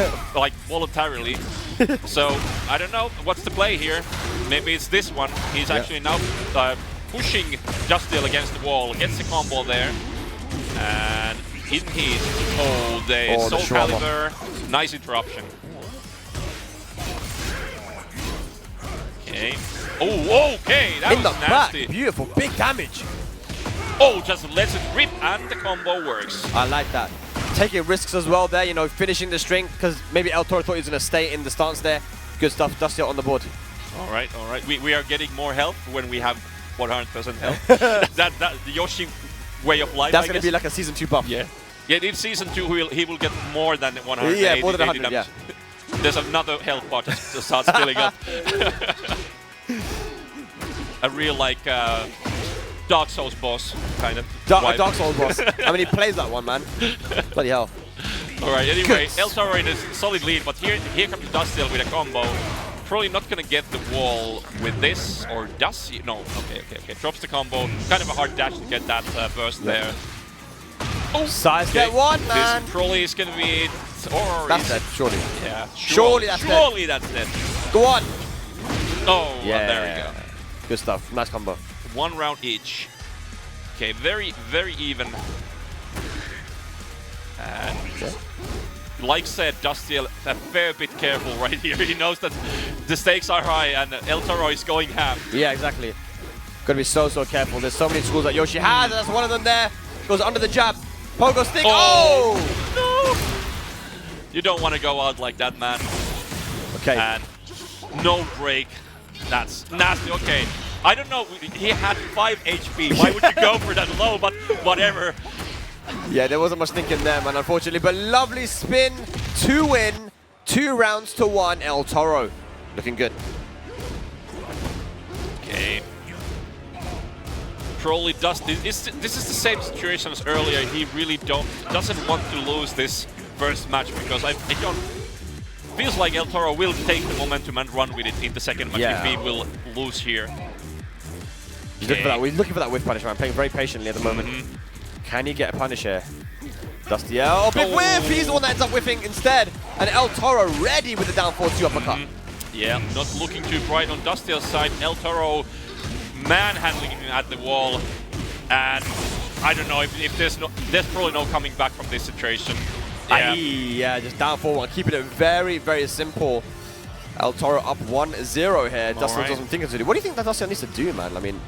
voluntarily. So, I don't know what's the play here. Maybe it's this one. He's actually now pushing Dustiel against the wall, gets the combo there. And in heat, the Soul Caliber, nice interruption. Okay. Oh, okay, that was nasty. Back. Beautiful, big damage. Oh, just lets it rip and the combo works. I like that. Taking risks as well there, you know, finishing the string, because maybe El-Toro thought he was going to stay in the stance there. Good stuff, Dustiel on the board. All right. We are getting more health when we have 100% health. that the Yoshi way of life, that's going to be like a Season 2 buff. Yeah, in Season 2 he will get more than 100. Yeah, more than 100, yeah. There's another health bar to start filling up. A real, like, Dark Souls boss, kind of. Dark Souls boss. I mean, he plays that one, man. Bloody hell. All right, anyway, El-Toro in a solid lead, but here comes Dustiel with a combo. probably not gonna get the wall with this, or does he? No, okay. Drops the combo. Kind of a hard dash to get that burst there. Oh, size get one, man. This probably is gonna be it. Or that's dead, surely. Yeah, surely that's dead. Surely that's dead. Go on. Oh, yeah. Well, there we go. Good stuff. Nice combo. 1 round each. Okay, very even. And like said, Dustiel a fair bit careful right here. He knows that the stakes are high and El-Toro is going ham. Yeah, exactly. Gotta be so careful. There's so many tools that Yoshi has. That's one of them there. Goes under the jab. Pogo stick. Oh! No! You don't want to go out like that, man. Okay. And no break. That's nasty. Okay. I don't know. He had 5 HP. Why would you go for that low? But whatever. Yeah, there wasn't much thinking there, man, unfortunately. But lovely spin to win. 2 rounds to 1. El-Toro looking good. Okay. Probably this is the same situation as earlier. He really doesn't want to lose this first match because I don't. Feels like El-Toro will take the momentum and run with it in the second match if he will lose here. He's looking for that. We're looking for that whiff punish, man. Playing very patiently at the moment. Can he get a punish here? Dustiel. Oh, big whiff! He's the one that ends up whiffing instead. And El-Toro ready with the down 4-2 uppercut. Yeah, not looking too bright on Dustiel's side. El-Toro manhandling him at the wall. And I don't know if there's probably no coming back from this situation. Yeah, just down 4-1. Keeping it very simple. El-Toro up 1-0 here. Dustiel doesn't think it's to do. What do you think that Dustiel needs to do, man? I mean,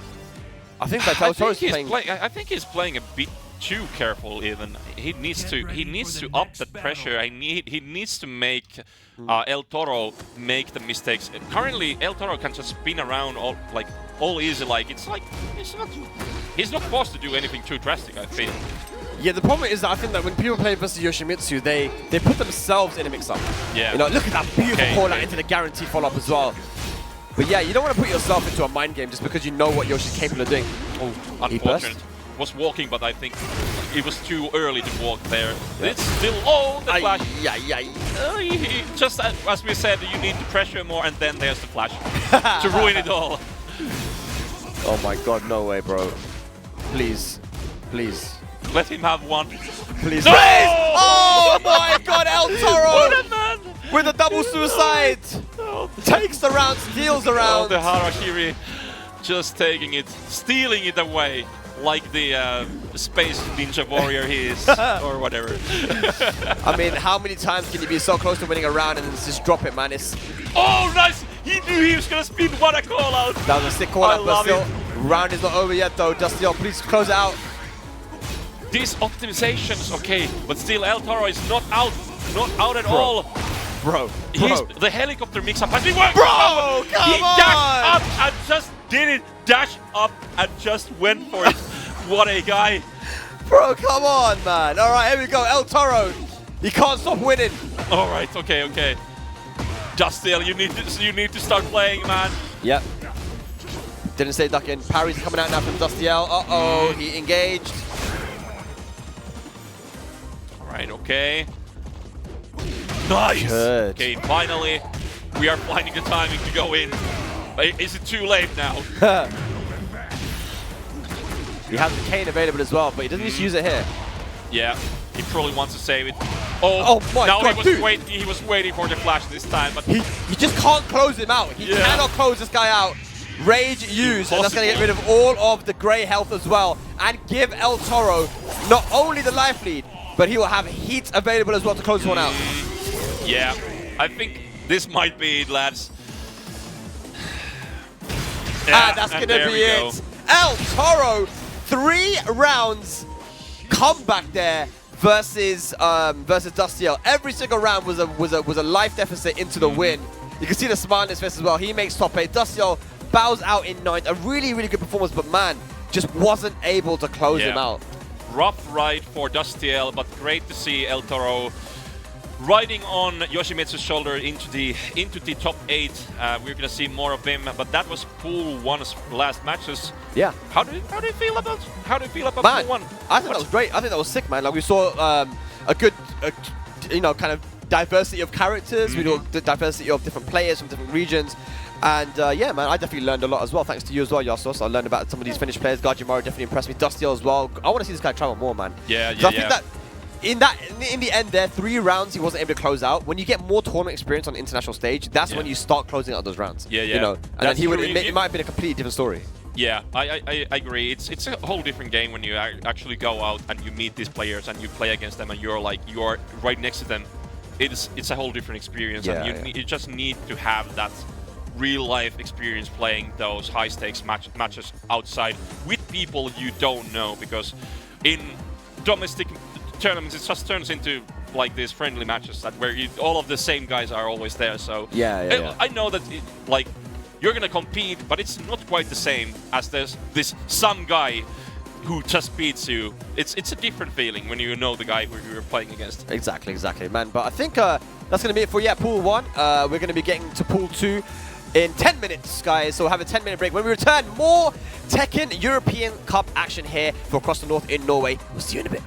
I think that El-Toro's playing. I think he's playing a bit too careful. Even he needs to up that pressure. He needs to make El-Toro make the mistakes. Currently, El-Toro can just spin around all easy. He's not forced to do anything too drastic, I think. Yeah, the problem is that I think that when people play versus Yoshimitsu, they put themselves in a mix-up. Yeah. You know, look at that beautiful call out into the guaranteed follow-up as well. But yeah, you don't want to put yourself into a mind game just because you know what Yoshi's capable of doing. Oh, unfortunate. Was walking, but I think it was too early to walk there. Yeah. It's still the flash. Just as we said, you need to pressure more, and then there's the flash to ruin it all. Oh my god, no way, bro. Please. Let him have one. Please. No! Oh my god, El-Toro! What a man! With a double suicide! Takes the round, steals the round. Oh, the Harakiri just taking it, stealing it away. Like the space ninja warrior he is, or whatever. I mean, how many times can you be so close to winning a round and then just drop it, man? Oh, nice! He knew he was gonna spin. What a call out! That was a sick call out, but still, round is not over yet, though. Dustiel, please close it out. These optimizations, okay, but still El-Toro is not out at all. Bro. The helicopter mix-up has been working. Bro, come he on! dashed up and just did it. Dash up and just went for it. What a guy. Bro, come on, man. All right, here we go. El-Toro, he can't stop winning. All right, okay. Dustiel, you need to start playing, man. Yep. Didn't say duck in. Parry's coming out now from Dustiel. Uh-oh, he engaged. All right, okay. Nice. Good. Okay, finally, we are finding the timing to go in. Is it too late now? He has the cane available as well, but he doesn't need to use it here. Yeah, he probably wants to save it. Oh my now god, he was waiting for the flash this time, but he just can't close him out. He cannot close this guy out. Rage used, and that's going to get rid of all of the grey health as well, and give El-Toro not only the life lead, but he will have heat available as well to close this one out. Yeah, I think this might be it, lads. Yeah, that's going to be it. El-Toro, 3 rounds comeback there versus Dustiel. Every single round was a life deficit into the win. You can see the smile on his face as well. He makes top 8. Dustiel bows out in 9th. A really good performance, but man, just wasn't able to close him out. Rough ride for Dustiel, but great to see El-Toro riding on Yoshimitsu's shoulder into the top 8. We're gonna see more of him, but that was Pool 1's last matches. Yeah. How do you feel about man, Pool 1? I think that was great. I think that was sick, man. Like we saw a good, kind of diversity of characters, we know the diversity of different players from different regions. And yeah, man, I definitely learned a lot as well. Thanks to you as well, Yosos. I learned about some of these Finnish players. Gajimaru definitely impressed me. Dustiel as well. I want to see this guy travel more, man. Yeah, I think that in the end there, 3 rounds he wasn't able to close out. When you get more tournament experience on the international stage, that's when you start closing out those rounds. Yeah, yeah. You know, and then it might have been a completely different story. Yeah, I agree. It's a whole different game when you actually go out and you meet these players and you play against them and you're right next to them. It's a whole different experience, and you just need to have that real life experience playing those high stakes matches outside with people you don't know, because in domestic tournaments it just turns into like these friendly matches where all of the same guys are always there. So I know that you're gonna compete, but it's not quite the same as there's this some guy who just beats you. It's a different feeling when you know the guy who you're playing against. Exactly, man. But I think that's gonna be it for Pool 1. We're gonna be getting to Pool 2 in 10 minutes, guys. So we'll have a 10-minute break. When we return, more Tekken European Cup action here for Across the North in Norway. We'll see you in a bit.